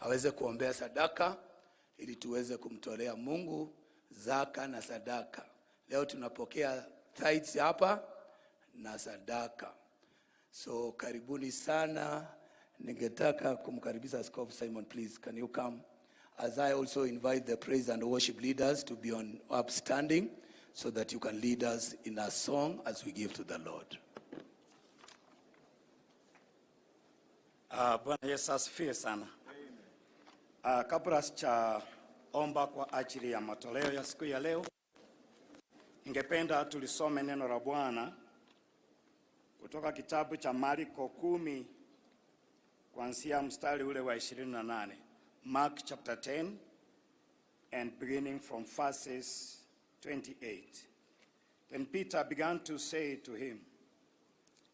aweze kuombea sadaka ili tuweze kumtolea Mungu zaka na sadaka. Leo tunapokea tithes hapa na sadaka. So karibuni sana. Ningetaka kumkaribisha Askofu Simon, please. Can you come? As I also invite the praise and worship leaders to be on upstanding so that you can lead us in a song as we give to the Lord. Bwana Yesu asifiwe sana. Kabla sijaomba kwa ajili ya matoleo ya siku ya leo, ningependa tulisome neno la Bwana kutoka kitabu cha Marko 10 kuanzia mstari ule wa 28. Mark chapter 10 and beginning from verses 28. Then Peter began to say to him,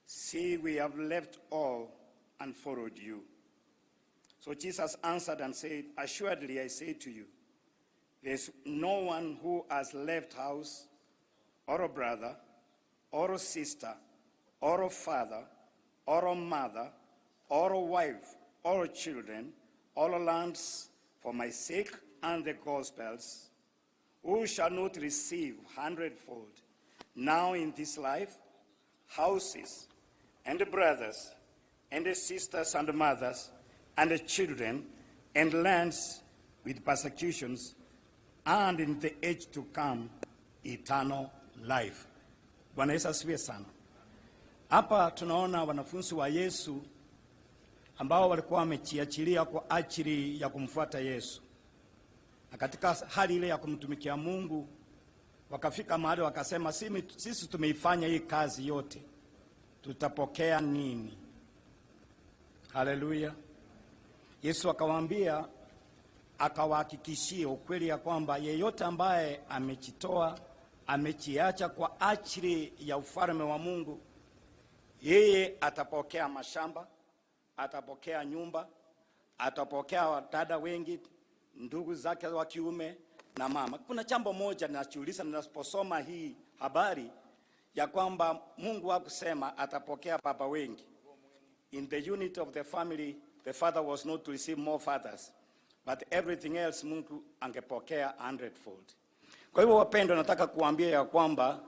"See, we have left all and followed you." So Jesus answered and said, "Assuredly I say to you, there is no one who has left house, or a brother, or a sister, or a father, or a mother, or a wife, or children, or lands for my sake and the gospel's, who shall not receive 100-fold now in this life, houses, and brothers, and sisters, and mothers, and children, and lands with persecutions, and in the age to come, eternal life." Bwana Yesu asifiwe sana. Hapa tunaona wanafunzi wa Yesu ambao walikuwa wamejiachilia kwa ajili ya kumfuata Yesu. Na katika hali ile ya kumtumikia Mungu, wakafika mahali wakasema, sisi tumeifanya hii kazi yote, tutapokea nini? Haleluya. Yesu akawaambia, akawahakikishia ukweli ya kwamba yeyote ambaye amejitoa, amejiacha kwa ajili ya ufalme wa Mungu, yeye atapokea mashamba, atapokea nyumba, atapokea wadada wengi, ndugu zake wa kiume na mama. Kuna jambo moja ninajiuliza ninaposoma hii habari ya kwamba Mungu hakusema atapokea baba wengi. In the unit of the family, the father was not to receive more fathers, but everything else Mungu angepokea 100-fold. Kwa hivyo wapendwa, nataka kuambia ya kwamba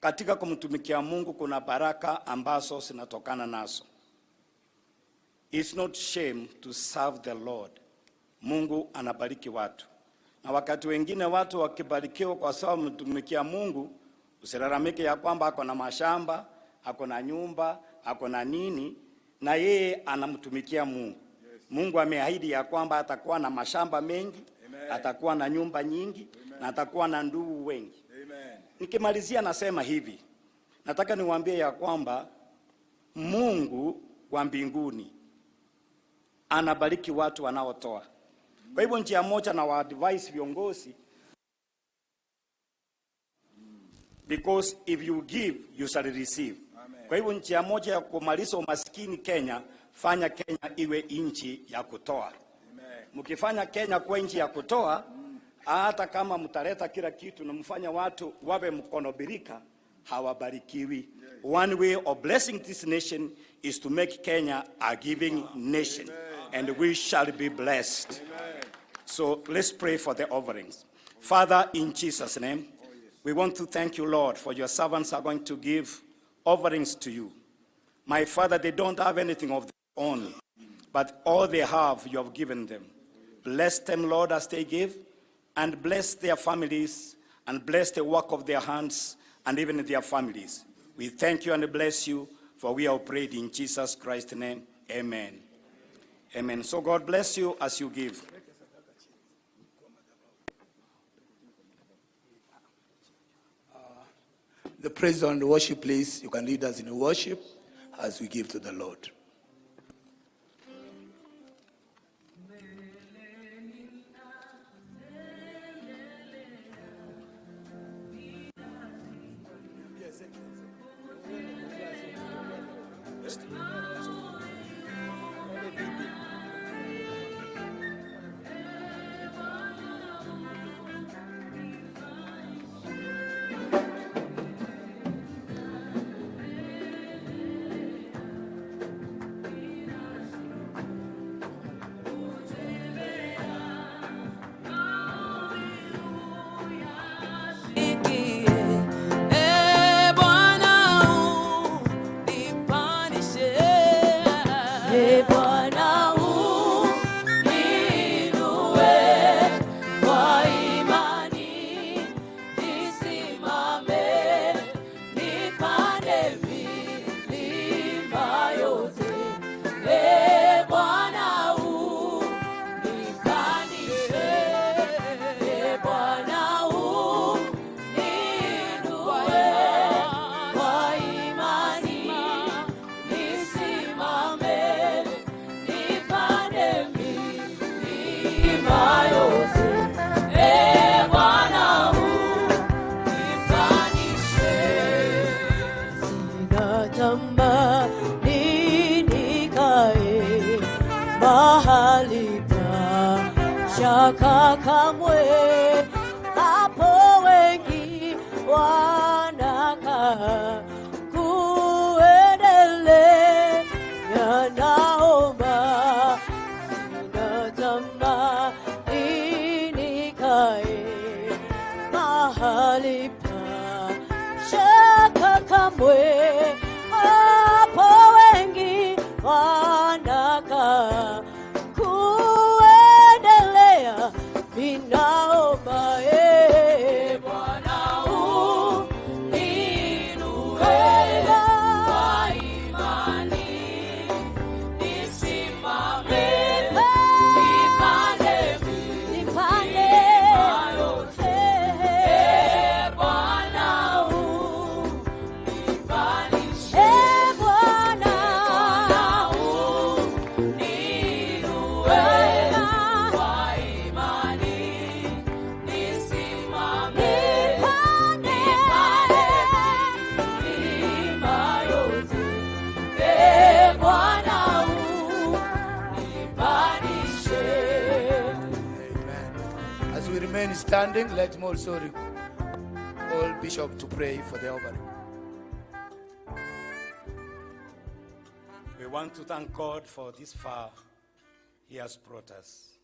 katika kumtumikia Mungu kuna baraka ambazo zinatokana nazo. It's not shame to serve the Lord. Mungu anabariki watu. Na wakati wengine watu wakibarikiwa kwa sababu mtumikia Mungu, usilalamike ya kwamba ako na mashamba, ako na nyumba, ako na nini, na yeye anamtumikia Mungu. Mungu ameahidi ya kwamba atakuwa na mashamba mengi, atakuwa na nyumba nyingi, na atakuwa na ndugu wengi. Nikimalizia nasema hivi, nataka niwaambie ya kwamba Mungu wa mbinguni anabariki watu wanaotoa. Kwa hivyo njia moja na wa-advise viongozi, because if you give, you shall receive. Kwa hivyo njia moja ya kumaliza umaskini Kenya, fanya Kenya iwe nchi ya kutoa. Mkifanya Kenya kwa nchi ya kutoa, hata kama mtaleta kila kitu na mfanya watu wawe mkono birika, hawabarikiwi. One way of blessing this nation is to make Kenya a giving nation. And we shall be blessed. So let's pray for the offerings. Father, in Jesus' name, we want to thank you, Lord, for your servants are going to give offerings to you. My Father, they don't have anything of their own, but all they have, you have given them. Bless them, Lord, as they give, and bless their families, and bless the work of their hands, and even their families. We thank you and bless you, for we have prayed in Jesus Christ's name. Amen. Amen. So God bless you as you give. The praise and worship, please. You can lead us in worship as we give to the Lord. shaka kamwe, hapo wengi wanaka kuendelea, naomba sina tumaini nikae mahali pa shaka kamwe, hapo wengi wanaka kuendelea, ninaomba Bwana uniinue kwa imani, nisimame nipande milima yote. Bwana unipandishe, Bwana uniinue kwa imani, nisimame nipande milima yote. Bwana unipandishe. Amen. As we remain standing, let me also call Bishop to pray for the offering. We want to thank God for this far He has brought us.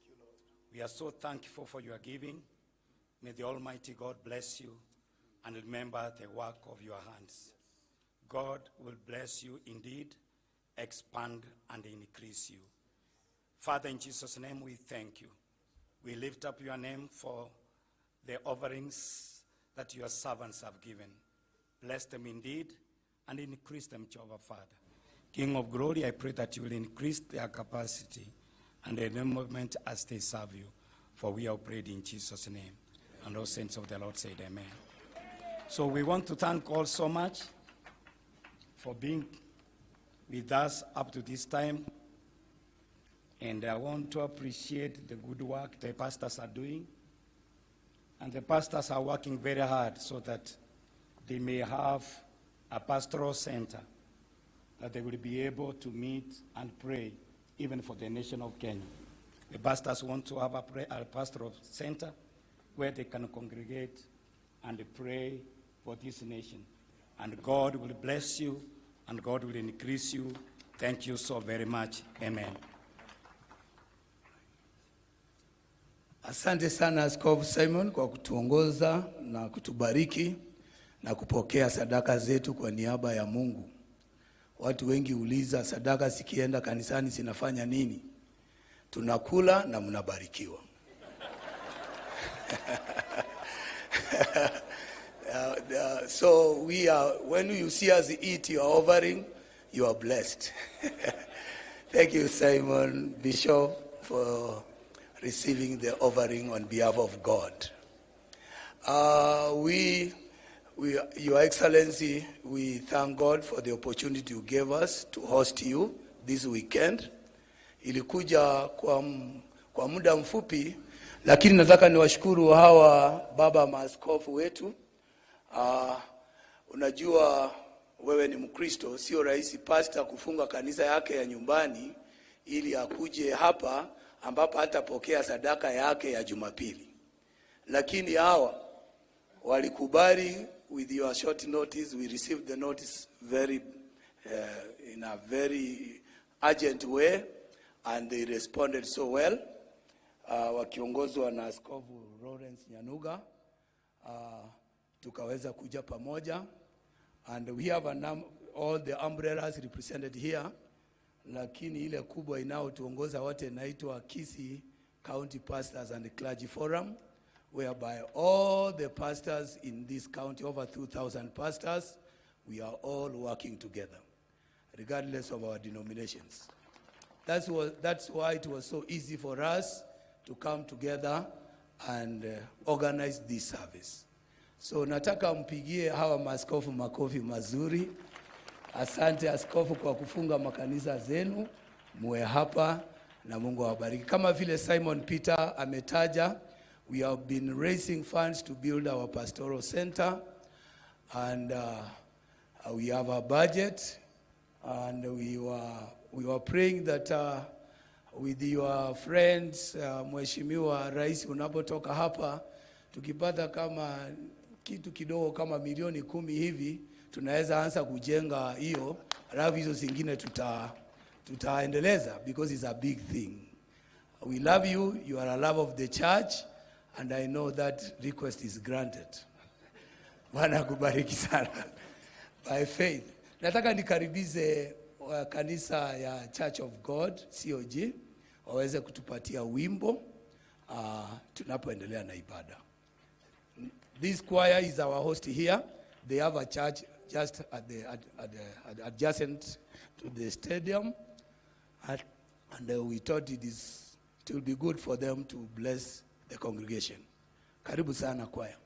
We are so thankful for your giving. May the Almighty God bless you and remember the work of your hands. God will bless you indeed, expand and increase you. Father, in Jesus' name we thank you. We lift up your name for the offerings that your servants have given. Bless them indeed and increase them, Jehovah Father. King of glory, I pray that you will increase their capacity and enablement as they serve you. For we have prayed in Jesus' name. And all saints of the Lord said amen. So we want to thank all so much for being with us up to this time. And I want to appreciate the good work the pastors are doing. And the pastors are working very hard so that they may have a pastoral center that they will be able to meet and pray even for the nation of Kenya. The pastors want to have a pastoral center where they can congregate and pray for this nation. And God will bless you and God will increase you. Thank you so very much. Amen. Asante sana Askofu Simon kwa kutuongoza na kutubariki na kupokea sadaka zetu kwa niaba ya Mungu. Watu wengi uliza sadaka sikienda kanisani sinafanya nini? Tunakula na mnabarikiwa. So we are, when you see us eat your offering, you are blessed. Thank you, Simon, Bishop, for receiving the offering on behalf of God. Your Excellency, we thank God for the opportunity you gave us to host you this weekend. Ilikuja kwa muda mfupi, lakini nataka niwashukuru hawa baba maaskofu wetu. Unajua wewe ni Mkristo, sio rahisi pastor kufunga kanisa yake ya nyumbani ili akuje hapa ambapo hatapokea sadaka yake ya Jumapili. Lakini hawa walikubali with your short notice. We received the notice in a very urgent way and they responded so well. Wakiongozwa na Askofu Lawrence Nyanuga, tukaweza kuja pamoja, and we have all the umbrellas represented here. Lakini ile kubwa inayotuongoza wote inaitwa Kisii County Pastors and Clergy Forum, whereby all the pastors in this county, over 2,000 pastors, we are all working together, regardless of our denominations. That's why it was so easy for us to come together and organize this service. So nataka mpigie hawa maaskofu makofi mazuri. Asante askofu kwa kufunga makanisa zenu, muwe hapa na Mungu awabariki. Kama vile Simon Peter ametaja, we have been raising funds to build our pastoral center, and we have a budget, and we were praying that with your friends. Mheshimiwa Rais, unapotoka hapa, tukipata kama kitu kidogo kama milioni 10 hivi, tunaweza anza kujenga hiyo, alafu hizo zingine tutaendeleza, because it's a big thing. We love you, you are a love of the church, and I know that request is granted. Bwana akubariki sana. By faith. Nataka nikaribize kanisa ya Church of God, COG, waweze kutupatia wimbo tunapoendelea na ibada. This choir is our host here. They have a church just at the adjacent to the stadium, and we thought it will be good for them to bless the congregation. Karibu sana choir.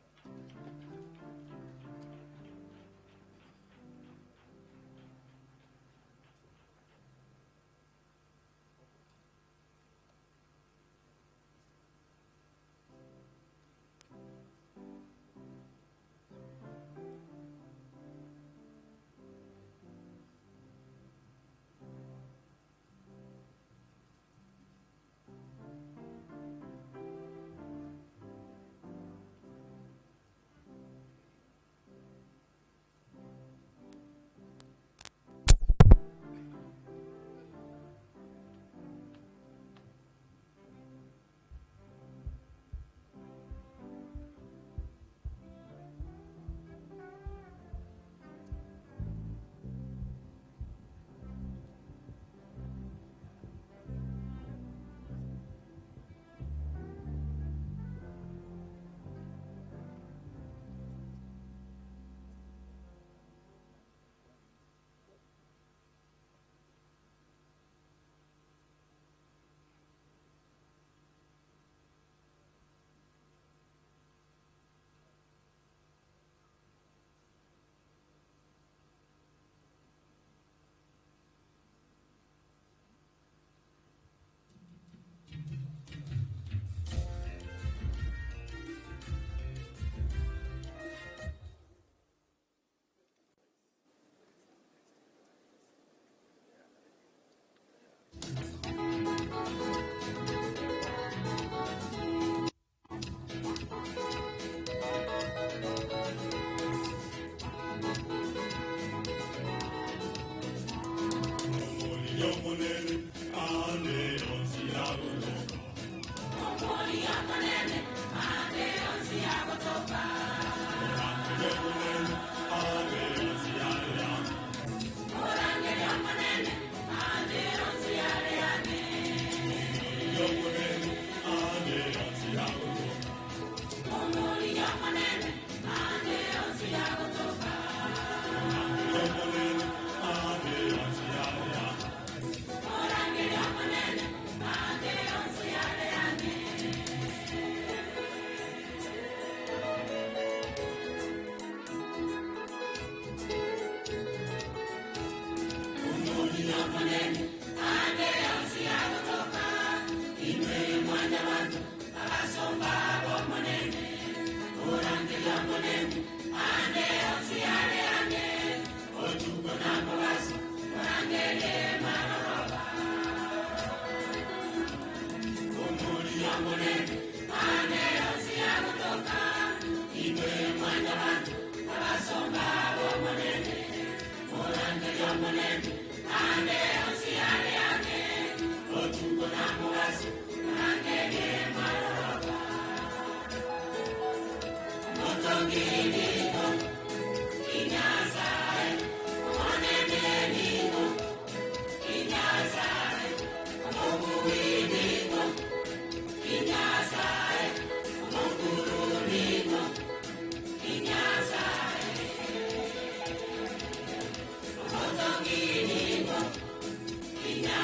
Inya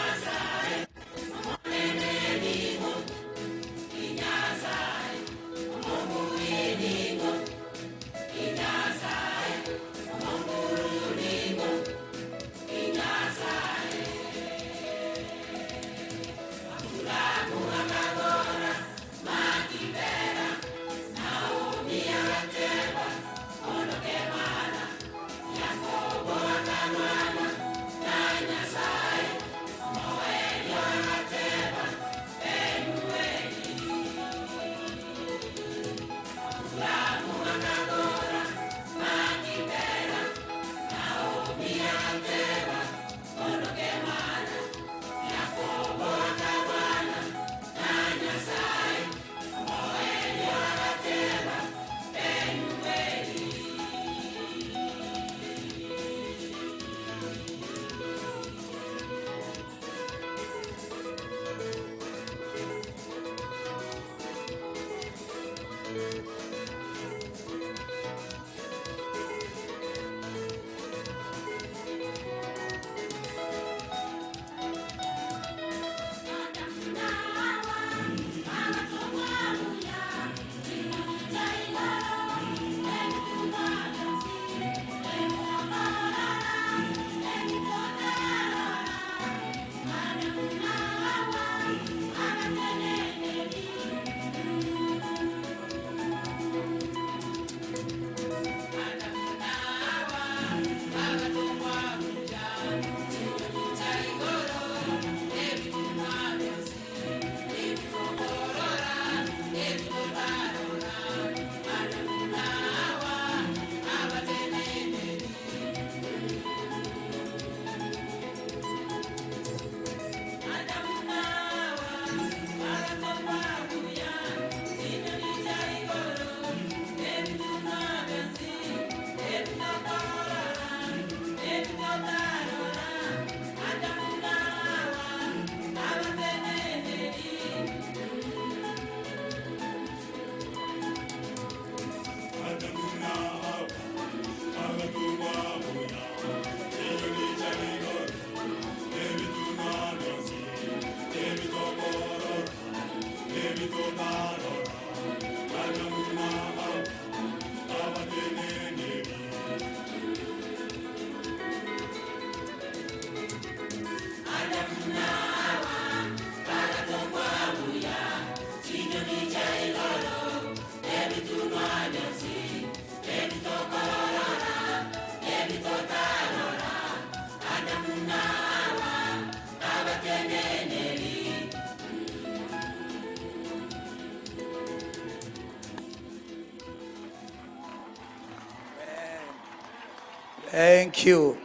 Thank you.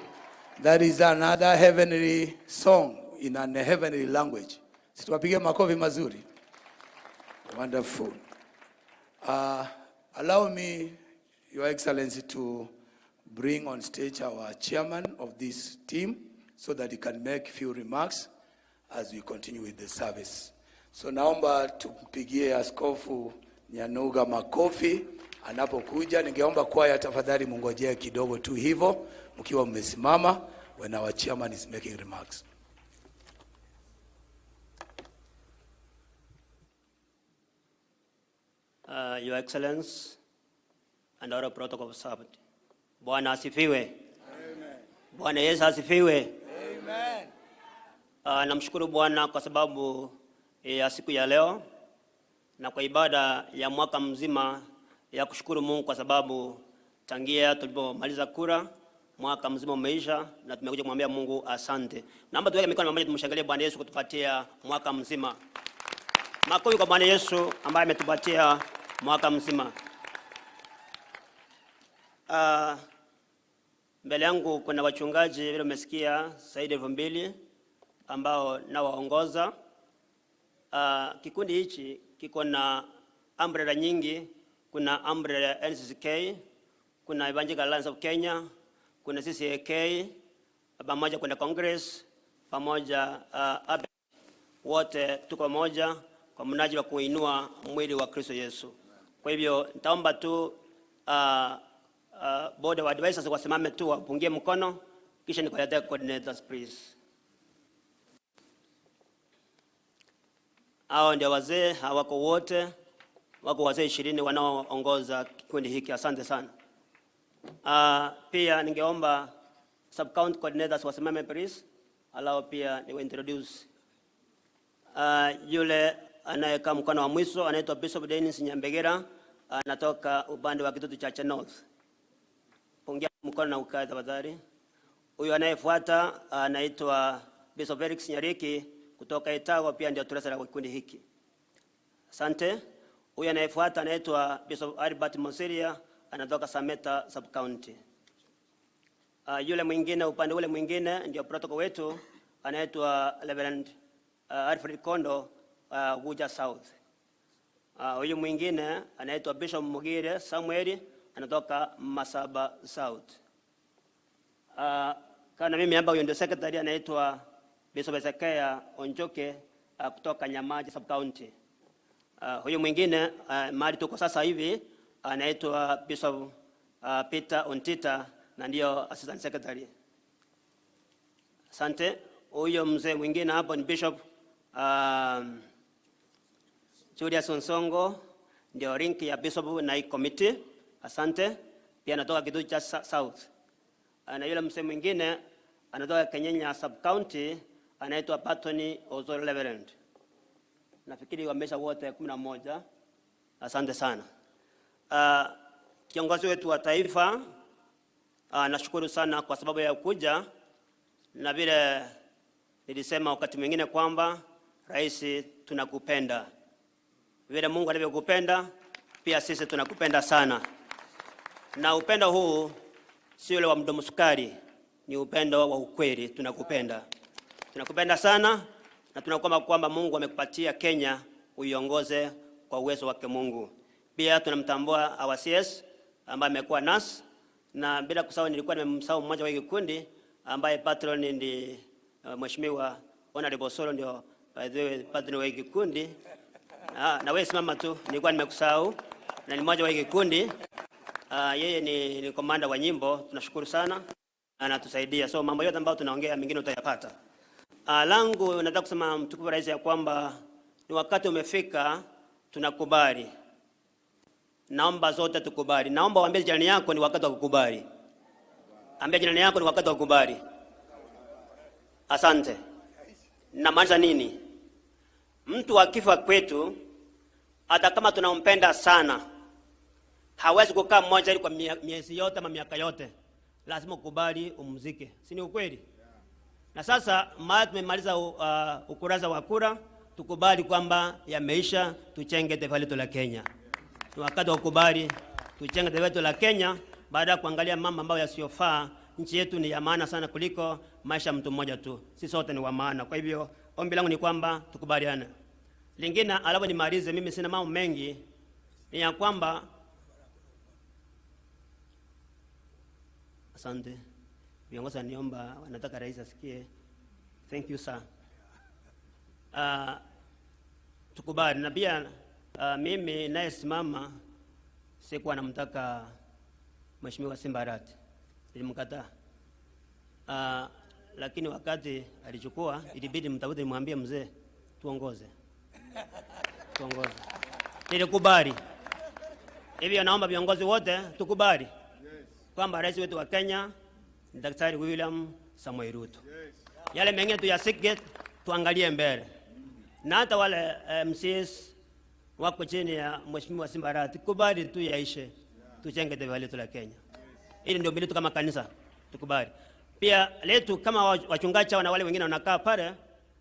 That is another heavenly song in a heavenly language. Situwapige makofi mazuri. Wonderful. Allow me, Your Excellency, to bring on stage our chairman of this team so that he can make few remarks as we continue with the service. So naomba tumpigie Askofu Nyanuga makofi anapokuja. Ningeomba kwaya tafadhali mungojee kidogo tu hivyo mkiwa mmesimama when our chairman is making remarks. Your Excellency and our protocol servant. Bwana asifiwe. Amen. Bwana Yesu asifiwe. Amen. Namshukuru Bwana kwa sababu ya siku ya leo na kwa ibada ya mwaka mzima ya kushukuru Mungu kwa sababu tangia tulipomaliza kura mwaka mzima umeisha na tumekuja kumwambia Mungu asante. Naomba tuweke mikono pamoja tumshangilie Bwana Yesu kutupatia mwaka mzima. Makofi kwa Bwana Yesu ambaye ametupatia mwaka mzima. Mbele yangu kuna wachungaji vile umesikia zaidi ya 2,000 ambao nawaongoza. Kikundi hichi kiko na umbrella nyingi. Kuna umbrella ya NCCK, kuna Evangelical Alliance of Kenya, kuna CCAK, pamoja kuna Congress, pamoja wote tuko moja kwa mnajili wa kuinua mwili wa Kristo Yesu. Kwa hivyo nitaomba tu board of advisors wasimame tu wapungie mkono kisha nikuletea coordinators please. Hao ndio wazee, hawako wote, wako wazee 20 wanaoongoza kikundi hiki. Asante sana. Pia ningeomba sub county coordinators wasimame please. Allow pia ni introduce yule anayekaa mkono wa mwisho anaitwa Bishop Dennis Nyambegera, anatoka upande wa Kitutu cha North. Pungia mkono na ukae tafadhali. Huyu anayefuata anaitwa Bishop Felix Nyariki kutoka Itago, pia ndio treasurer wa kikundi hiki. Asante. Huyu anayefuata anaitwa Bishop Albert Monsiria, anatoka Sameta sub county. Yule mwingine upande ule mwingine ndio protocol wetu anaitwa Reverend Alfred Kondo, Guja South. Huyu mwingine anaitwa Bishop Mugire Samuel, anatoka Masaba South. Kana mimi hapa huyo ndio secretary anaitwa Bishop Ezekiel Onjoke kutoka Nyamaji sub county. Huyu mwingine mahali tuko sasa hivi anaitwa Bishop Peter Ontita na ndio assistant secretary. Asante. Huyo mzee mwingine hapo ni Bishop Julius Onsongo, ndio link ya Bishop na committee. Asante. Pia anatoka Kitutu cha South. Na yule mzee mwingine anatoka Kenyenya sub county anaitwa Patoni Ozoro Reverend. Nafikiri wamesha wote 11. Asante sana. Kiongozi wetu wa taifa, nashukuru sana kwa sababu ya kuja, na vile nilisema wakati mwingine kwamba rais tunakupenda. Vile Mungu alivyokupenda pia sisi tunakupenda sana. Na upendo huu si ule wa mdomo sukari, ni upendo wa ukweli. Tunakupenda. Tunakupenda sana na tunakuomba kwamba Mungu amekupatia Kenya uiongoze kwa uwezo wake Mungu. Pia tunamtambua our CS ambaye amekuwa nasi, na bila kusahau nilikuwa nimemsahau mmoja wa kikundi ambaye patron ndi Mheshimiwa Honorable Solo, ndio by the way patron wa kikundi. Na wewe simama tu, nilikuwa nimekusahau, na ni mmoja wa kikundi. Yeye ni komanda wa nyimbo. Tunashukuru sana, anatusaidia. So mambo yote ambayo tunaongea mengine utayapata. Langu nataka kusema mtukufu rais ya kwamba ni wakati umefika tunakubali. Naomba zote tukubali. Naomba waambie jirani yako ni wakati wa kukubali. Ambia jirani yako ni wakati wa kukubali. Asante. Namaanisha nini? Mtu akifa kwetu, hata kama tunampenda sana, hawezi kukaa mmoja kwa miezi yote ama miaka yote. Lazima ukubali umzike. Si ni ukweli? Na sasa mara tumemaliza ukurasa wa kura, tukubali kwamba yameisha, tuchenge taifa letu la Kenya. Ni wakati wa kukubali tuchenge taifa letu la Kenya baada ya kuangalia mambo ambayo yasiyofaa. Nchi yetu ni ya maana sana kuliko maisha mtu mmoja tu. Sisi sote ni wa maana. Kwa hivyo ombi langu ni kwamba tukubaliane. Lingine alafu nimalize, mimi sina mambo mengi, ni ya kwamba asante. Viongozi niomba wanataka rais asikie. Thank you sir. Tukubali na pia mimi naye simama sikuwa namtaka Mheshimiwa Simbarati. Nilimkataa. Lakini wakati alichukua ilibidi mtafute nimwambie mzee tuongoze. Tuongoze. Nilikubali. Hivyo naomba viongozi wote tukubali kwamba rais wetu wa Kenya ni Daktari William Samoei Ruto. Yale mengine tuyasike, tuangalie mbele. Na hata wale MCS wako chini ya Mheshimiwa Simbarati, kubali tu yaishe, tuchenge taifa letu la Kenya. Ili ndio bilitu kama kanisa, tukubali. Pia letu kama wachungaji na wale wengine wanakaa pale,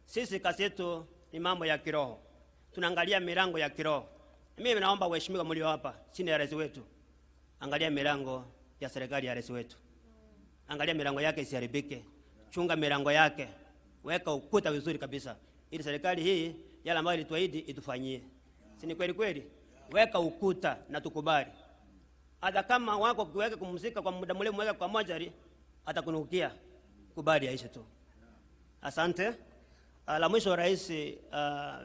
sisi kazi yetu ni mambo ya kiroho. Tunaangalia milango ya kiroho. Mimi naomba waheshimiwa mlio hapa chini ya rais wetu, angalia milango ya serikali ya rais wetu. Angalia milango yake isiharibike. Chunga milango yake. Weka ukuta vizuri kabisa. Ili serikali hii yale ambayo ilituahidi itufanyie. Si ni kweli kweli? Weka ukuta na tukubali. Hata kama wako kuweka kumzika kwa muda mrefu, mweka kwa moja atakunukia. Kubali aishe tu. Asante. La mwisho rais,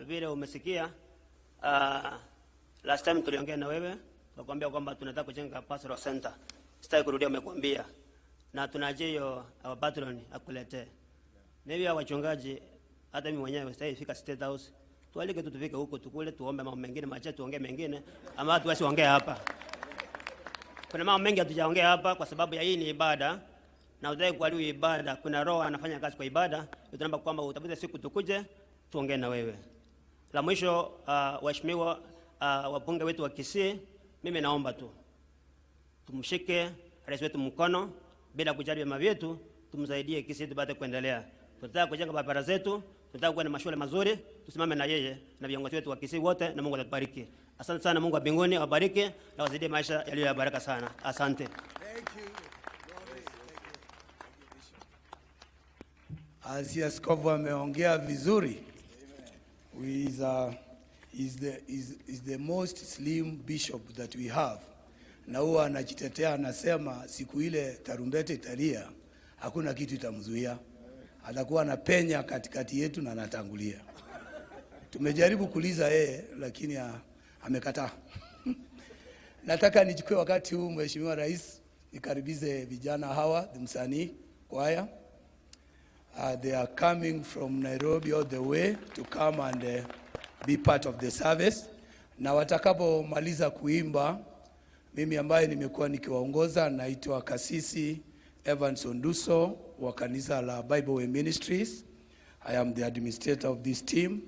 vile umesikia, last time tuliongea na wewe, tukakwambia kwamba tunataka kujenga pastoral center. Sitaki kurudia, umekwambia. Na tunajia hiyo patron akuletee. Na hivyo wachungaji, hata mimi mwenyewe sitaki fika State House. Tualike tu tufike huko tukule, tuombe mambo mengine machache, tuongee mengine ama tuasi ongea hapa. Kuna mambo mengi hatujaongea hapa kwa sababu ya hii ni ibada. Na udai kwa leo ibada, kuna roho anafanya kazi kwa ibada. Tunaomba kwamba utabuze siku tukuje tuongee na wewe. La mwisho, waheshimiwa wabunge wetu wa Kisii, mimi naomba tu tumshike rais wetu mkono bila kujali vyama vyetu, tumsaidie Kisii tupate kuendelea. Tunataka kujenga barabara zetu, tunataka kuwa na mashule mazuri, tusimame na yeye na viongozi wetu wa Kisii wote, na Mungu atakubariki. Asante sana, Mungu wa mbinguni awabariki na wazidie maisha yaliyo ya baraka sana. Asante. Thank you. Askofu ameongea vizuri. Is the most slim bishop that we have. Na huwa anajitetea, anasema siku ile tarumbete italia, hakuna kitu itamzuia. Atakuwa anapenya katikati yetu na anatangulia. Tumejaribu kuuliza yeye lakini amekataa. Nataka nichukue wakati huu Mheshimiwa Rais nikaribize vijana hawa msanii kwaya. They are coming from Nairobi all the way to come and be part of the service. Na watakapomaliza kuimba, mimi ambaye nimekuwa nikiwaongoza naitwa Kisii Evans Onduso wa kanisa la Bible Way Ministries. I am the administrator of this team.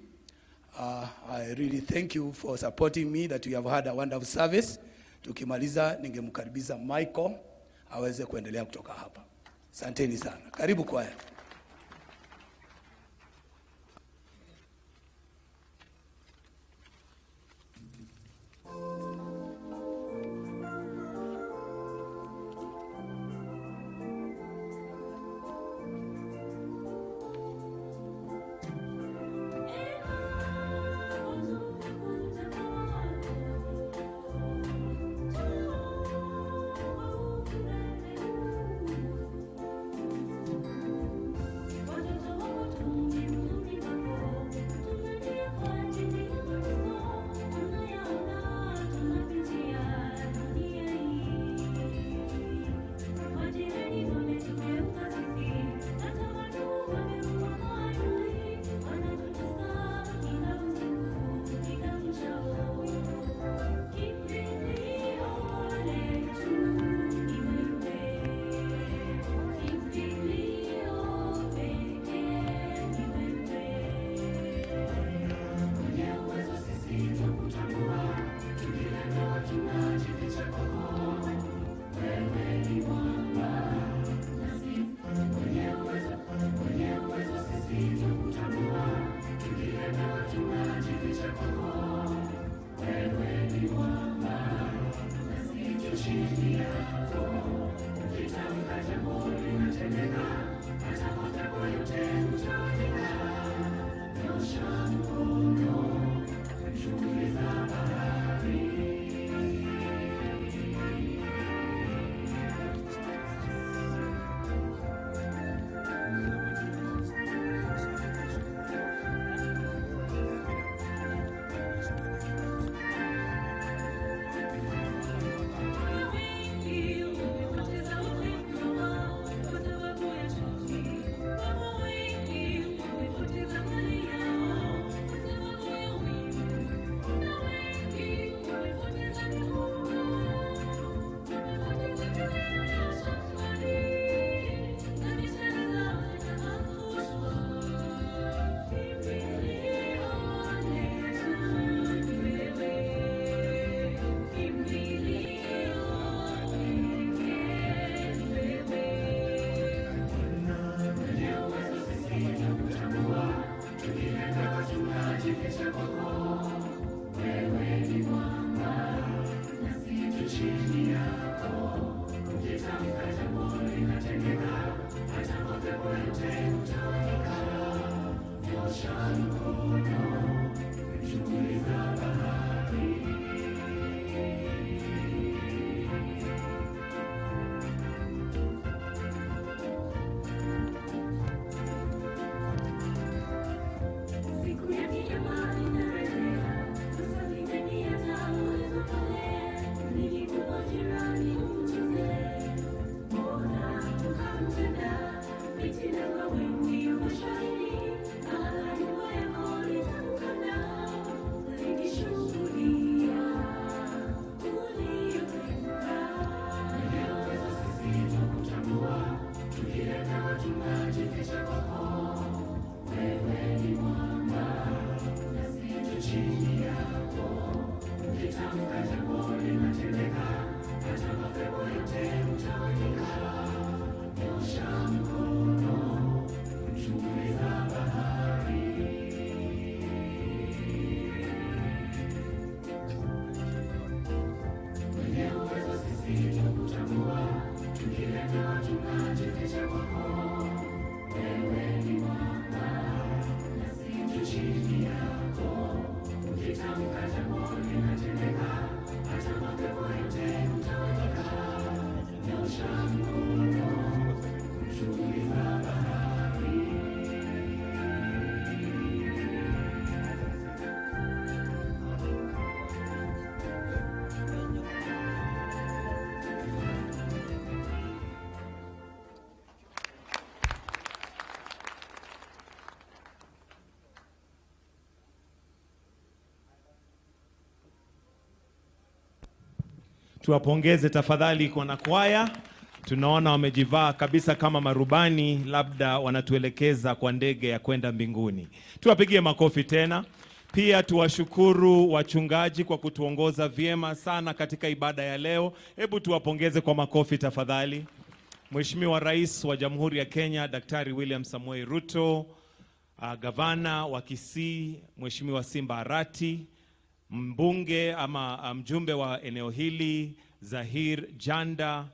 I really thank you for supporting me, that we have had a wonderful service. Tukimaliza ningemkaribiza Michael aweze kuendelea kutoka hapa. Asanteni sana. Karibu kwaya. Tuwapongeze tafadhali kwa kwaya. Tunaona wamejivaa kabisa kama marubani, labda wanatuelekeza kwa ndege ya kwenda mbinguni. Tuwapigie makofi tena. Pia tuwashukuru wachungaji kwa kutuongoza vyema sana katika ibada ya leo. Hebu tuwapongeze kwa makofi tafadhali. Mheshimiwa Rais wa Jamhuri ya Kenya Daktari William Samoei Ruto, Gavana wa Kisii Mheshimiwa Simba Arati, mbunge ama mjumbe wa eneo hili Zahir Janda,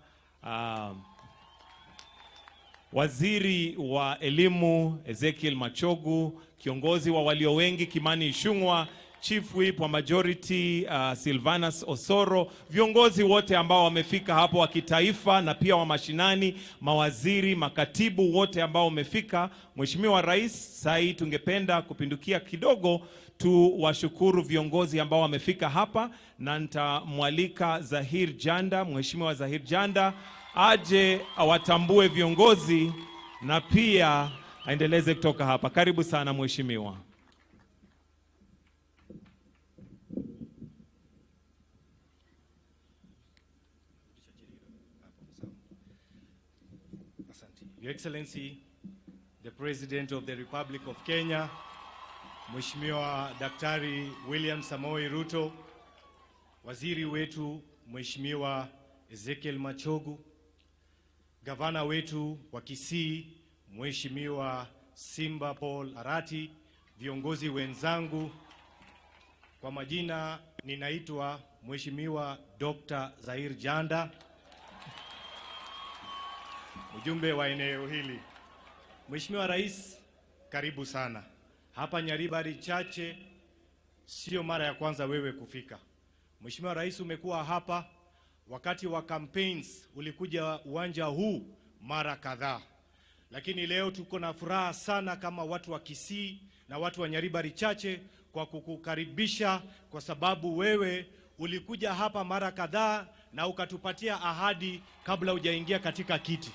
waziri wa elimu Ezekiel Machogu, kiongozi wa walio wengi Kimani Ichung'wah, Chief Whip wa Majority Silvanus Osoro, viongozi wote ambao wamefika hapo wa kitaifa na pia wa mashinani, mawaziri, makatibu wote ambao wamefika. Mheshimiwa Rais, sai tungependa kupindukia kidogo tu washukuru viongozi ambao wamefika hapa, na nitamwalika Zahir Janda, Mheshimiwa Zahir Janda aje awatambue viongozi na pia aendeleze kutoka hapa. Karibu sana Mheshimiwa. Your Excellency, the President of the Republic of Kenya, Mheshimiwa Daktari William Samoei Ruto, waziri wetu Mheshimiwa Ezekiel Machogu, gavana wetu wa Kisii Mheshimiwa Simba Paul Arati, viongozi wenzangu, kwa majina ninaitwa Mheshimiwa Dr. Zahir Janda, mjumbe wa eneo hili. Mheshimiwa Rais, karibu sana. Hapa Nyaribari chache sio mara ya kwanza wewe kufika. Mheshimiwa Rais, umekuwa hapa wakati wa campaigns, ulikuja uwanja huu mara kadhaa. Lakini leo tuko na furaha sana kama watu wa Kisii na watu wa Nyaribari chache kwa kukukaribisha, kwa sababu wewe ulikuja hapa mara kadhaa na ukatupatia ahadi kabla hujaingia katika kiti.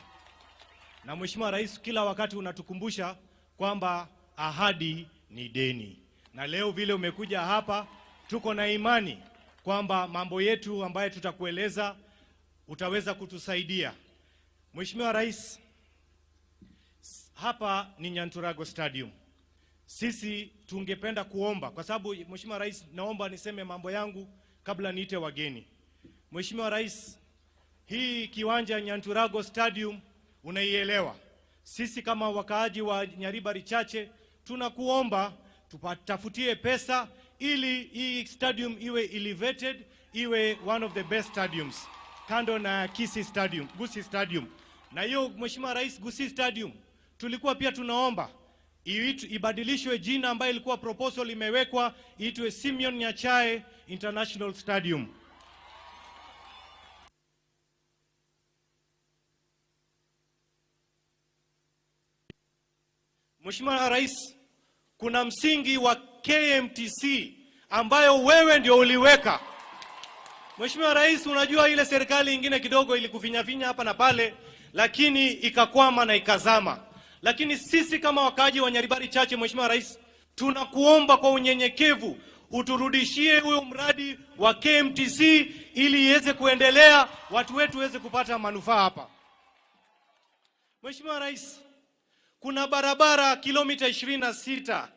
Na Mheshimiwa Rais, kila wakati unatukumbusha kwamba ahadi ni deni. Na leo vile umekuja hapa, tuko na imani kwamba mambo yetu ambayo tutakueleza utaweza kutusaidia. Mheshimiwa Rais, hapa ni Nyanturago Stadium. Sisi tungependa kuomba, kwa sababu Mheshimiwa Rais, naomba niseme mambo yangu kabla niite wageni. Mheshimiwa Rais, hii kiwanja Nyanturago Stadium unaielewa. Sisi kama wakaaji wa Nyaribari chache tunakuomba tupatafutie pesa ili hii stadium iwe elevated, iwe one of the best stadiums kando na Kisii Stadium, Gusii Stadium. Na hiyo Mheshimiwa Rais, Gusii Stadium tulikuwa pia tunaomba ibadilishwe jina ambayo ilikuwa proposal imewekwa, iitwe Simeon Nyachae International Stadium. Mheshimiwa Rais, kuna msingi wa KMTC ambayo wewe ndio uliweka. Mheshimiwa Rais, unajua ile serikali ingine kidogo ilikufinyafinya hapa na pale, lakini ikakwama na ikazama. Lakini sisi kama wakaaji wa Nyaribari chache, Mheshimiwa Rais, tunakuomba kwa unyenyekevu uturudishie huyo mradi wa KMTC ili iweze kuendelea, watu wetu waweze kupata manufaa hapa. Mheshimiwa Rais, kuna barabara kilomita 26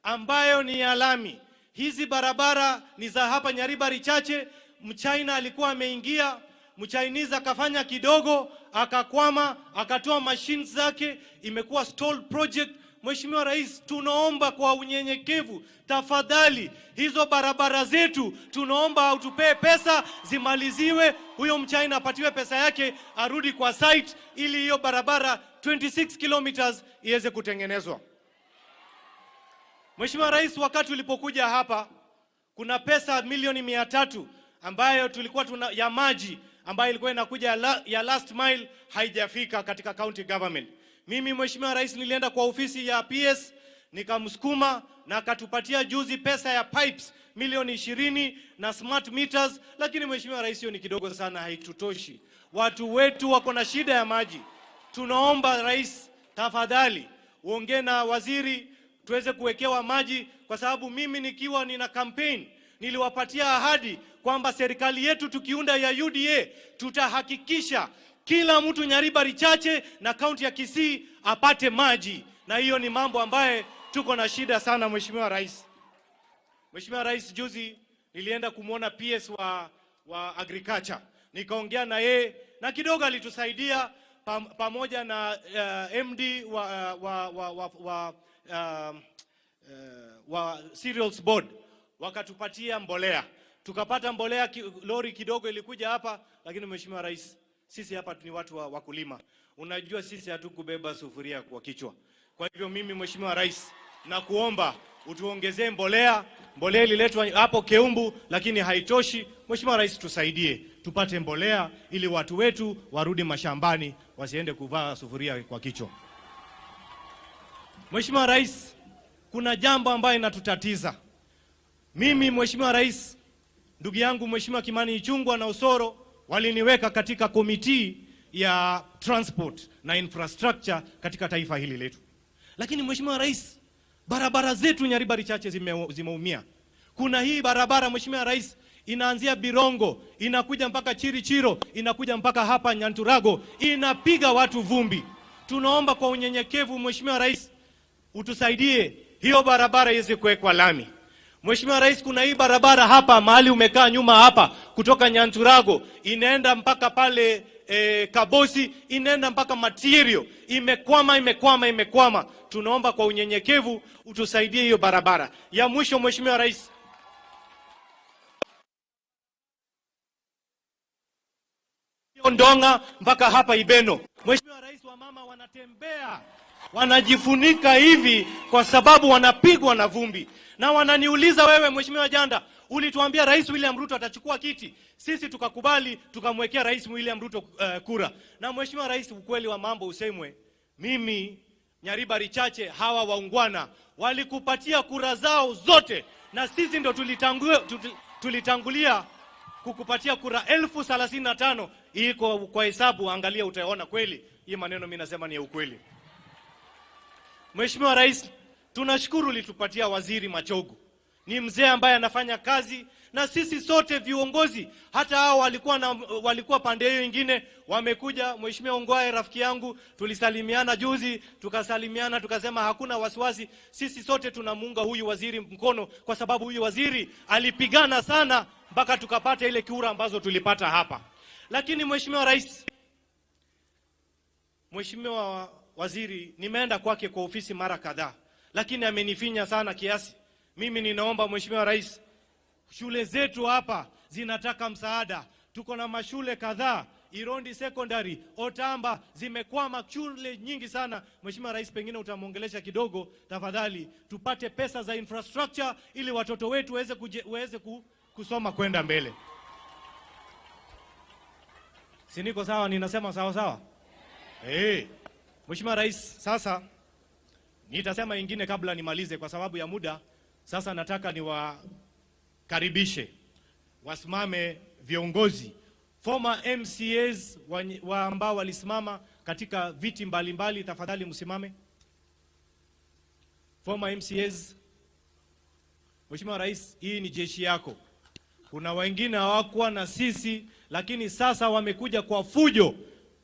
ambayo ni ya lami. Hizi barabara ni za hapa Nyaribari chache. Mchina alikuwa ameingia, Mchinese akafanya kidogo, akakwama, akatoa machines zake, imekuwa stalled project. Mheshimiwa Rais, tunaomba kwa unyenyekevu, tafadhali hizo barabara zetu tunaomba utupee pesa zimaliziwe, huyo Mchina apatiwe pesa yake, arudi kwa site ili hiyo barabara 26 kilometers iweze kutengenezwa. Mheshimiwa Rais, wakati ulipokuja hapa, kuna pesa milioni 300 ambayo tulikuwa ya maji ambayo ilikuwa inakuja ya last mile, haijafika katika county government. Mimi Mheshimiwa Rais nilienda kwa ofisi ya PS, nikamsukuma na akatupatia juzi pesa ya pipes milioni 20 na smart meters, lakini Mheshimiwa Rais hiyo ni kidogo sana, haitutoshi. Watu wetu wako na shida ya maji. Tunaomba Rais, tafadhali uongee na waziri tuweze kuwekewa maji, kwa sababu mimi nikiwa nina campaign niliwapatia ahadi kwamba serikali yetu tukiunda ya UDA tutahakikisha kila mtu Nyaribari chache na kaunti ya Kisii apate maji, na hiyo ni mambo ambaye tuko na shida sana. Mheshimiwa Rais, Mheshimiwa Rais, juzi nilienda kumuona PS wa agriculture, nikaongea na yeye na kidogo alitusaidia pamoja na MD wa cereals board, wakatupatia mbolea, tukapata mbolea lori kidogo ilikuja hapa. Lakini Mheshimiwa Rais, sisi hapa ni watu wa wakulima, unajua sisi hatukubeba sufuria kwa kichwa. Kwa hivyo mimi Mheshimiwa Rais nakuomba utuongezee mbolea. Mbolea ililetwa hapo Keumbu lakini haitoshi. Mheshimiwa Rais, tusaidie tupate mbolea ili watu wetu warudi mashambani, wasiende kuvaa sufuria kwa kichwa. Mheshimiwa Rais, kuna jambo ambayo inatutatiza. Mimi Mheshimiwa Rais, ndugu yangu Mheshimiwa Kimani Ichung'wah na Osoro waliniweka katika komiti ya transport na infrastructure katika taifa hili letu. Lakini Mheshimiwa Rais, barabara zetu Nyaribari chache zimeumia. Kuna hii barabara Mheshimiwa Rais inaanzia Birongo, inakuja mpaka Chirichiro, inakuja mpaka hapa Nyanturago, inapiga watu vumbi. Tunaomba kwa unyenyekevu Mheshimiwa Rais utusaidie hiyo barabara iweze kuwekwa lami. Mheshimiwa Rais, kuna hii barabara hapa mahali umekaa nyuma hapa, kutoka Nyanturago inaenda mpaka pale Kabosi, inaenda mpaka Material, imekwama. Tunaomba kwa unyenyekevu utusaidie hiyo barabara. Ya mwisho Mheshimiwa Rais, Ndonga mpaka hapa Ibeno. Mheshimiwa Rais, wa mama wanatembea wanajifunika hivi kwa sababu wanapigwa na vumbi. Na wananiuliza, wewe Mheshimiwa Janda, ulituambia Rais William Ruto atachukua kiti. Sisi tukakubali, tukamwekea Rais William Ruto kura. Na Mheshimiwa Rais, ukweli wa mambo usemwe, mimi Nyaribari chache hawa waungwana walikupatia kura zao zote, na sisi ndo tulitangulia kukupatia kura 35,000. Hii kwa hesabu, angalia utaona kweli hii maneno mimi nasema ni ya ukweli. Mheshimiwa Rais, tunashukuru ulitupatia waziri Machogu. Ni mzee ambaye anafanya kazi, na sisi sote viongozi, hata hao walikuwa pande hiyo nyingine, wamekuja. Mheshimiwa Ongwae rafiki yangu, tulisalimiana juzi, tukasalimiana tukasema hakuna wasiwasi. Sisi sote tunamuunga huyu waziri mkono, kwa sababu huyu waziri alipigana sana mpaka tukapata ile kura ambazo tulipata hapa. Lakini Mheshimiwa Rais, Mheshimiwa waziri, nimeenda kwake kwa ofisi mara kadhaa, lakini amenifinya sana kiasi. Mimi ninaomba Mheshimiwa Rais, shule zetu hapa zinataka msaada. Tuko na mashule kadhaa, Irondi Secondary, Otamba, zimekwama shule nyingi sana. Mheshimiwa Rais, pengine utamuongelesha kidogo tafadhali, tupate pesa za infrastructure ili watoto wetu waweze kusoma kwenda mbele. Si niko sawa? Ninasema sawa? Mheshimiwa Rais, sasa nitasema ingine kabla nimalize kwa sababu ya muda. Sasa nataka niwakaribishe wasimame viongozi former MCAs wa ambao walisimama katika viti mbalimbali. Tafadhali msimame former MCAs. Mheshimiwa Rais, hii ni jeshi yako. Kuna wengine hawakuwa na sisi, lakini sasa wamekuja kwa fujo,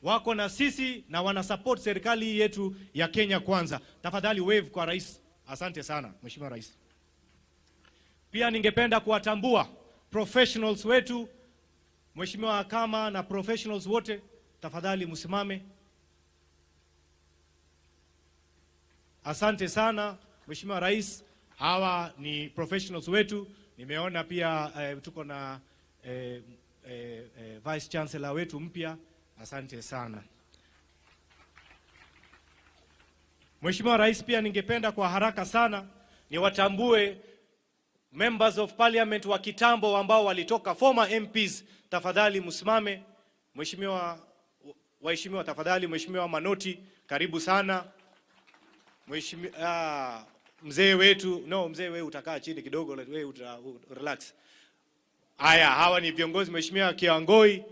wako na sisi na wana support serikali yetu ya Kenya Kwanza. Tafadhali wave kwa Rais. Asante sana Mheshimiwa Rais. Pia ningependa kuwatambua professionals wetu, Mheshimiwa Kama na professionals wote, tafadhali msimame. Asante sana Mheshimiwa Rais, hawa ni professionals wetu. Nimeona pia tuko na Vice Chancellor wetu mpya. Asante sana. Mheshimiwa Rais, pia ningependa kwa haraka sana niwatambue members of parliament wa kitambo ambao walitoka, former MPs, tafadhali msimame. Waheshimiwa tafadhali, Mheshimiwa Manoti, karibu sana. Mheshimiwa mzee wetu, mzee wewe utakaa chini kidogo, wewe relax. Haya, hawa ni viongozi. Mheshimiwa Kiangoi,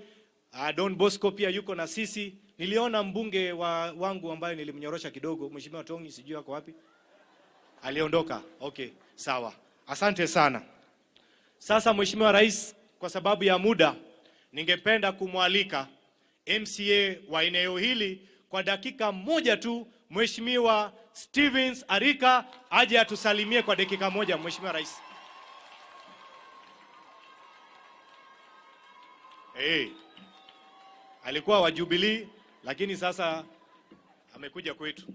Don Bosco pia yuko na sisi. Niliona mbunge wangu ambaye nilimnyorosha kidogo, Mheshimiwa Tongi, sijui wako wapi? Aliondoka. Okay, sawa. Asante sana. Sasa Mheshimiwa Rais, kwa sababu ya muda, ningependa kumwalika MCA wa eneo hili kwa dakika moja tu, Mheshimiwa Stevens Arika aje atusalimie kwa dakika moja. Mheshimiwa Rais. Alikuwa wa Jubilee lakini sasa amekuja kwetu.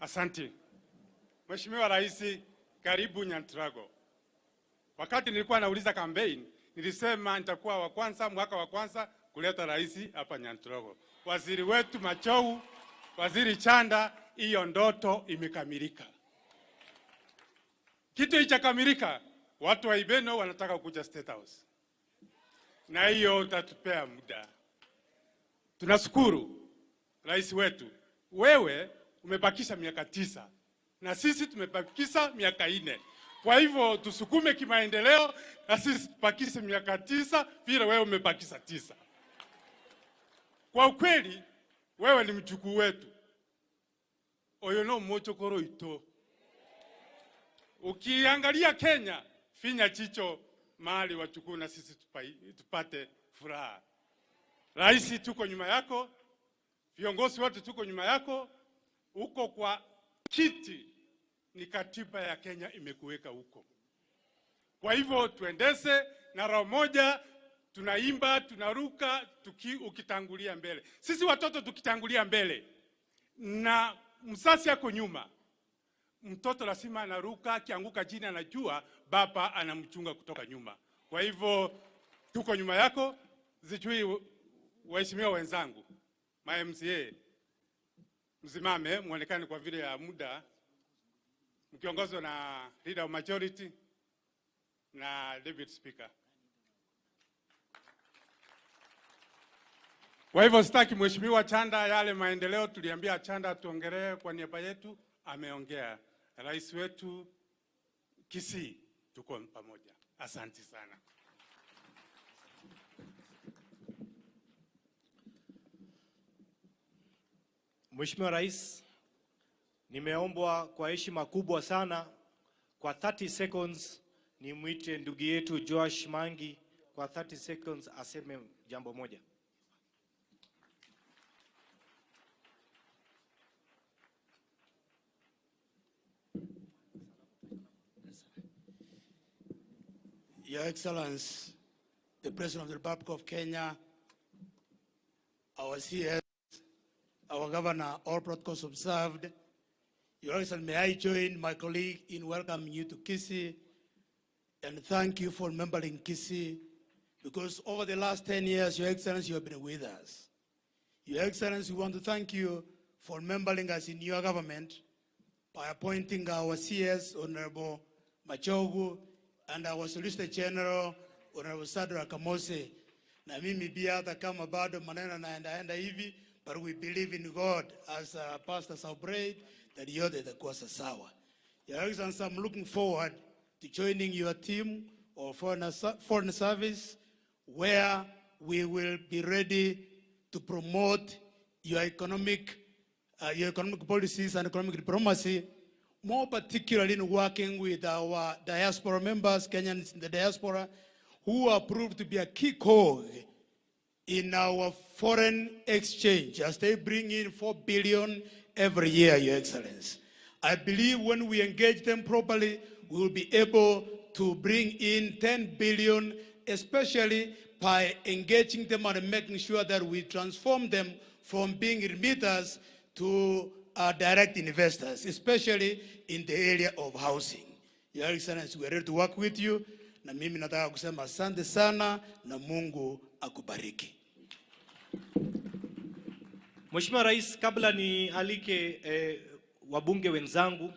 Asante. Mheshimiwa Rais, karibu Nyanturago. Wakati nilikuwa nauliza campaign, nilisema nitakuwa wa kwanza, mwaka wa kwanza kuleta rais hapa Nyanturago. Waziri wetu Machou, Waziri Chanda, hiyo ndoto imekamilika. Kitu ichakamilika, watu wa Ibeno wanataka kuja State House. Na hiyo utatupea muda. Tunashukuru rais wetu. Wewe umebakisha miaka 9 na sisi tumebakisha miaka 4. Kwa hivyo tusukume kimaendeleo na sisi tubakishe miaka 9 vile wewe umebakisha 9. Kwa ukweli wewe ni mjukuu wetu. Oyo no mochokoro ito. Ukiangalia Kenya, finya chicho mahali wachukuu na sisi tupate furaha. Rais, tuko nyuma yako. Viongozi wote tuko nyuma yako. Uko kwa kiti, ni katiba ya Kenya imekuweka huko. Kwa hivyo tuendeze na roho moja, tunaimba, tunaruka, ukitangulia mbele. Sisi watoto tukitangulia mbele na msasi yako nyuma, mtoto lazima anaruka, akianguka chini anajua baba anamchunga kutoka nyuma. Kwa hivyo tuko nyuma yako. Zijui waheshimiwa wenzangu, ma MCA, msimame muonekane kwa vile ya muda, mkiongozwa na leader of majority na deputy speaker. Kwa hivyo sitaki Mheshimiwa Chanda, yale maendeleo tuliambia Chanda tuongelee kwa niaba yetu, ameongea. Rais wetu Kisii, tuko pamoja. Asante sana. Mheshimiwa Rais, nimeombwa kwa heshima kubwa sana kwa 30 seconds nimwite ndugu yetu Josh Mangi kwa 30 seconds aseme jambo moja. Your Excellency, the President of the Republic of Kenya, our CS, our Governor, all protocols observed. Your Excellency, may I join my colleague in welcoming you to Kisii and thank you for remembering Kisii, because over the last 10 years, Your Excellency, you have been with us. Your Excellency, we want to thank you for remembering us in your government by appointing our CS, Honorable Machogu, and our Solicitor General, Honorable Sadra Kamose. Na mimi pia hata kama bado maneno naenda hivi, but we believe in God as Pastor Saubraid that yote itakuwa sawa. Your Excellency, I'm looking forward to joining your team of foreign service, where we will be ready to promote your economic policies and economic diplomacy, more particularly in working with our diaspora members, Kenyans in the diaspora, who are proved to be a key cog in our foreign exchange as they bring in 4 billion every year, Your Excellency. I believe when we engage them properly, we will be able to bring in 10 billion, especially by engaging them and making sure that we transform them from being remitters to direct investors, especially in the area of housing. Your Excellency, we are ready to work with you. Na mimi nataka kusema asante sana na Mungu akubariki. Mheshimiwa Rais, kabla ni alike wabunge wenzangu,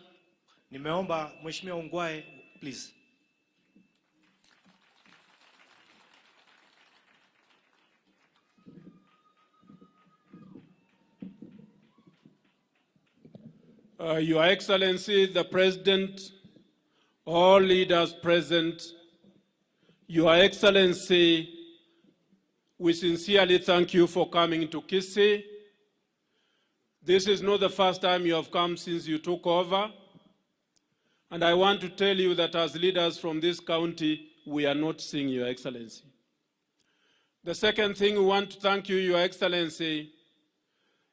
nimeomba Mheshimiwa Ongwae, please. Your Excellency, the President, all leaders present, Your Excellency, we sincerely thank you for coming to Kisii. This is not the first time you have come since you took over. And I want to tell you that as leaders from this county, we are not seeing Your Excellency. The second thing we want to thank you, Your Excellency,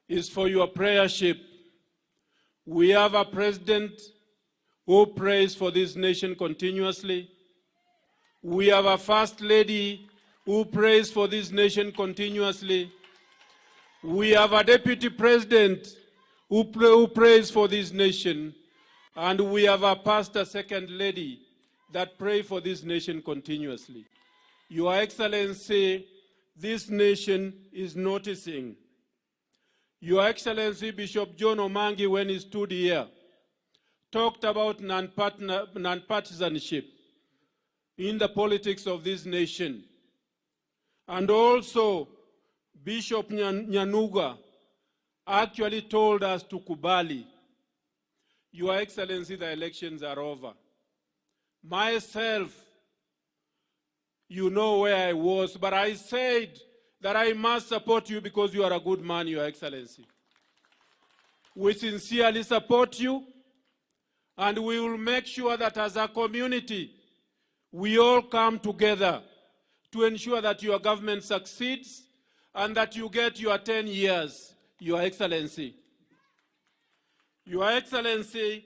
is for your prayership. We have a president who prays for this nation continuously. We have a first lady who prays for this nation continuously. We have a deputy president who prays for this nation. And we have a pastor second lady that pray for this nation continuously. Your Excellency, this nation is noticing. Your Excellency, Bishop John Omangi, when he stood here, talked about non-partisanship in the politics of this nation. And also, Bishop Nyanuga actually told us to kubali. Your Excellency, the elections are over. Myself, you know where I was, but I said that I must support you because you are a good man, Your Excellency. We sincerely support you, and we will make sure that as a community, we all come together to ensure that your government succeeds and that you get your 10 years, Your Excellency. Your Excellency,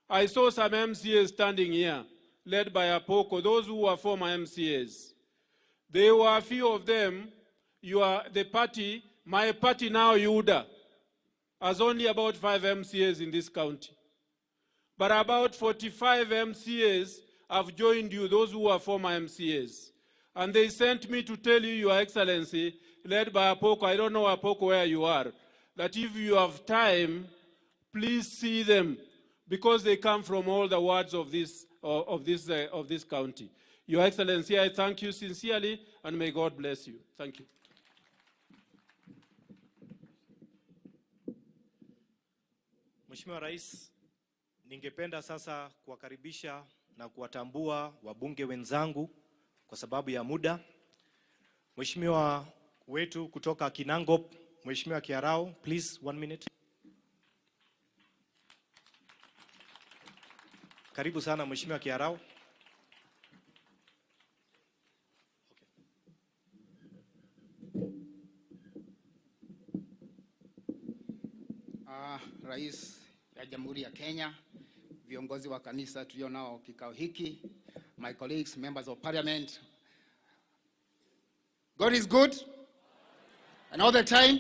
I saw some MCAs standing here, led by Apoko, those who were former MCAs. There were a few of them. The party, my party now, UDA, has only about 5 MCAs in this county. But about 45 MCAs have joined you, those who are former MCAs. And they sent me to tell you, Your Excellency, led by Apoko, I don't know Apoko where you are, that if you have time, please see them, because they come from all the wards of this county. Your Excellency, I thank you sincerely, and may God bless you. Thank you. Mheshimiwa Rais, ningependa sasa kuwakaribisha na kuwatambua wabunge wenzangu kwa sababu ya muda. Mheshimiwa wetu kutoka Kinangop, Mheshimiwa Kiarao, please 1 minute. Karibu sana Mheshimiwa Kiarao. Rais ya Jamhuri ya Kenya, viongozi wa kanisa tulio nao kikao hiki, my colleagues, members of parliament. God is good, and all the time.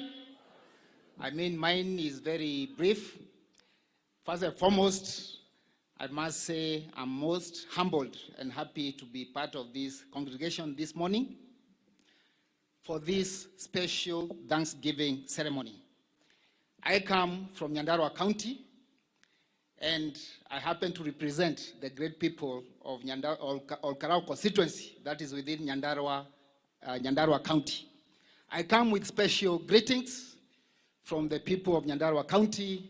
I mean, mine is very brief. First and foremost, I must say I'm most humbled and happy to be part of this congregation this morning for this special Thanksgiving ceremony. I come from Nyandarua County, and I happen to represent the great people of Olkarau constituency that is within Nyandarua County. I come with special greetings from the people of Nyandarua County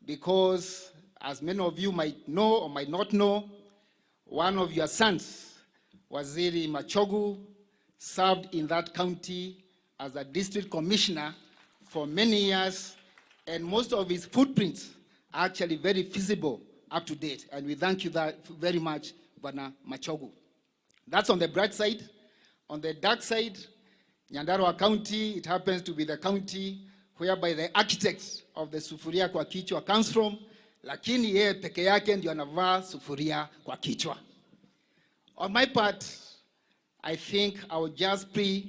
because, as many of you might know or might not know, one of your sons, Waziri Machogu, served in that county as a district commissioner for many years, and most of his footprints are actually very visible, up to date. And we thank you very much, Bwana Machogu. That's on the bright side. On the dark side, Nyandarua County, it happens to be the county whereby the architect of the Sufuria kwa Kichwa comes from, lakini yeye peke yake ndio anavaa sufuria kwa kichwa. On my part, I think I will just plea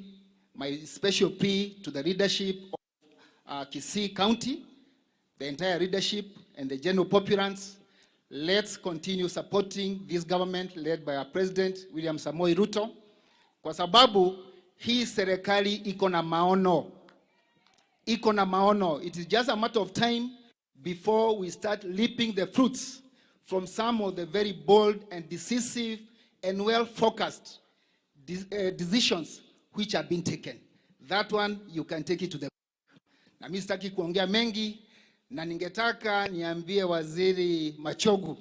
my special plea to the leadership of Kisii County, the entire leadership and the general populace. Let's continue supporting this government led by our President William Samoei Ruto, kwa sababu hii serikali iko na maono. Iko na maono. It is just a matter of time before we start reaping the fruits from some of the very bold and decisive and well-focused decisions which have been taken. That one, you can take it to the... Na mimi sitaki kuongea mengi, na ningetaka niambie Waziri Machogu,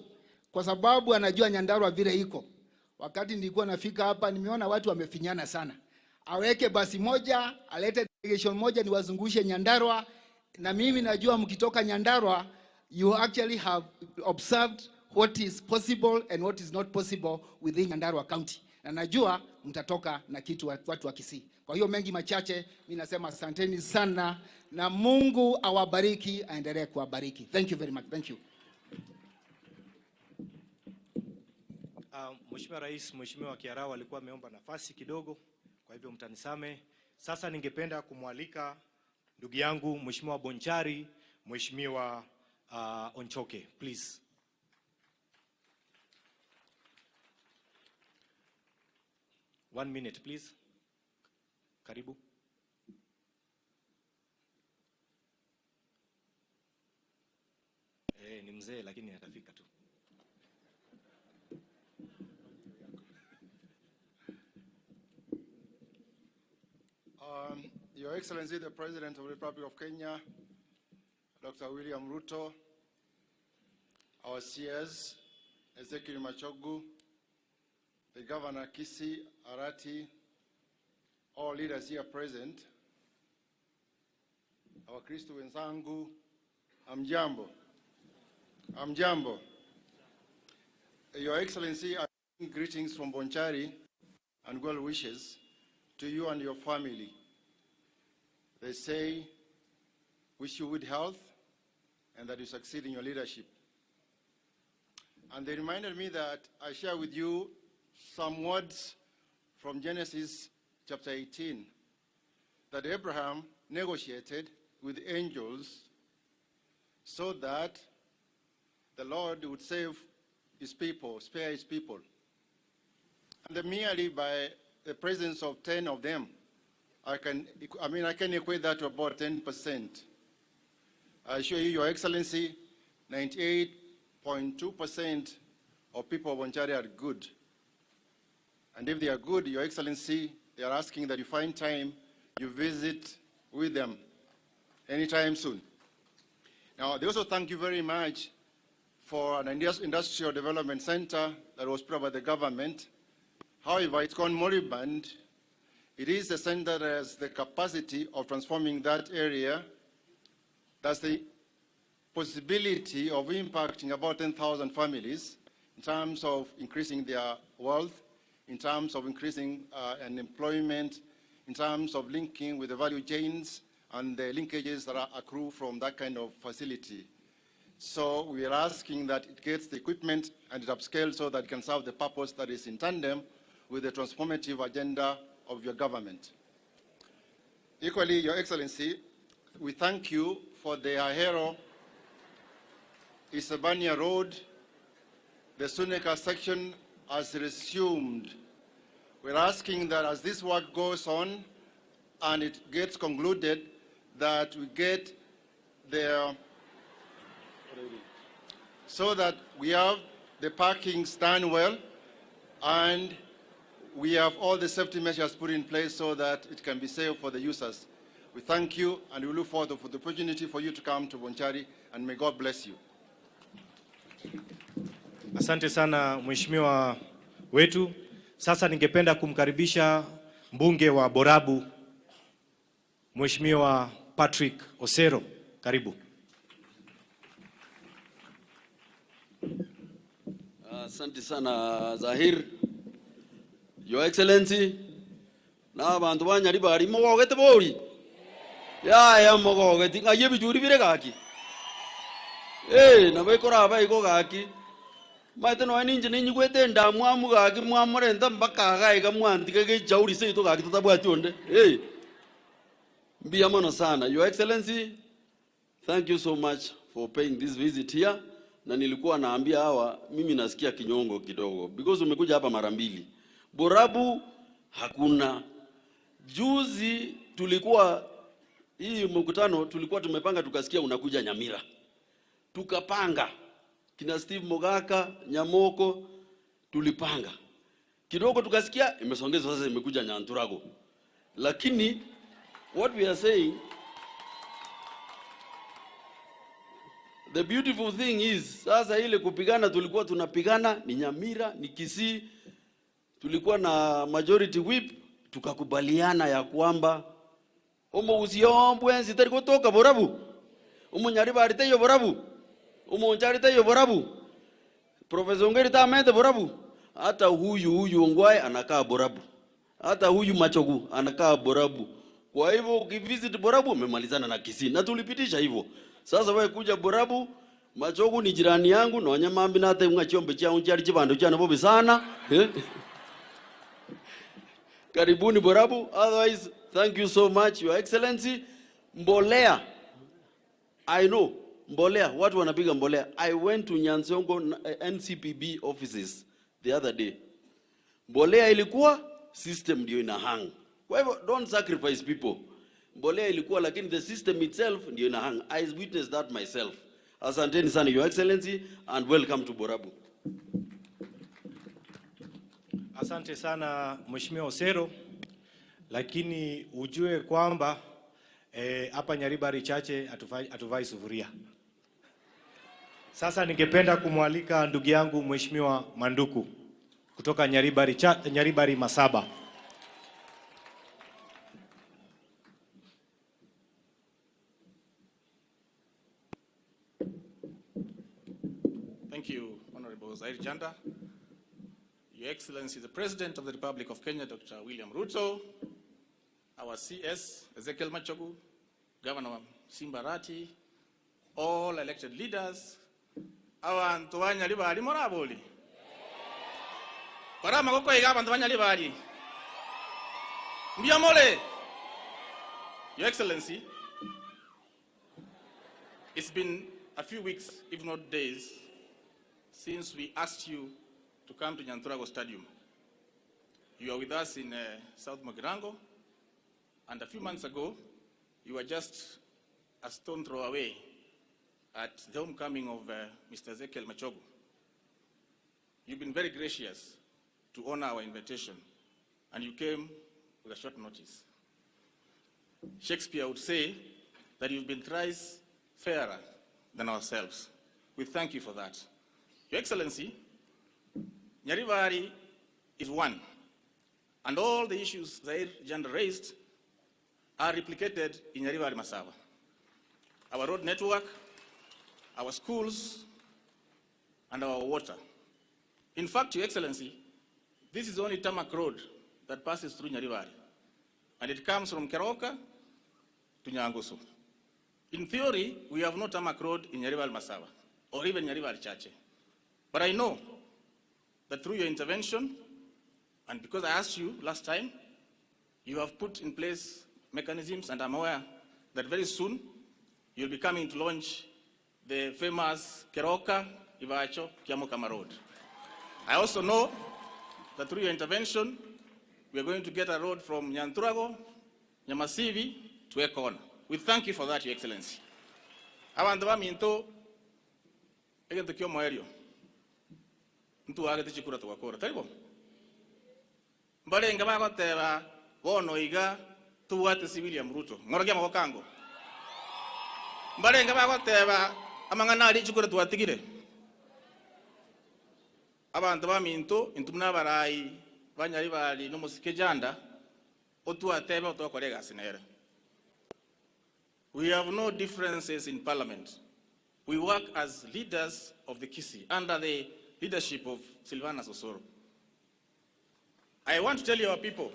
kwa sababu anajua Nyandarua vile iko. Wakati nilikuwa nafika hapa, nimeona watu wamefinyana sana. Aweke basi moja, alete delegation moja, niwazungushe Nyandarua. Na mimi najua mkitoka Nyandarua, you actually have observed what is possible and what is not possible within Nyandarua County. Na najua mtatoka na kitu watu wa Kisii. Kwa hiyo mengi machache, mimi nasema asanteni sana, na Mungu awabariki, aendelee kuwabariki. Thank you very much. Thank you. Mheshimiwa Rais, Mheshimiwa Kiarao alikuwa ameomba nafasi kidogo, kwa hivyo mtanisame. Sasa ningependa kumwalika ndugu yangu Mheshimiwa Bonchari, Mheshimiwa Onchoke, please. One minute, please. Karibu. Ni mzee lakini atafika tu. Your Excellency, the President of the Republic of Kenya, Dr. William Ruto, our CS, Ezekiel Machogu, the Governor Kisii, Arati, all leaders here present, our Kristo wenzangu, amjambo. Amjambo. Your Excellency, I bring greetings from Bonchari and well wishes to you and your family. They say, wish you good health and that you succeed in your leadership. And they reminded me that I share with you some words from Genesis chapter 18, that Abraham negotiated with angels so that the Lord would save his people, spare his people. And merely by the presence of 10 of them, I can equate that to about 10%. I assure you, Your Excellency, 98.2% of people of Bonchari are good. And if they are good, Your Excellency, they are asking that you find time, you visit with them anytime soon. Now, they also thank you very much for an industrial development center that was put up by the government. However, it's gone moribund. It is a center that has the capacity of transforming that area. That's the possibility of impacting about 10,000 families in terms of increasing their wealth, in terms of increasing employment, in terms of linking with the value chains and the linkages that accrue from that kind of facility. So we are asking that it gets the equipment and it upscales so that it can serve the purpose that is in tandem with the transformative agenda of your government. Equally, Your Excellency, we thank you for the Ahero Isabania Road. The Suneka section has resumed. We're asking that as this work goes on and it gets concluded, that we get there so that we have the parkings done well and we have all the safety measures put in place so that it can be safe for the users. We thank you and we look forward for the opportunity for you to come to Bonchari, and may God bless you. Asante sana Mheshimiwa wetu. Sasa ningependa kumkaribisha mbunge wa Borabu, Mheshimiwa Patrick Osero. Karibu. Asante sana Zahir. Your Excellency, na bantu banyari bari mogogete bori. Ya mogogete ngaye bijuri bire gaki. na bekora ba iko gaki maite no ninje ninyi gwete ndamwamu gaki mwamure nda mbaka ga iga mwandike ge chauri se to gaki tutabwati onde mbia mono sana. Your Excellency, thank you so much for paying this visit here. Na nilikuwa naambia hawa mimi nasikia kinyongo kidogo because umekuja hapa mara mbili. Borabu hakuna. Juzi tulikuwa hii mkutano tulikuwa tumepanga tukasikia unakuja Nyamira. Tukapanga kina Steve Mogaka, Nyamoko tulipanga. Kidogo tukasikia imesongezwa sasa imekuja Nyanturago. Lakini what we are saying, the beautiful thing is, sasa ile kupigana tulikuwa tunapigana ni Nyamira, ni Kisii, tulikuwa na majority whip, tukakubaliana ya kwamba omo usiombwe sitari kutoka Borabu, omo Nyaribari teyo Borabu, omo Nchari teyo Borabu, Professor Ngeri tamende Borabu, hata huyu Ongwae anakaa Borabu, hata huyu Machogu anakaa Borabu. Kwa hivyo ukivisit Borabu umemalizana na Kisii na tulipitisha hivyo. Sasa wewe kuja Borabu, Machogu ni jirani yangu na wanyamambi na hata ungachiombe cha unjari chibando chana bobe sana. Karibuni Borabu. Otherwise, thank you so much, Your Excellency. Mbolea, I know mbolea, watu wanapiga mbolea. I went to Nyansongo NCPB offices the other day. Mbolea ilikuwa, system ndio inahang. Kwa hivyo don't sacrifice people. Mbolea ilikuwa lakini the system itself ndio inahang. I witnessed that myself. Asanteni sana Your Excellency and welcome to Borabu. Asante sana Mheshimiwa Osero, lakini ujue kwamba hapa Nyaribari chache atuvai sufuria. Sasa ningependa kumwalika ndugu yangu Mheshimiwa Manduku kutoka Nyaribari Masaba. Thank you, Honorable Zair Janda. Your Excellency, the President of the Republic of Kenya, Dr. William Ruto, our CS, Ezekiel Machogu, Governor Simbarati, all elected leaders, our Antoine Libari Moraboli. Paramagoko Igab Antoine Libari. Mbiamole. Your Excellency, it's been a few weeks, if not days, since we asked you to come to Nyanturago Stadium. You are with us in South Mogirango, and a few months ago, you were just a stone throw away at the homecoming of Mr. Ezekiel Machogu. You've been very gracious to honor our invitation, and you came with a short notice. Shakespeare would say that you've been thrice fairer than ourselves. We thank you for that. Your Excellency, Nyaribari is one, and all the issues Zair Janda raised are replicated in Nyaribari Masaba. Our road network, our schools, and our water. In fact, Your Excellency, this is the only tarmac road that passes through Nyaribari, and it comes from Keroka to Nyangusu. In theory, we have no tarmac road in Nyaribari Masaba, or even Nyaribari Chache. But I know that through your intervention, and because I asked you last time, you have put in place mechanisms, and I'm aware that very soon you'll be coming to launch the famous Keroka, Ivacho, Kiamokama Road. I also know that through your intervention, we are going to get a road from Nyanturago, Nyamasivi to Ekona. We thank you for that, Your Excellency. Abantu baminto egento kyomo erio. Ntu wagete chikura twakora. Taribo. Mbale ngaba goteba bono iga tuwate si William Ruto. Ngorogia makokango. Mbale ngaba goteba amangana ali chikura twatigire. Abantu baminto intumna barai banyari bali no musike janda otwateba otwakorega sinere. We have no differences in Parliament. We work as leaders of the Kisii under the leadership of Silvanus Osoro. I want to tell you, our people,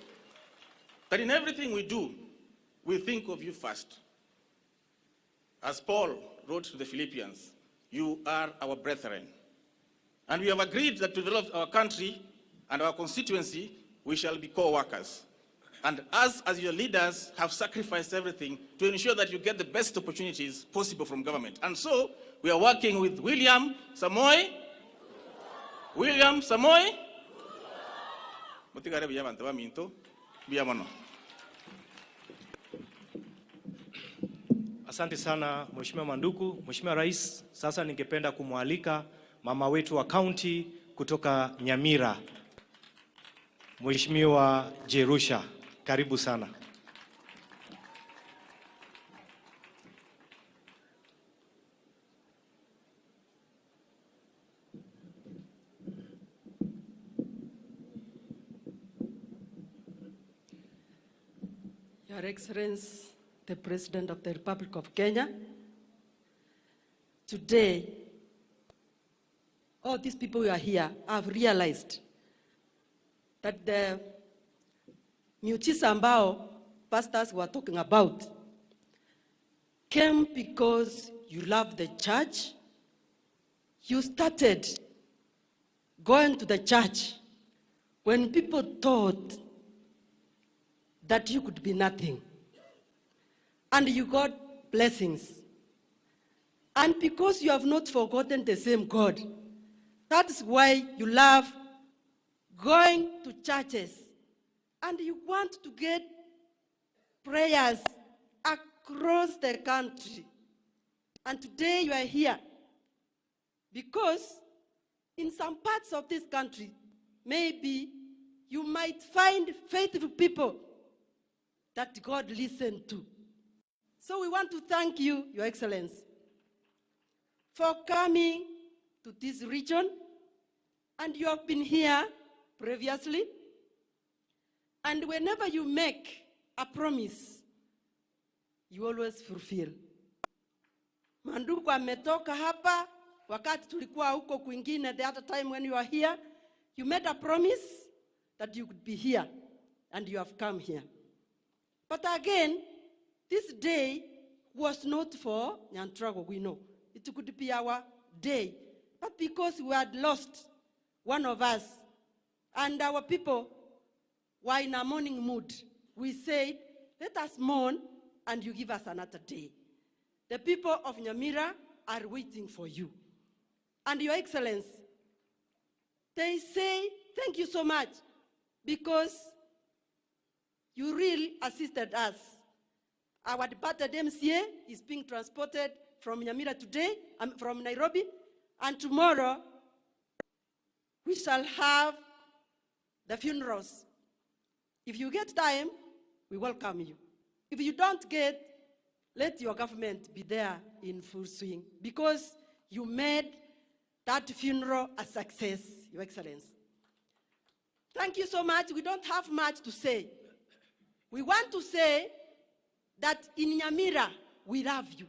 that in everything we do, we think of you first. As Paul wrote to the Philippians, You are our brethren. And we have agreed that to develop our country and our constituency, we shall be co-workers. And us, as your leaders, have sacrificed everything to ensure that you get the best opportunities possible from government. And so, we are working with William Samoei. William Samoei. Asante sana Mheshimiwa Manduku. Mheshimiwa Rais, sasa ningependa kumwalika mama wetu wa kaunti kutoka Nyamira, Mheshimiwa Jerusha. Karibu sana. Your Excellency, the President of the Republic of Kenya, today, all these people who are here have realized that the miujiza ambao pastors were talking about came because you love the church. You started going to the church when people thought that you could be nothing. And you got blessings. And because you have not forgotten the same God, that's why you love going to churches. And you want to get prayers across the country. And today you are here because in some parts of this country, maybe you might find faithful people that God listened to. So we want to thank you, Your Excellency, for coming to this region. And you have been here previously. And whenever you make a promise, you always fulfill. Manduku ametoka hapa, wakati tulikuwa huko kwingine the other time when you were here, you made a promise that you could be here, and you have come here. But again, this day was not for Nyanturago, we know. It could be our day. But because we had lost one of us, and our people were in a mourning mood, we said, let us mourn, and you give us another day. The people of Nyamira are waiting for you. And Your Excellency, they say, thank you so much, because you really assisted us. Our departed MCA is being transported from Nyamira today, from Nairobi, and tomorrow we shall have the funerals. If you get time, we welcome you. If you don't get, let your government be there in full swing, because you made that funeral a success, Your Excellency. Thank you so much. We don't have much to say. We want to say that in Nyamira, we love you.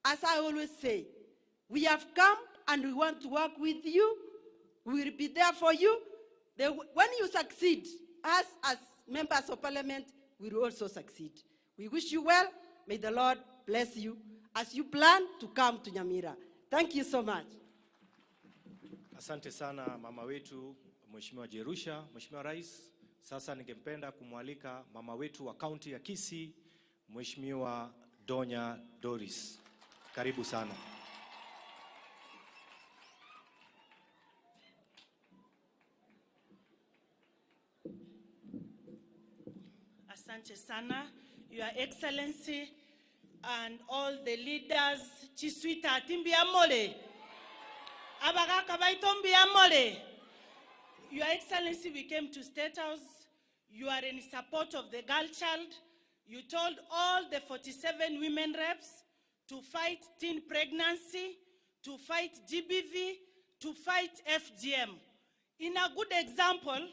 As I always say, we have come and we want to work with you. We will be there for you. When you succeed, us as members of parliament, we will also succeed. We wish you well. May the Lord bless you as you plan to come to Nyamira. Thank you so much. Asante sana mama wetu, Mheshimiwa Jerusha. Mheshimiwa Rais, sasa ningependa kumwalika mama wetu wa kaunti ya Kisii, Mheshimiwa Donya Doris. Karibu sana. Asante sana, Your Excellency, and all the leaders. Chiswita timbia mole. Abagaka baitombia mole. Your Excellency, we came to State House. You are in support of the girl child. You told all the 47 women reps to fight teen pregnancy, to fight GBV, to fight FGM. In a good example,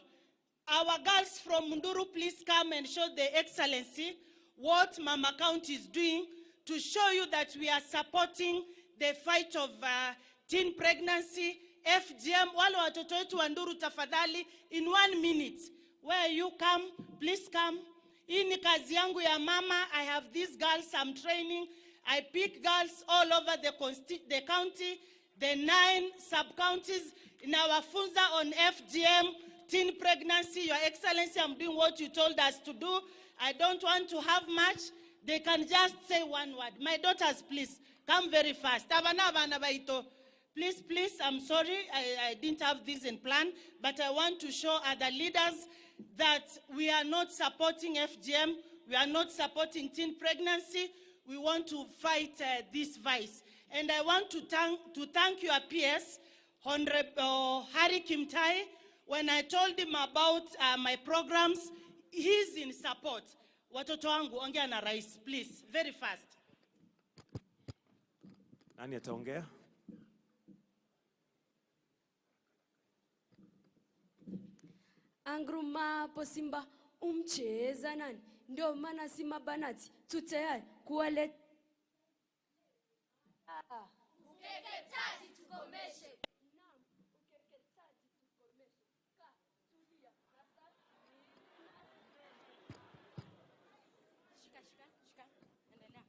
our girls from Munduru, please come and show the Excellency what Mama County is doing to show you that we are supporting the fight of teen pregnancy, FGM. Wale watoto wetu wa Nduru tafadhali, in 1 minute. Where you come, please come. Hii ni kazi yangu ya mama. I have these girls I'm training. I pick girls all over the county, the 9 sub-counties in our Funza on FGM, teen pregnancy. Your Excellency, I'm doing what you told us to do. I don't want to have much. They can just say one word. My daughters, please, come very fast. Please, please, I'm sorry, I didn't have this in plan, but I want to show other leaders that we are not supporting FGM, we are not supporting teen pregnancy, we want to fight this vice. And I want to thank your PS, Honorable Harry Kimtai. When I told him about my programs, he's in support. Watoto wangu, ongea na rais, please, very fast. Nani ataongea? Angruma posimba umcheza nani ndio maana sima banati tutayari kuwale ukeketaji tukomeshe. Naam, ukeketaji tukomeshe. Tulia shika endelea.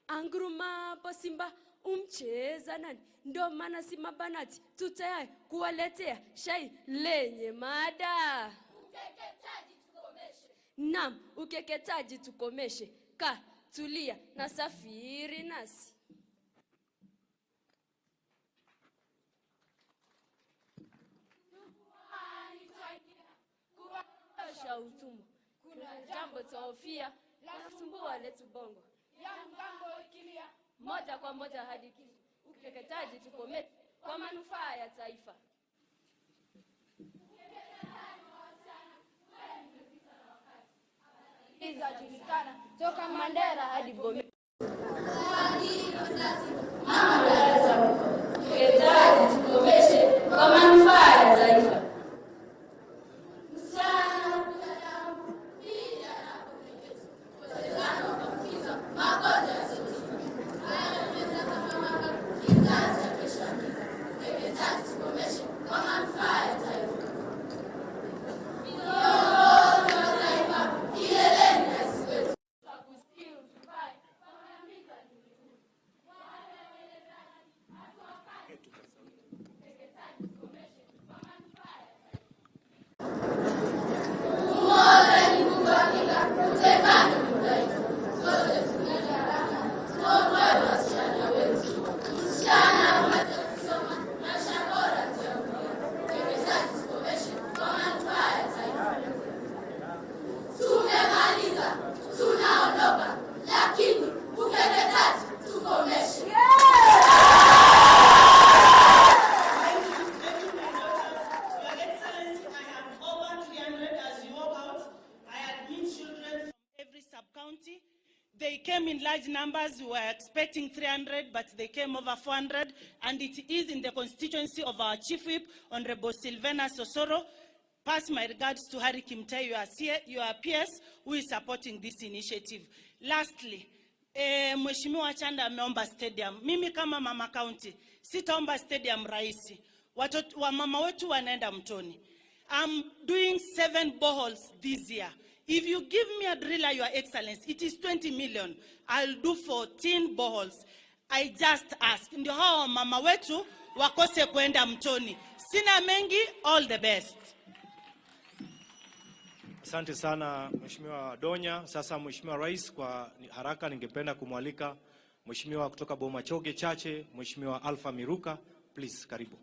Angruma posimba umcheza nani ndio maana si mabanati tutayari kuwaletea shai lenye mada. Ukeketaji tukomeshe. Naam, ukeketaji tukomeshe. Ka tulia na safiri nasi. Kuwasha utumwa. Kuna jambo taofia la kusumbua letu bongo. Ya mgambo ikilia. Moja kwa moja hadi Kisii. Ukeketaji tukomeshe kwa manufaa ya taifa. Iza julikana toka Mandera hadi Gombe. Ukeketaji tukomeshe kwa manufaa ya taifa. They came in large numbers. We were expecting 300, but they came over 400. And it is in the constituency of our Chief Whip, Honorable Sylvanus Osoro. Pass my regards to Harry Kimtai, your PS, who is supporting this initiative. Lastly, Mheshimiwa Chanda ameomba stadium. Mimi kama mama county, sitaomba stadium rahisi. Wa mama wetu wanaenda mtoni. I'm doing 7 boreholes this year. If you give me a driller, Your Excellency, it is 20 million. I'll do 14 boreholes. I just ask. Ndio hao mama wetu wakose kwenda mtoni. Sina mengi, all the best. Asante sana Mheshimiwa Donya. Sasa Mheshimiwa Rais, kwa haraka ningependa kumwalika Mheshimiwa kutoka Bomachoge Chache, Mheshimiwa Alpha Miruka, please karibu.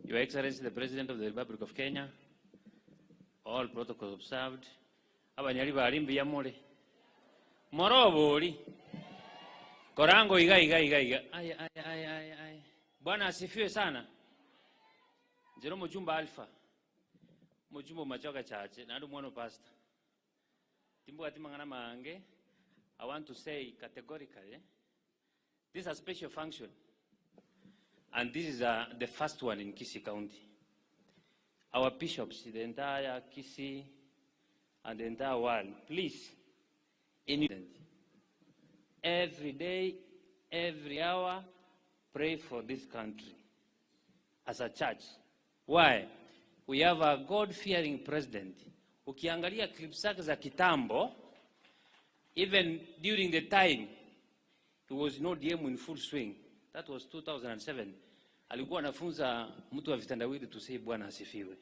Your Excellency, the President of the Republic of Kenya, all protocols observed. Abanyali balimbi ya mole. Moroboli. Korango iga. Ay. Bwana asifiwe sana. Njero mjumba Alpha. Mjumba Machoka Chache. Nadu mwana pastor. Timbu atimangana mange. I want to say categorically, this is a special function. And this is the first one in Kisii County. Our bishops, the entire Kisii and the entire world, please, every day, every hour, pray for this country. as a church. Why? We have a God-fearing president. Ukiangalia clips zake za kitambo, even during the time it was no DM in full swing. That was 2007. Alikuwa anafunza mtu wa vitendawili to say Bwana asifiwe.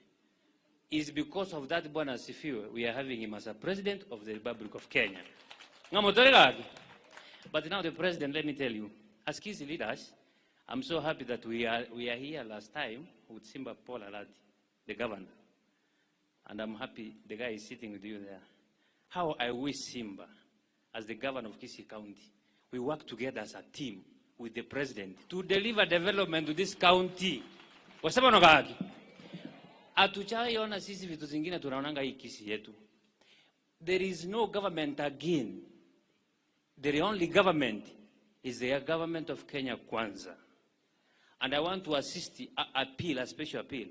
Is because of that Bwana asifiwe we are having him as a president of the Republic of Kenya. But now the president, let me tell you, as Kisii leaders, I'm so happy that we are here last time with Simba Paul Alati, the governor. And I'm happy the guy is sitting with you there. How I wish Simba, as the governor of Kisii County, we work together as a team with the president to deliver development to this county. Wasema nogaki. Atuchaiona sisi vitu zingine tunaonanga hii Kisii yetu. There is no government again. The only government is the government of Kenya Kwanza. And I want to assist, appeal, a special appeal.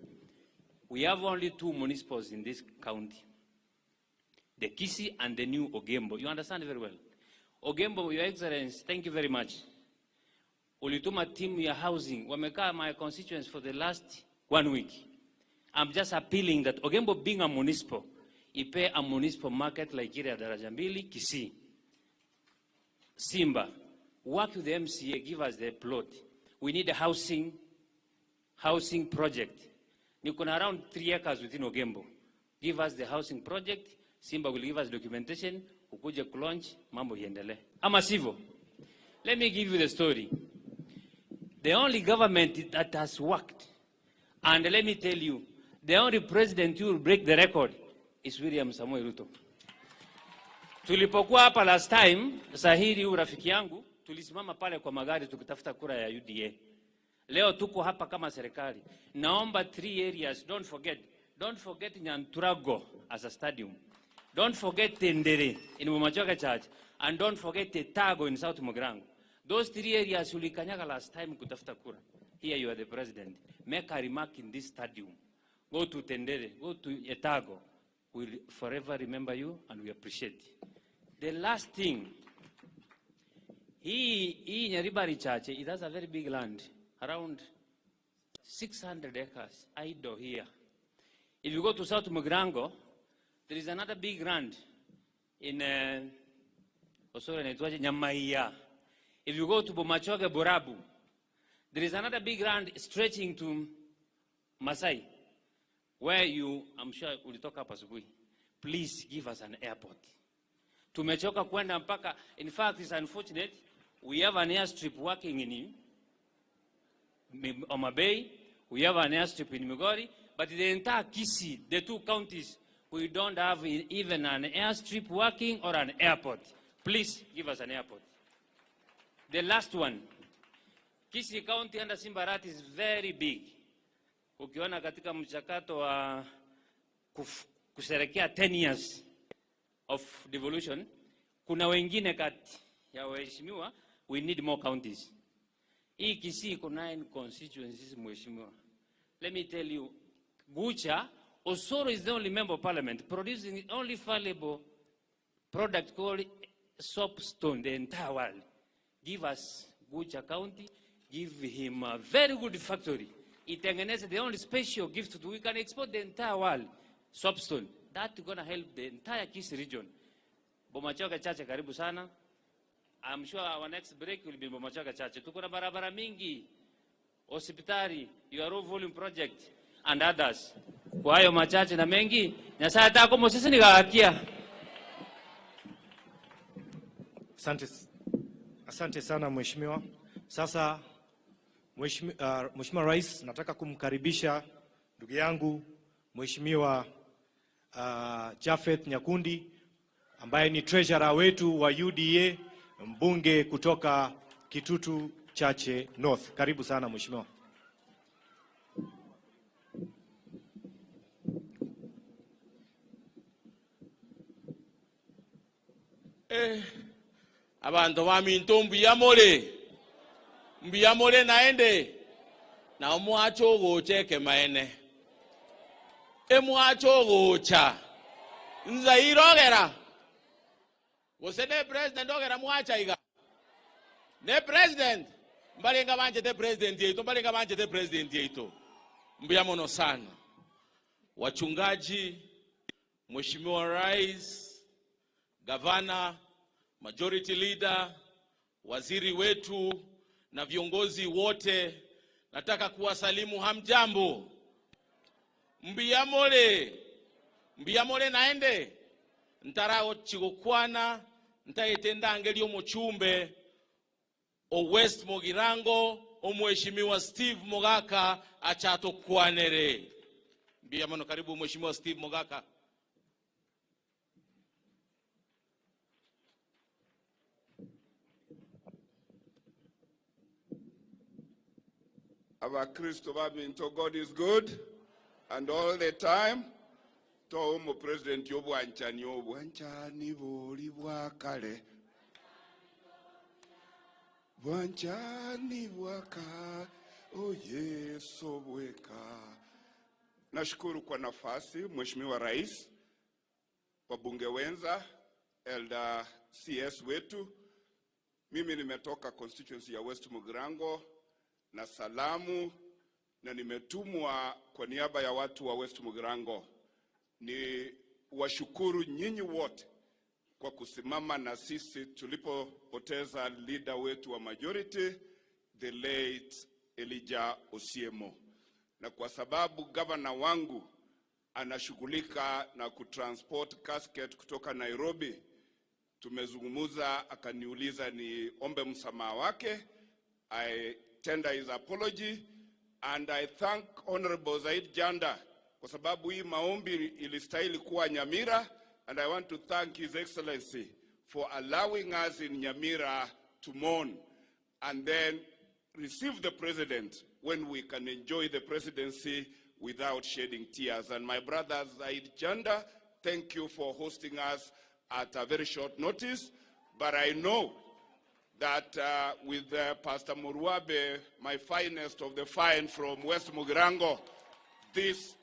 We have only 2 municipals in this county. The Kisii and the new Ogembo. You understand very well. Ogembo, Your Excellency, thank you very much. Ulituma team ya housing. Wamekaa my constituents for the last 1 week. I'm just appealing that Ogembo being a municipal, ipe a municipal market like Area Darajambili, Kisii. Simba, work with the MCA, give us the plot. We need a housing project. Nikuna around 3 acres within Ogembo. Give us the housing project. Simba will give us documentation. Ukuje launch, mambo yendele. Ama sivyo. Let me give you the story. The only government that has worked, and let me tell you, the only president who will break the record is William Samoei Ruto. Tulipokuwa hapa last time, Sahiri urafiki yangu, tulisimama pale kwa magari tukitafuta kura ya UDA. Leo tuko hapa kama serikali. Naomba 3 areas, don't forget Nyanturago as a stadium. Don't forget Tendere in Mumachoka Church. And don't forget Tago in South Mogrango. Those 3 areas ulikanyaga last time kutafuta kura. Here you are the president. Make a remark in this stadium. Go to Tendere, go to Etago. We'll forever remember you and we appreciate. The last thing, Nyaribari Church, it has a very big land, around 600 acres, idle here. If you go to South Mogrango, there is another big land in Nyamaiya. If you go to Bomachoge Borabu, there is another big land stretching to Masai, where I'm sure we'll talk about asubuhi. Please give us an airport. Tumechoka kwenda mpaka, in fact, it's unfortunate, we have an airstrip working in Homa Bay, we have an airstrip in Migori, but the entire Kisii, the 2 counties, we don't have even an airstrip working or an airport. Please give us an airport. The last one, Kisii County under Simbarat is very big. Ukiona katika mchakato wa kusherekea 10 years of devolution, kuna wengine kati ya waheshimiwa, we need more counties. Hii Kisii kuna 9 constituencies mheshimiwa. Let me tell you, Gucha, Osoro is the only member of parliament producing the only valuable product called soapstone, the entire world. Give us Gucha County, give him a very good factory. Itengeneze the only special gift we can export the entire world, soapstone. That's going to help the entire Kisii region. Bomachoka Chache karibu sana. I'm sure our next break will be Bomachoka Chache. Tuko na barabara mingi, hospitali, your own volume project, and others. Kwa hayo machache na mengi, Nyasaye atakomo sisi nikahakia. Asante sana mheshimiwa. Sasa Mheshimiwa Rais, nataka kumkaribisha ndugu yangu Mheshimiwa Japhet Nyakundi ambaye ni treasurer wetu wa UDA, mbunge kutoka Kitutu Chache North. Karibu sana mheshimiwa. Abantu baminto mbiyamole naende na omwacho gocheke maene emwacho gocha nzairogera gose ne president ogera mwacha iga ne president mbalenga banje te president yeito Mbiamono sana. Wachungaji, Mheshimiwa Rais, Gavana, Majority Leader, waziri wetu na viongozi wote, nataka kuwasalimu hamjambo. Mbiamole naende. Ntarao chigokwana, ntaitenda angelio mochumbe o West Mogirango, o Mheshimiwa Steve Mogaka achato kwanere. Mbiamono karibu Mheshimiwa Steve Mogaka. Our Christo Babinto, God is good, and all the time. To Homo President Yobwanchani Boli Wakale. Bwanchani Waka, oh yes, Obweka. Nashukuru kwa nafasi, Mheshimiwa Rais, wabunge wenza, Elder CS wetu. Mimi nimetoka constituency ya West Mugirango na salamu, na nimetumwa kwa niaba ya watu wa West Mugirango ni washukuru nyinyi wote kwa kusimama na sisi tulipopoteza leader wetu wa majority, the late Elijah Osiemo. Na kwa sababu governor wangu anashughulika na kutransport casket kutoka Nairobi, tumezungumza akaniuliza ni ombe msamaha wake. I tender his apology, and I thank Honorable Zaid Janda kwa sababu hii maombi ilistahili kuwa Nyamira, and I want to thank His Excellency for allowing us in Nyamira to mourn and then receive the President when we can enjoy the presidency without shedding tears. And my brother Zaid Janda, thank you for hosting us at a very short notice, but I know that with Pastor Muruabe, my finest of the fine from West Mugirango, this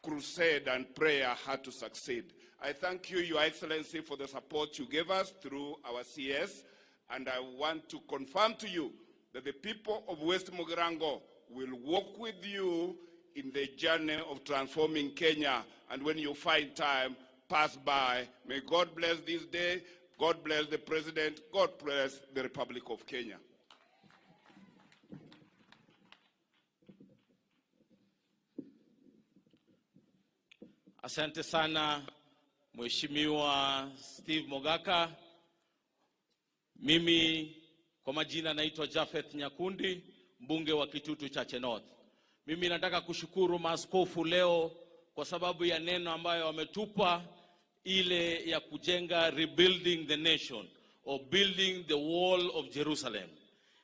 crusade and prayer had to succeed. I thank you, Your Excellency, for the support you gave us through our CS, and I want to confirm to you that the people of West Mugirango will walk with you in the journey of transforming Kenya, and when you find time, pass by. May God bless this day. God bless the President. God bless the Republic of Kenya. Asante sana Mheshimiwa Steve Mogaka. Mimi kwa majina naitwa Jafeth Nyakundi, mbunge wa Kitutu Chache North. Mimi nataka kushukuru maaskofu leo kwa sababu ya neno ambayo wametupa, ile ya kujenga rebuilding the nation or building the wall of Jerusalem.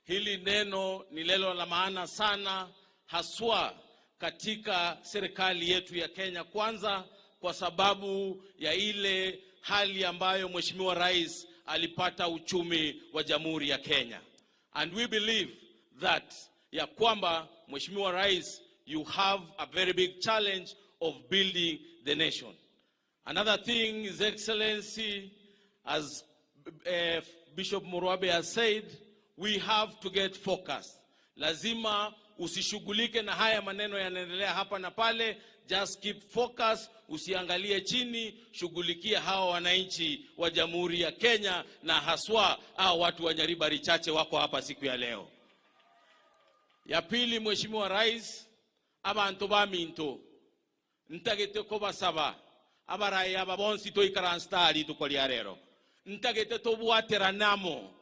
Hili neno ni neno la maana sana, haswa katika serikali yetu ya Kenya kwanza, kwa sababu ya ile hali ambayo Mheshimiwa Rais alipata uchumi wa Jamhuri ya Kenya. And we believe that ya kwamba Mheshimiwa Rais, you have a very big challenge of building the nation. Another thing, His Excellency, as Bishop Muruabe has said, we have to get focused. Lazima usishughulike na haya maneno yanaendelea hapa na pale. Just keep focus, usiangalie chini, shughulikia hawa wananchi wa Jamhuri ya Kenya, na haswa hao watu wa Nyaribari Chache wako hapa siku ya leo. Ya pili, Mheshimiwa Rais, abantu baminto ntagete ko basaba abaraye ababonsi to ikaranstali tukolia rero ntagete to bwateranamo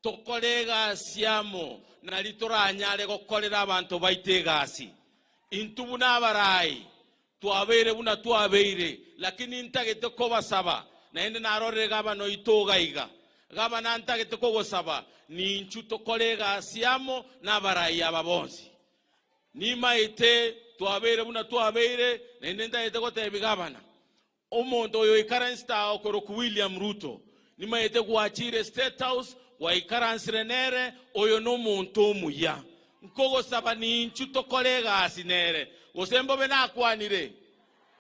tokolega siamo na litoranyale gokolera abantu baitegasi intubu nabarayi twabere buna twabeire, lakini ntagete ko basaba naende narorega bano itogaiga gaba nantagete ko gosaba ni nchuto kolega siamo nabarayi ababonsi ni maite twabere buna twabeire naende ntagete ko tebigabana omonto oyo ikaransta okoro ku William Ruto ni maite kuachire State House wa ikaransire nere oyo no muntu omuya nkogo saba ni nchuto kolega asinere osembo bena kwanire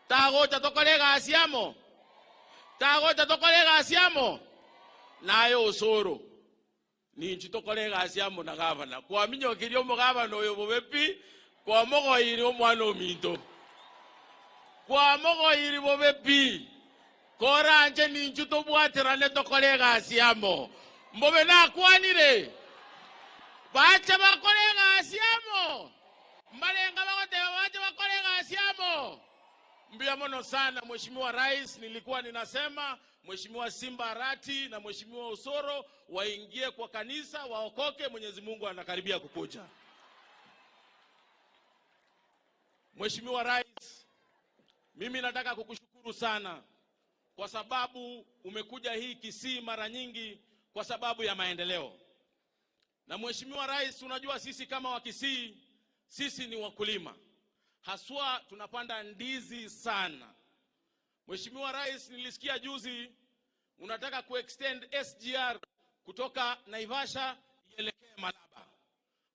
tagocha to kolega asiamo tagocha to kolega asiamo nayo osoro ni nchuto kolega asiamo na gavana kwa minyo kirio mo gavana oyo bobepi kwa mogo iri omwana ominto kwa mogo iri bobepi koranje ninju tobwaterane tokole gasi amo mbobe nakwanire bacha bakole gasi amo mbalenga bagote bacha bakole gasi amo. Mbia mono sana Mheshimiwa Rais, nilikuwa ninasema Mheshimiwa Simba Arati na Mheshimiwa Osoro waingie kwa kanisa waokoke, Mwenyezi Mungu anakaribia kukuja. Mheshimiwa Rais, mimi nataka kukushukuru sana kwa sababu umekuja hii Kisii mara nyingi kwa sababu ya maendeleo. Na Mheshimiwa Rais, unajua sisi kama wa Kisii, sisi ni wakulima. Haswa tunapanda ndizi sana. Mheshimiwa Rais, nilisikia juzi unataka kuextend SGR kutoka Naivasha ielekee Malaba.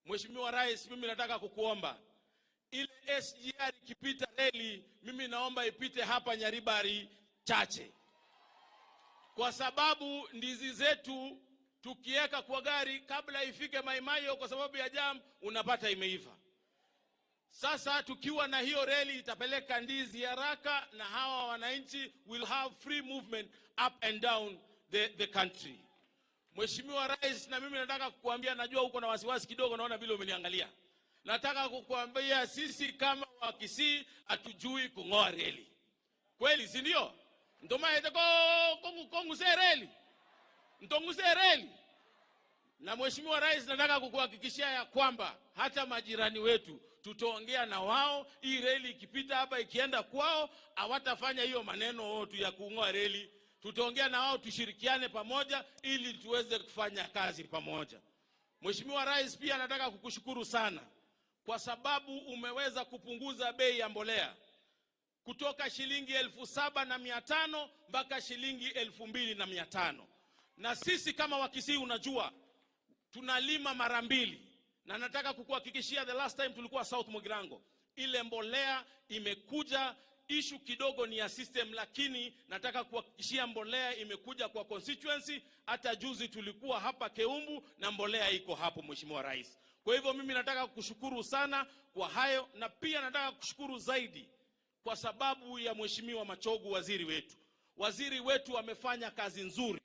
Mheshimiwa Rais, mimi nataka kukuomba ile SGR ikipita reli, mimi naomba ipite hapa Nyaribari chache. Kwa sababu ndizi zetu tukiweka kwa gari kabla ifike Maimayo kwa sababu ya jam unapata imeiva. Sasa tukiwa na hiyo reli itapeleka ndizi haraka na hawa wananchi will have free movement up and down the country. Mheshimiwa Rais, na mimi nataka kukuambia, najua uko na wasiwasi kidogo, naona vile umeniangalia. Nataka kukuambia sisi kama wa Kisii hatujui kung'oa reli. Kweli si ndio? Ndoma yeteko konguse reli. Ntonguse reli. Na Mheshimiwa Rais, nataka kukuhakikishia ya kwamba hata majirani wetu tutaongea na wao, hii reli ikipita hapa ikienda kwao hawatafanya hiyo maneno tu ya kung'oa reli. Tutaongea na wao, tushirikiane pamoja ili tuweze kufanya kazi pamoja. Mheshimiwa Rais, pia nataka kukushukuru sana kwa sababu umeweza kupunguza bei ya mbolea kutoka shilingi 7,500 mpaka shilingi 2,500. Na sisi kama wa Kisii unajua tunalima mara mbili, na nataka kukuhakikishia the last time tulikuwa South Mugirango ile mbolea imekuja. Issue kidogo ni ya system, lakini nataka kuhakikishia mbolea imekuja kwa constituency. Hata juzi tulikuwa hapa Keumbu na mbolea iko hapo Mheshimiwa Rais. Kwa hivyo mimi nataka kukushukuru sana kwa hayo, na pia nataka kukushukuru zaidi kwa sababu ya Mheshimiwa Machogu, waziri wetu amefanya kazi nzuri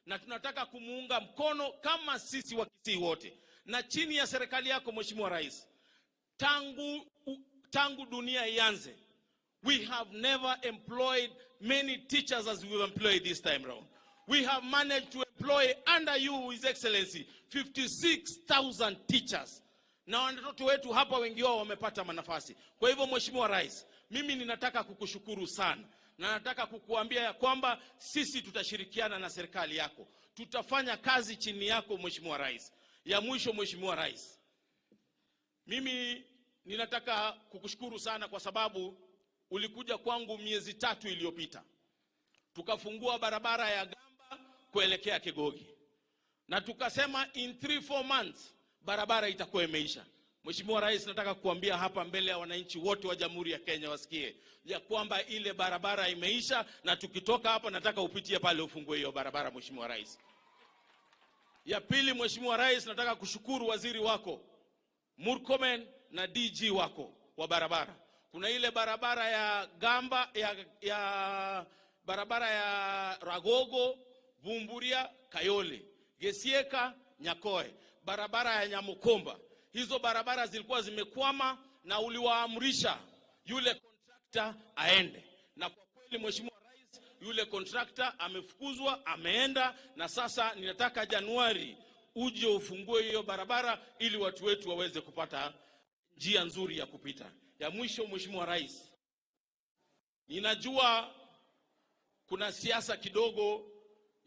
na tunataka kumuunga mkono kama sisi wa Kisii wote. Na chini ya serikali yako Mheshimiwa Rais, tangu dunia ianze, we have never employed many teachers as we have employed this time round. We have managed to employ under you, His Excellency, 56,000 teachers. Na watoto wetu hapa wengi wao wamepata manafasi. Kwa hivyo Mheshimiwa Rais, mimi ninataka kukushukuru sana. Na nataka kukuambia ya kwamba sisi tutashirikiana na serikali yako. Tutafanya kazi chini yako Mheshimiwa Rais. Ya mwisho Mheshimiwa Rais, mimi ninataka kukushukuru sana kwa sababu ulikuja kwangu miezi 3 iliyopita. Tukafungua barabara ya Gamba kuelekea Kegogi. Na tukasema in 3-4 months barabara itakuwa imeisha. Mheshimiwa Rais, nataka kukuambia hapa mbele ya wananchi wote wa Jamhuri ya Kenya wasikie ya kwamba ile barabara imeisha, na tukitoka hapa nataka upitie pale ufungue hiyo barabara Mheshimiwa Rais. Ya pili Mheshimiwa Rais, nataka kushukuru waziri wako Murkomen na DG wako wa barabara. Kuna ile barabara ya Gamba ya barabara ya Ragogo, Bumburia, Kayole, Gesieka, Nyakoe, barabara ya Nyamukomba. Hizo barabara zilikuwa zimekwama na uliwaamrisha yule contractor aende. Na kwa kweli Mheshimiwa Rais, yule contractor amefukuzwa, ameenda, na sasa ninataka Januari uje ufungue hiyo barabara ili watu wetu waweze kupata njia nzuri ya kupita. Ya mwisho Mheshimiwa Rais, ninajua kuna siasa kidogo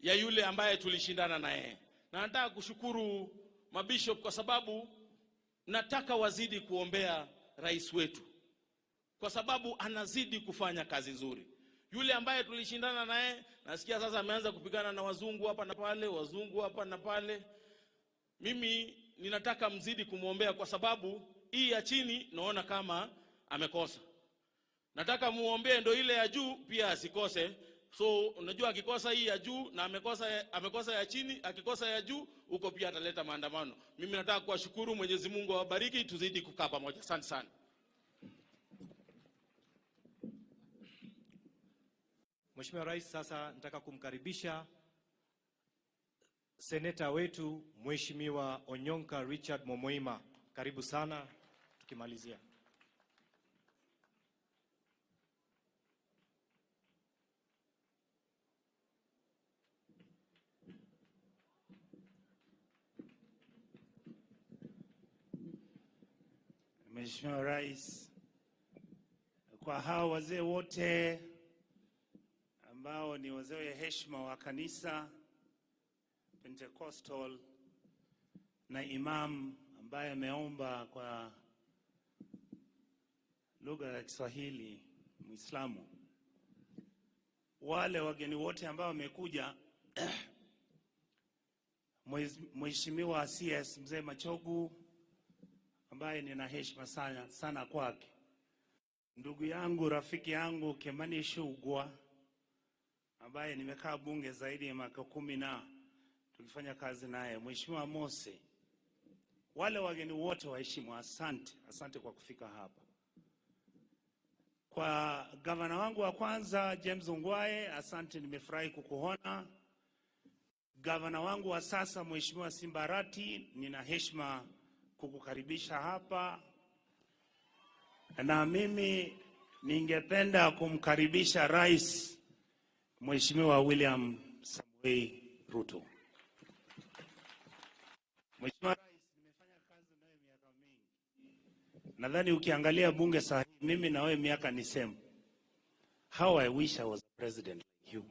ya yule ambaye tulishindana naye. Na nataka kushukuru mabishop kwa sababu nataka wazidi kuombea rais wetu kwa sababu anazidi kufanya kazi nzuri. Yule ambaye tulishindana naye nasikia sasa ameanza kupigana na wazungu hapa na pale, wazungu hapa na pale. Mimi ninataka mzidi kumuombea kwa sababu hii ya chini naona kama amekosa. Nataka muombee ndo ile ya juu pia asikose. So unajua akikosa hii ya juu na amekosa ya chini, akikosa ya juu huko pia ataleta maandamano. Mimi nataka kuwashukuru, Mwenyezi Mungu awabariki, tuzidi kukaa pamoja. Asante sana. Mheshimiwa Rais, sasa nataka kumkaribisha seneta wetu Mheshimiwa Onyonka Richard Momoima. Karibu sana tukimalizia. Mheshimiwa Rais, kwa hao wazee wote ambao ni wazee wa heshima wa kanisa Pentecostal na imam ambaye ameomba kwa lugha ya Kiswahili, Muislamu, wale wageni wote ambao wamekuja, Mheshimiwa CS Mzee Machogu ambaye nina heshima sana kwake, ndugu yangu, rafiki yangu Kimani Ichung'wah ambaye nimekaa bunge zaidi ya miaka 10 na tukifanya kazi naye, Mheshimiwa Mose, wale wageni wote waheshimiwa, asante kwa kufika hapa. Kwa gavana wangu wa kwanza James Ongwae, asante, nimefurahi kukuona. Gavana wangu wa sasa Mheshimiwa Simbarati, nina heshima kukukaribisha hapa, na mimi ningependa kumkaribisha Rais Mheshimiwa William Samoei Ruto. Mheshimiwa Rais, nimefanya kazi nawe miaka mingi. Nadhani ukiangalia bunge sahihi, mimi na wewe miaka ni same. How I wish I was a president like you.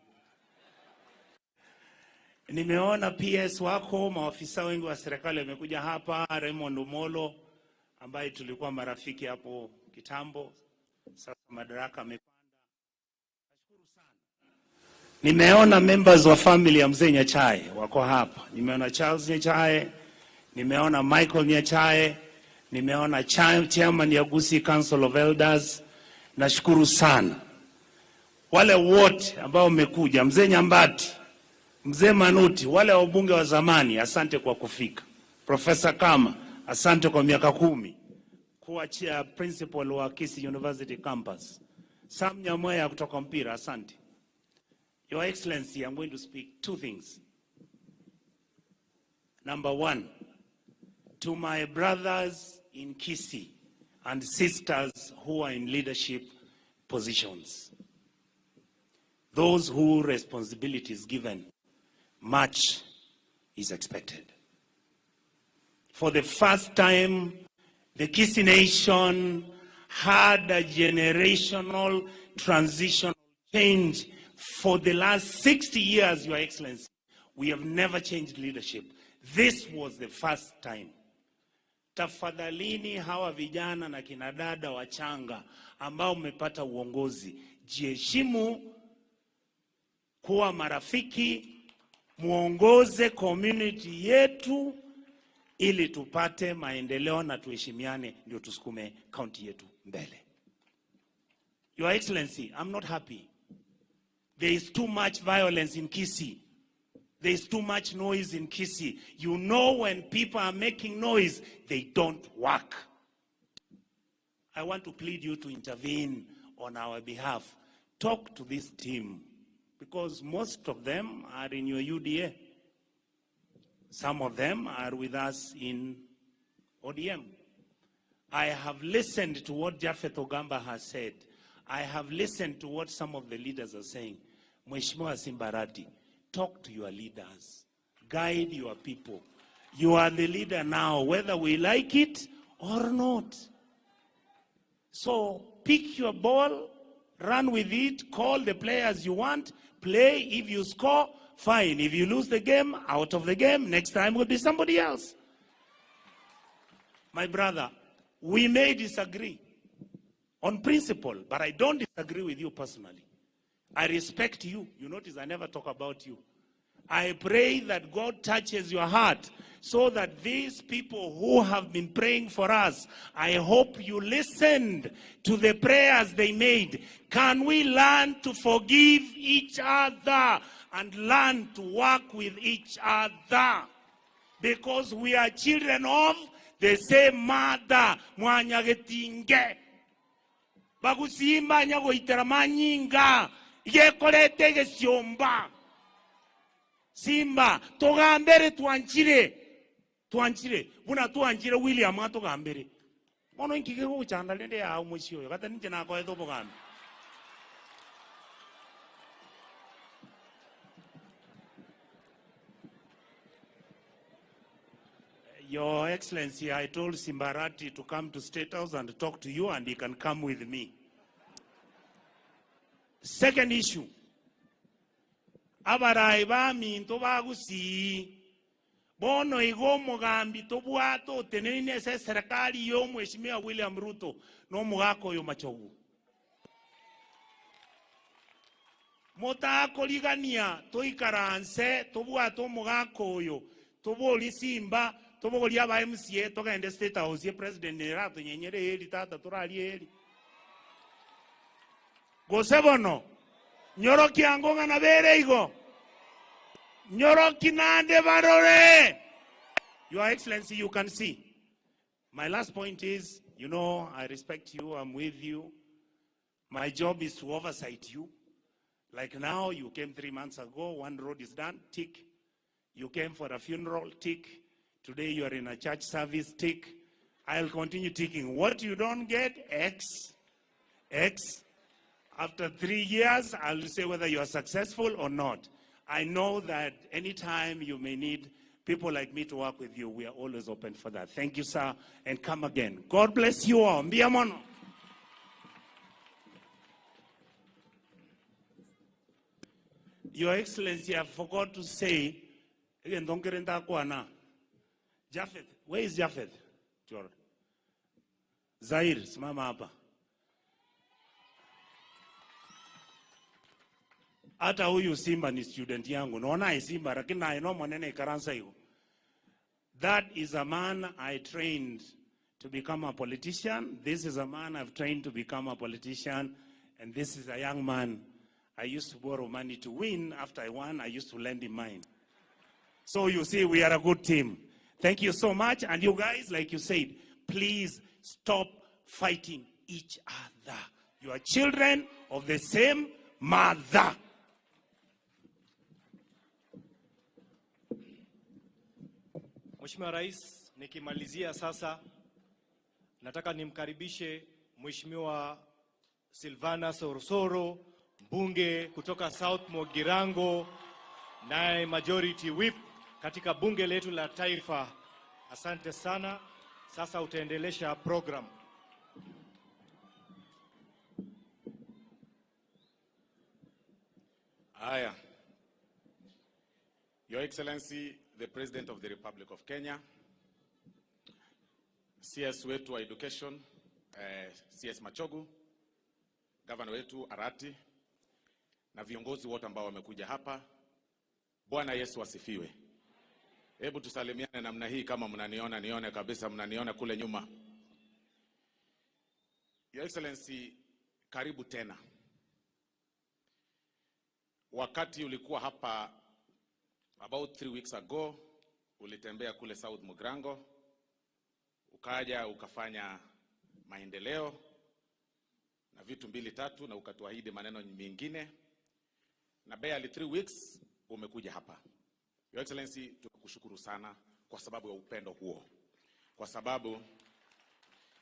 Nimeona PS wako, maafisa wengi wa serikali wamekuja hapa, Raymond Omolo ambaye tulikuwa marafiki hapo kitambo, sasa madaraka amepanda. Nashukuru sana. Nimeona members wa family ya Mzee Nyachae wako hapa. Nimeona Charles Nyachae, nimeona Michael Nyachae, nimeona chairman ya Gusii Council of Elders. Nashukuru sana. Wale wote ambao wamekuja, Mzee Nyambati, Mzee Manuti, wale wabunge wa zamani, asante kwa kufika. Professor Kama, asante kwa miaka 10 kuwa principal wa Kisii University campus. Sam Nyamoya kutoka mpira, asante. Your Excellency, I'm going to speak 2 things. Number 1, to my brothers in Kisii and sisters who are in leadership positions, those who responsibility is given, much is expected. For the first time, the Kisii nation had a generational transitional change. For the last 60 years, Your Excellency, we have never changed leadership. This was the first time. Tafadhalini hawa vijana na kinadada wachanga ambao mmepata uongozi, jiheshimu, kuwa marafiki, muongoze community yetu ili tupate maendeleo na tuheshimiane, ndio tusukume county yetu mbele. Your Excellency, I'm not happy. There is too much violence in Kisii. There is too much noise in Kisii. You know, when people are making noise, they don't work. I want to plead you to intervene on our behalf. Talk to this team, because most of them are in your UDA. Some of them are with us in ODM. I have listened to what Japhet Ogamba has said. I have listened to what some of the leaders are saying. Mheshimiwa Simbarati, talk to your leaders. Guide your people. You are the leader now, whether we like it or not. So pick your ball, run with it, call the players you want, play. If you score, fine. If you lose the game, out of the game. Next time will be somebody else. My brother, we may disagree on principle, but I don't disagree with you personally. I respect you. You notice I never talk about you. I pray that God touches your heart so that these people who have been praying for us, I hope you listened to the prayers they made. Can we learn to forgive each other and learn to work with each other? Because we are children of the same mother. Mwanyagetinge. Bagusimba nyago iteramanyinga. Yekolete gesiomba. Simba togambere twanchire buna twanchire William atogambere mono nkige go chanda lende ya umwishio yo kata ninje nako edo bogambe. Your Excellency, I told Simbarati to come to State House and talk to you, and he can come with me. Second issue. Abarai ba minto ba gusi bono igo mugambi to bwato tenene se serikali yo Mheshimiwa William Ruto no mugako yo machogu motako ligania to ikaranse to bwato mugako yo to boli Simba to boli aba MCA to gende State House ye president ne rato nyenyere eri tata turali eri gosebono nyoroki angonga na bere igo nyoroki nande barore. Your Excellency, you can see. My last point is, you know, I respect you, I'm with you. My job is to oversight you. Like now, you came 3 months ago, one road is done, tick. You came for a funeral, tick. Today you are in a church service, tick. I'll continue ticking. What you don't get, X. After 3 years, I'll say whether you are successful or not. I know that anytime you may need people like me to work with you, we are always open for that. Thank you, sir, and come again. God bless you all. Mbiamono. Your Excellency, I forgot to say, Japheth, where is Japheth? Zair, simama hapa. Hata huyu Simba ni student yangu. Naona Simba lakini na ino manene ikaransa hiyo. That is a man I trained to become a politician. This is a man I've trained to become a politician. And this is a young man I used to borrow money to win. After I won, I used to lend him mine. So you see, we are a good team. Thank you so much. And you guys, like you said, please stop fighting each other. You are children of the same mother. Mheshimiwa Rais, nikimalizia sasa, nataka nimkaribishe Mheshimiwa Silvanus Orosoro, mbunge kutoka South Mogirango, naye majority whip katika bunge letu la taifa. Asante sana. Sasa utaendelesha program. Aya. Your Excellency, the President of the Republic of Kenya, CS wetu wa Education, CS Machogu, Governor wetu Arati, na viongozi wote ambao wamekuja hapa. Bwana Yesu asifiwe. Hebu tusalimiane namna hii kama mnaniona, nione kabisa mnaniona kule nyuma. Your Excellency, karibu tena. Wakati ulikuwa hapa about 3 weeks ago, ulitembea kule South Mogirango, ukaja ukafanya maendeleo na vitu 2-3 na ukatuahidi maneno mengine, na barely 3 weeks umekuja hapa. Your Excellency, tunakushukuru sana kwa sababu ya upendo huo. Kwa sababu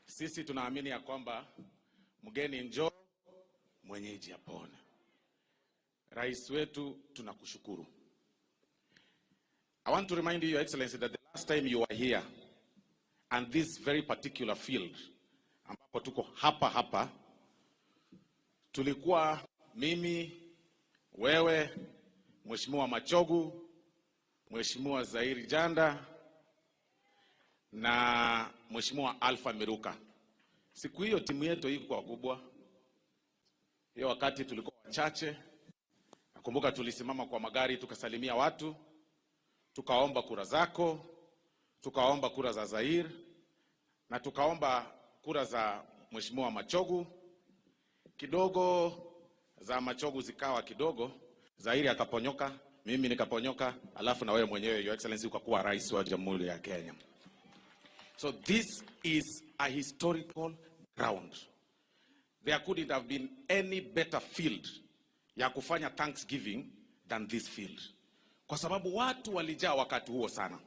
sisi tunaamini ya kwamba mgeni njoo, mwenyeji apone. Rais wetu, tunakushukuru. I want to remind you, Your Excellency, that the last time you were here, and this very particular field, ambapo tuko hapa, tulikuwa mimi, wewe, Mheshimiwa Machogu, Mheshimiwa Zairi Janda, na Mheshimiwa Alpha Miruka. Siku hiyo timu yetu ilikuwa kubwa. Hiyo wakati tulikuwa wachache. Nakumbuka tulisimama kwa magari tukasalimia watu, tukaomba kura zako, tukaomba kura za Zair, na tukaomba kura za Mheshimiwa Machogu. Kidogo za Machogu zikawa kidogo, Zairi akaponyoka, mimi nikaponyoka, alafu na wewe mwenyewe, Your Excellency, ukakuwa rais wa Jamhuri ya Kenya. So this is a historical ground. There couldn't have been any better field ya kufanya Thanksgiving than this field. Kwa sababu watu walijaa wakati huo sana.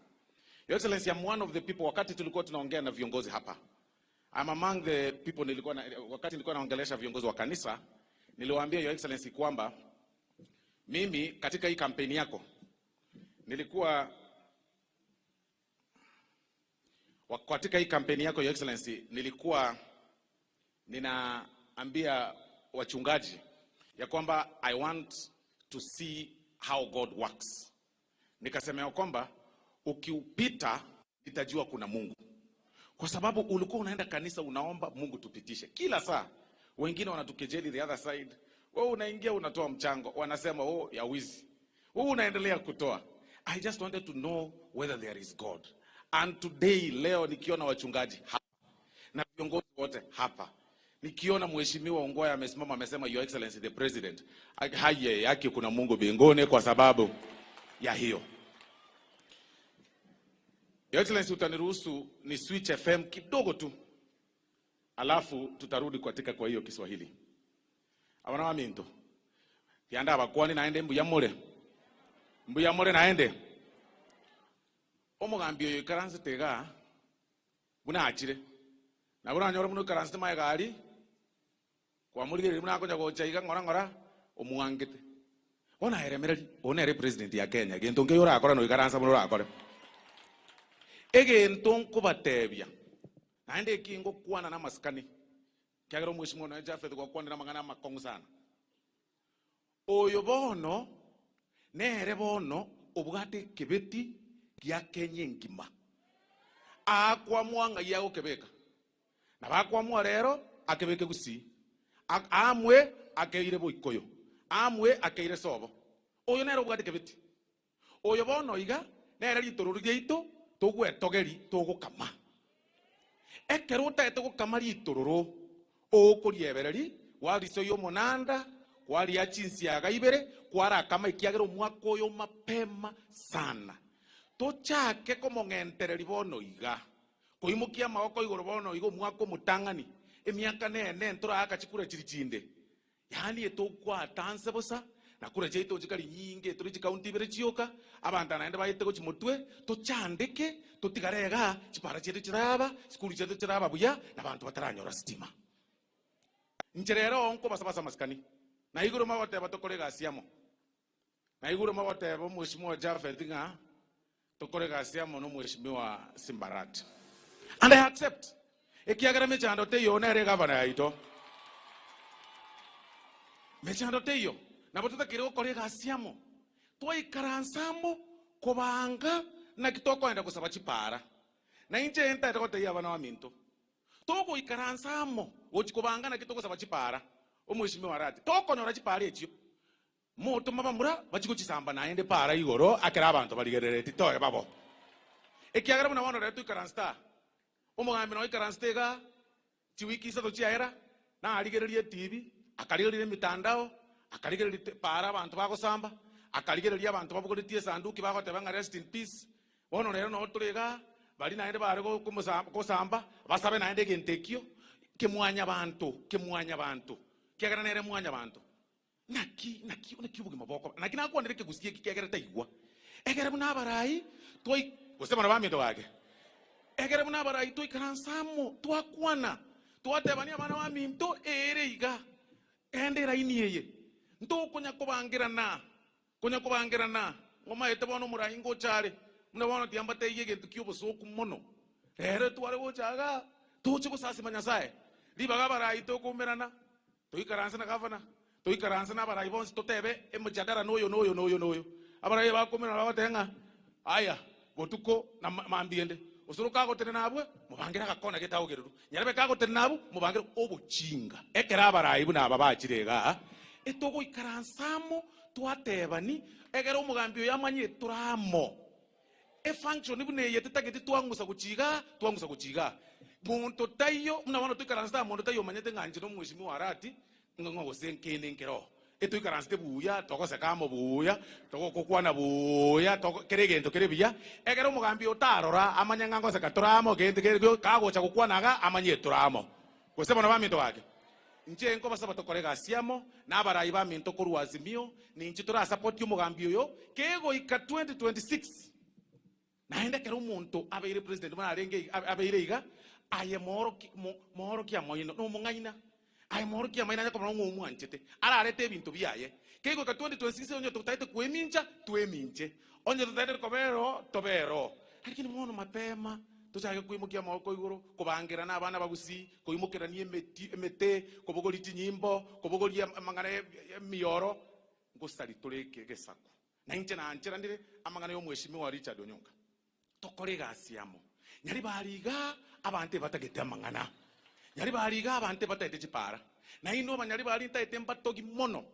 Your Excellency, I'm one of the people, wakati tulikuwa tunaongea na viongozi hapa, I'm among the people wakati nilikuwa naongelesha viongozi wa kanisa, niliwaambia Your Excellency kwamba mimi katika hii kampeni yako Your Excellency, nilikuwa ninaambia wachungaji ya kwamba I want to see how God works. Nikasema ya kwamba ukiupita itajua kuna Mungu. Kwa sababu ulikuwa unaenda kanisa unaomba Mungu tupitishe. Kila saa wengine wanatukejeli the other side. Wewe unaingia unatoa mchango, wanasema ya wizi. Wewe unaendelea kutoa. I just wanted to know whether there is God. And today, leo nikiona wachungaji hapa na viongozi wote hapa, nikiona Mheshimiwa Ongoya amesimama amesema Your Excellency the President, haye yake kuna Mungu mbinguni kwa sababu ya hiyo. Your Excellency, utaniruhusu ni switch FM kidogo tu, alafu tutarudi katika kwa hiyo Kiswahili. Abana wa minto yanda abakwani naende mbuyamore naende omugambi oyo ikaranse tega buna achire na buna nyora muno ikaranse mai gari kwa murigere buna akonya gocha iga ngora omuangete ona ere president ya Kenya gento nge yora akora no ikaransa muno akora egento nkubatebya naende kingo kwana na maskani kyagero Mheshimiwa na Jafeth kwa kwandira mangana makongu sana oyo bono nere bono obugate kibeti kya Kenya ngima akwa mwanga yago kebeka na bakwa mwa rero akebeke gusi amwe akeire boikoyo amwe akeire sobo oyo nere obugate kibeti oyo bono iga nere litoruru gyeito tugwetogeri tugukama ekeruta etugukama litoruru okuriebereri wariso yo monanda kwari achinsi ya gaibere kwara kama ikiagero mwako yo mapema sana tochake komongentereri bono iga koimukia mawoko igoro bono igo mwako mutangani emiaka nene ntora akachikura chirichinde yani etokwa tanse bosa na kure cheito chikali nyinge turi chikaunti bere chioka abanda naende bayete go chimotwe tochandeke totigarega chipara chetu chiraba skuli chetu chiraba buya na bantu bataranyora stima ncherero onko basabasa maskani na iguru mawote batokore gasiamo na iguru mawote bo Mheshimiwa Jafeth nga tokore gasiamo no Mheshimiwa Simbarat and I accept ekiagara mechando teyo na re governor yaito mechando teyo na botuta kiro kore gasiamo toi karansamo kobanga na kitoko enda kusaba chipara na inche enta tokote yabana wa minto toko ikaransamo ochikobanga na kitoko saba chipara Mheshimiwa Rati toko nyora chipara ekyo moto mabamura bachiko chisamba naende para igoro akera abantu baligerereti toye babo ekiagara muna wana retu ikaransta omugambi no ikaranstega chiwiki sato chiaera na aligererie TV akaligererie mitandao akaligererie para abantu bagosamba akaligererie abantu babugoretie sanduki bagoteba rest in peace bono rero no turega bali naende bare go kusamba basabe naende gentekio kemwanya bantu kiagara nere mwanya bantu naki ubuge maboko naki nakwandire kegusikie kiagara taigwa egere muna barai toi gusema na bamito wake egere muna barai toi karansamo twakwana twatebania bana wa minto ere iga ende raini yeye nto kunya kubangirana ngoma ete bono murahingo chare muna bono tiambate yege tukiyobosoku mono rero tware gochaga tuchi gusasima nyasaye libaga barai to kumerana toikaransa na gavana toikaransa na barai bonse totebe emujadara noyo abarai bakomera batenga aya gotuko na mambiende osoro kago tene nabwe mubangira gakona getawo geruru nyarebe kago tene nabu mubangira obuchinga ekera barai buna babachirega etogo ikaransamo twatebani egera omugambi yamanye turamo function ibune yete tageti twangusa kuchiga muntu tayo muna wana tuikaransa muntu tayo manyete nganje no Mheshimiwa Rati ngo senkene nkero etuikaransa buya tokose kamo buya tokokwana buya keregento kerebia egero mugambi otarora amanya ngo se katoramo gente kagocha kukwanaga amanye turamo kusema na baminto wake nje nko basaba tokorega siamo na barayi ba minto koru Azimio ni nchi tura support umugambi uyo kego ika 2026 naende kero umuntu abeire president mwana arenge abeire iga aye moro kia moyino no mungaina aye moro kia maina ko mwangu umwanchete ararete ebintu biaye kego ika 2026 onyo tutaite kwemincha tweminche onyo tutaite kobero tobero lakini mwono mapema tuchage kwimukia moko iguru kubangira na abana bagusi kuimukira ni emete kubogoriti nyimbo kubogoria amangana miyoro ngustari tureke gesako na inche na anchira ndire amangana yo mweshimiwa Richard Onyonga tokorega asiamo nyari bariga abante batagete amangana nyari bariga abante batagete chipara na ino banyari bari ntaite mbatogi mono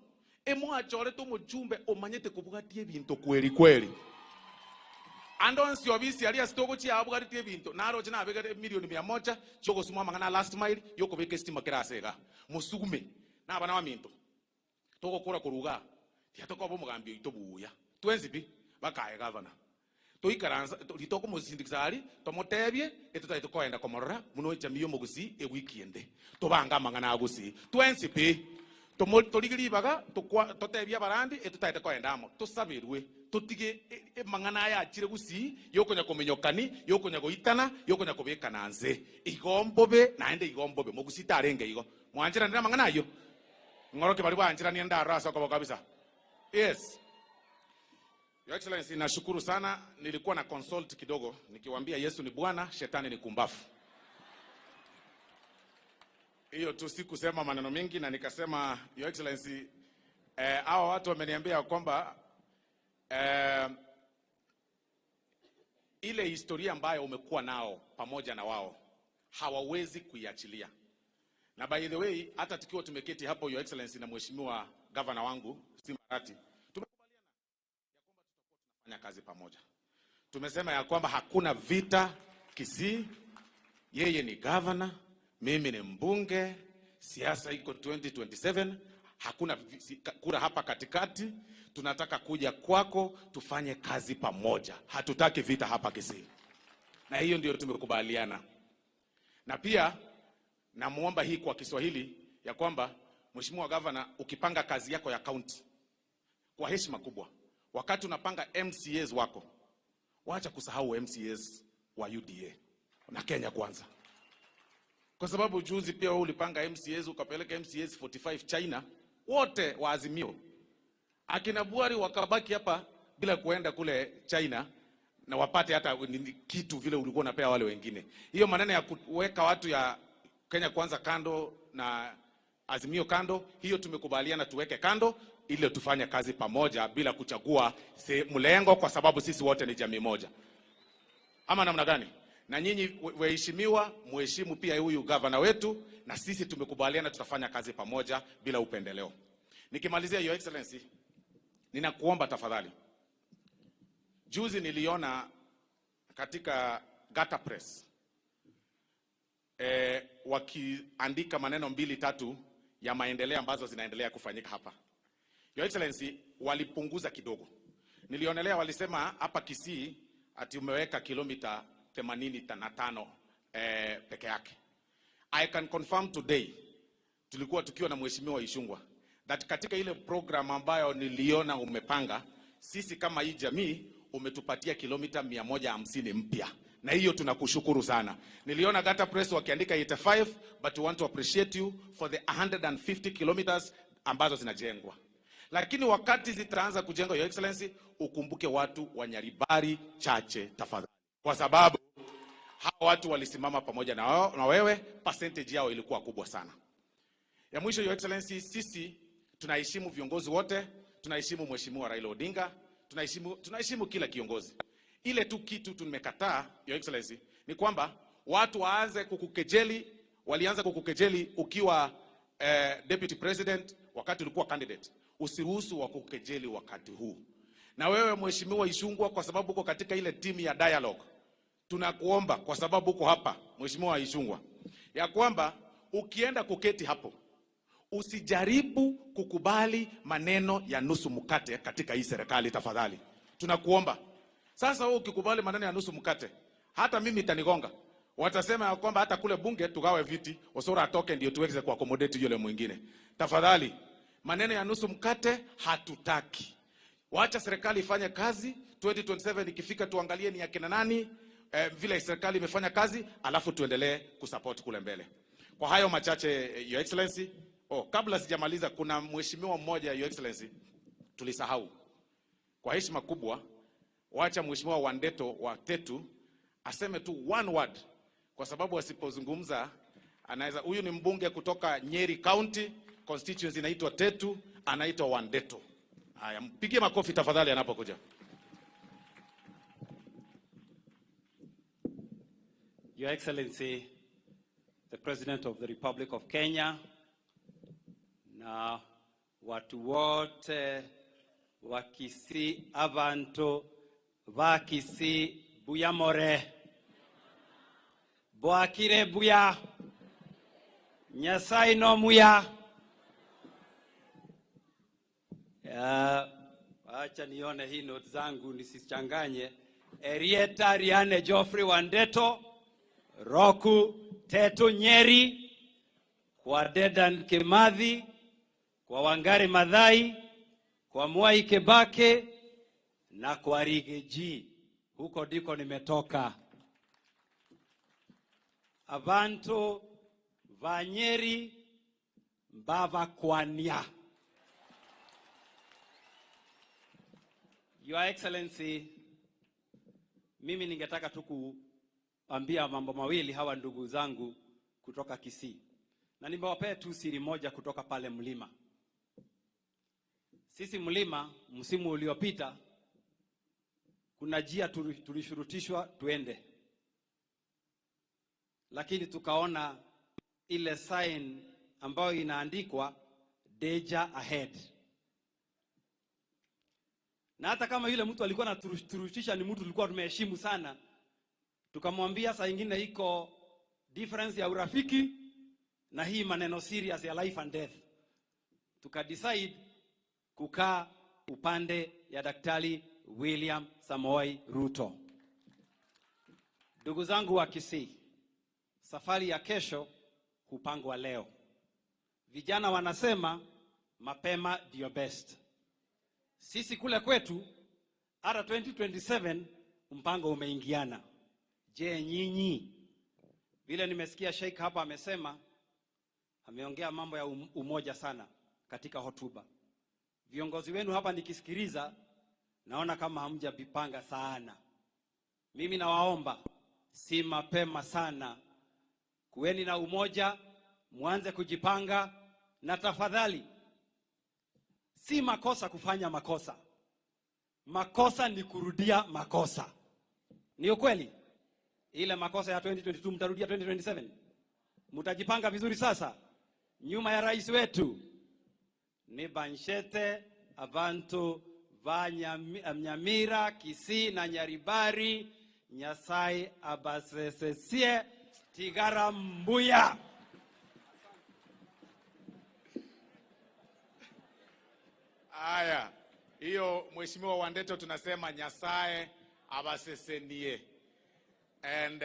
emo achore to mujumbe omanyete kubugatie ebintu kweli kweli andonsi obisi ali asitogo chi abugatie ebintu naro china abegere milioni 100 choko suma mangana last mile yoko beke stima kirasega musugume na bana waminto toko kora kuruga tiatoko bo mugambi itobuya twenzipi bakaye governor toikaranza litoko muzindikizali tomotebye etutaito koenda komorora muno chamiyo mugusi ewikiende tobanga mangana agusi twenzipi toligiribaga totebya barandi etutaite koendamo tusabirwe tutige mangana ya chire gusi yokonya komenyokani yokonya goitana yokonya kobekana nze igombobe naende igombobe mugusi tarenge igo mwanjira ndira mangana yo ngoroke bali banjira ni ndarasa kwa kabisa. Yes, Your Excellency, nashukuru sana. Nilikuwa na consult kidogo nikiwaambia Yesu ni Bwana, shetani ni kumbafu. Hiyo tu sikusema maneno mengi na nikasema Your Excellency, hao watu wameniambia kwamba ile historia ambayo umekuwa nao pamoja na wao hawawezi kuiachilia. Na by the way, hata tukiwa tumeketi hapo Your Excellency na mheshimiwa governor wangu Simbarati, tumekubaliana ya kwamba tutakuwa tunafanya kazi pamoja. Tumesema ya kwamba hakuna vita Kisii, yeye ni governor, mimi ni mbunge, siasa iko 2027, hakuna kura hapa katikati, tunataka kuja kwako tufanye kazi pamoja. Hatutaki vita hapa Kisii. Na hiyo ndio tumekubaliana. Na pia namuomba hii kwa Kiswahili ya kwamba mheshimiwa governor, ukipanga kazi yako ya county kwa heshima kubwa, wakati unapanga MCAs wako, wacha kusahau MCAs wa UDA na Kenya Kwanza. Kwa sababu juzi pia ulipanga MCAs ukapeleka MCAs 45 China, wote wa Azimio. Akina Buhari wakabaki hapa bila kuenda kule China na wapate hata kitu vile ulikuwa unapea wale wengine. Hiyo maneno ya kuweka watu ya Kenya Kwanza kando na Azimio kando, hiyo tumekubaliana tuweke kando ili tufanye kazi pamoja bila kuchagua mlengo, kwa sababu sisi wote ni jamii moja. Ama namna gani? Na nyinyi waheshimiwa, mheshimu pia huyu governor wetu, na sisi tumekubaliana tutafanya kazi pamoja bila upendeleo. Nikimalizia Your Excellency, ninakuomba tafadhali. Juzi niliona katika Gata Press wakiandika maneno 2-3 ya maendeleo ambazo zinaendelea kufanyika hapa. Your Excellency, walipunguza kidogo. Nilionelea walisema hapa Kisii ati umeweka kilomita 85 peke yake. I can confirm today, tulikuwa tukiwa na mheshimiwa Ishungwa, that katika ile program ambayo niliona umepanga, sisi kama hii jamii umetupatia kilomita 150 mpya. Na hiyo tunakushukuru sana. Niliona Gata Press wakiandika 85, but we want to appreciate you for the 150 kilometers ambazo zinajengwa. Lakini wakati zitaanza kujengwa, Your Excellency, ukumbuke watu wa Nyaribari chache tafadhali. Kwa sababu hao watu walisimama pamoja na wewe, percentage yao ilikuwa kubwa sana. Ya mwisho, Your Excellency, sisi tunaheshimu viongozi wote, tunaheshimu mheshimiwa Raila Odinga, tunaheshimu kila kiongozi. Ile tu kitu tumekataa, Your Excellency, ni kwamba watu waanze kukukejeli. Walianza kukukejeli ukiwa deputy president wakati ulikuwa candidate. Usiruhusu wa kukejeli wakati huu. Na wewe mheshimiwa Ishungwa, kwa sababu uko katika ile timu ya dialogue, tunakuomba kwa sababu uko hapa mheshimiwa Ishungwa, ya kwamba ukienda kuketi hapo usijaribu kukubali maneno ya nusu mkate katika hii serikali tafadhali. Tunakuomba. Sasa wewe ukikubali maneno ya nusu mkate, hata mimi itanigonga. watasema ya kwamba hata kule bunge tugawe viti, Osoro atoke ndio tuweze kuaccommodate yule mwingine. Tafadhali, maneno ya nusu mkate hatutaki. Wacha serikali ifanye kazi. 2027 ikifika tuangalie ni akina nani vile serikali imefanya kazi, alafu tuendelee kusupport kule mbele. Kwa hayo machache, Your Excellency. Kabla sijamaliza, kuna mheshimiwa mmoja, Your Excellency, tulisahau. Kwa heshima kubwa, wacha mheshimiwa Wandeto wa Tetu aseme tu one word, kwa sababu asipozungumza anaweza. Huyu ni mbunge kutoka Nyeri County, constituency inaitwa Tetu, anaitwa Wandeto. Haya, mpigie makofi tafadhali anapokuja. Your Excellency, the President of the Republic of Kenya, na watu wote wa Kisii, abantu va Kisii, buya more, boakire buya, Nyasaye no muya. Acha nione hii note zangu nisichanganye. Erieta Riane Geoffrey Wandeto, Roku Tetu Nyeri, kwa Dedan Kimathi, kwa Wangari Maathai, kwa Mwai Kibaki na kwa Rigiji. Huko ndiko nimetoka. Abantu va Nyeri mbava kwania. Your Excellency, mimi ningetaka tu kuambia mambo mawili hawa ndugu zangu kutoka Kisii. Na nimewapea tu siri moja kutoka pale mlima. Sisi mlima, msimu uliopita, kuna njia tulishurutishwa tuende. Lakini tukaona ile sign ambayo inaandikwa danger ahead. Na hata kama yule mtu alikuwa anaturutisha ni mtu tulikuwa tumeheshimu sana, tukamwambia saa nyingine iko difference ya urafiki na hii maneno serious ya life and death. Tukadecide kukaa upande ya Daktari William Samoei Ruto. Ndugu zangu wa Kisii, safari ya kesho hupangwa leo. Vijana wanasema mapema ndio best. Sisi kule kwetu hata 2027 mpango umeingiana. Je, nyinyi? Vile nimesikia Sheikh hapa amesema, ameongea mambo ya umoja sana katika hotuba. Viongozi wenu hapa nikisikiliza naona kama hamjapanga sana. Mimi nawaomba si mapema sana. Kuweni na umoja, muanze kujipanga, na tafadhali si makosa kufanya makosa. Makosa ni kurudia makosa. Ni ukweli? Ile makosa ya 2022 mtarudia 2027. Mtajipanga vizuri sasa. Nyuma ya rais wetu ni banshete abantu Nyamira, Kisii na Nyaribari. Nyasaye abasesesie tigara mbuya. Aya, hiyo mheshimiwa Wandeto tunasema Nyasaye abasesenie. And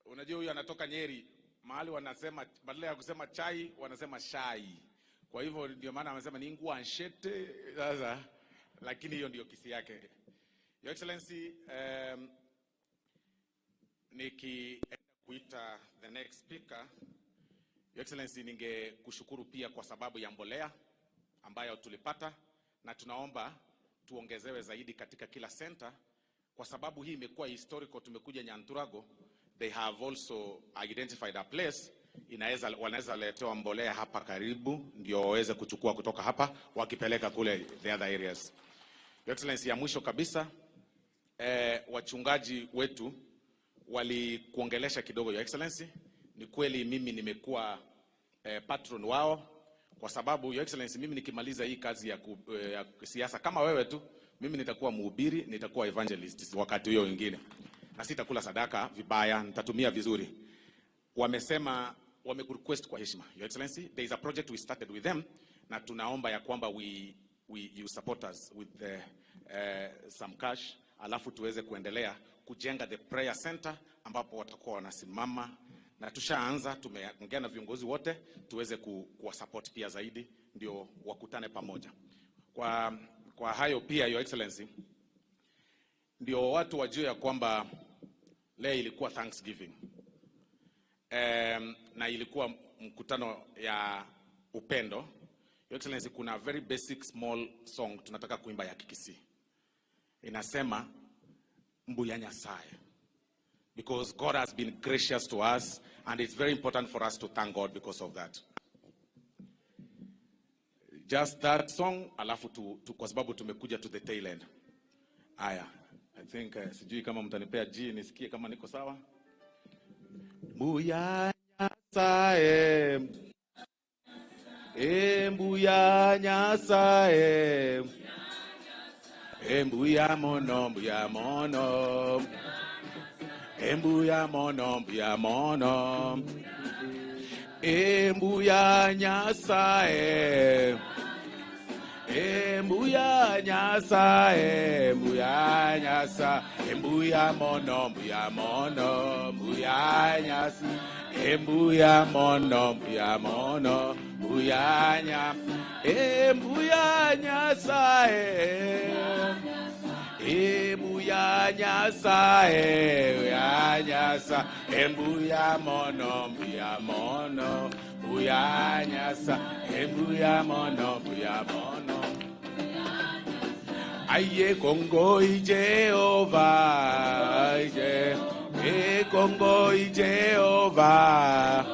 unajua huyu anatoka Nyeri, mahali wanasema badala ya kusema chai wanasema shai. Kwa hivyo ndio maana amesema ni ngua nshete sasa, lakini hiyo ndio Kisii yake. Your Excellency, nikienda kuita the next speaker, Your Excellency, ningekushukuru pia kwa sababu ya mbolea ambayo tulipata, na tunaomba tuongezewe zaidi katika kila center, kwa sababu hii imekuwa historical. Tumekuja Nyanturago, they have also identified a place wanaweza letewa mbolea hapa karibu, ndio waweze kuchukua kutoka hapa wakipeleka kule the other areas. Your Excellency, ya mwisho kabisa, wachungaji wetu walikuongelesha kidogo. Your Excellency, ni kweli mimi nimekuwa patron wao, kwa sababu Your Excellency, mimi nikimaliza hii kazi ya siasa kama wewe tu, mimi nitakuwa mhubiri, nitakuwa evangelist wakati huo mwingine, na sitakula sadaka vibaya, nitatumia vizuri. Wamesema request kwa heshima. Your Excellency, there is a project we started with them, na tunaomba ya kwamba you support us with some cash alafu tuweze kuendelea kujenga the prayer center ambapo watakuwa wanasimama, na tushaanza, tumeongea na viongozi wote tuweze kuwa support pia zaidi, ndio wakutane pamoja. Kwa hayo pia, Your Excellency, ndio watu wajue ya kwamba leo ilikuwa Thanksgiving, na ilikuwa mkutano ya upendo. Your Excellency, kuna very basic small song tunataka kuimba ya Kisii. Inasema Mbuya Nyasaye, because God has been gracious to us, and it's very important for us to thank God because of that. Just that song, alafu kwa sababu tumekuja to the tail end. Aya, I think sijui kama mtanipea G nisikie kama niko sawa. Mbuya Nyasaye, Mbuya Nyasaye, Mbuya mono, Mbuya mono, Mbuya mono, Mbuya mono, Mbuya Nyasaye, Mbuya Nyasaye, Mbuya Nyasaye, Mbuya mono, Mbuya mono, Mbuya Nyasaye, Mbuya mono, Mbuya mono, Mbuya Nyasaye, Mbuya Nyasaye, Mbuya Nyasaye, Mbuya Nyasaye, Mbuya mono, Mbuya mono, Mbuya Nyasaye, Mbuya mono, Mbuya mono. Aye Kongoi Jehovah, Kongoi Jehovah,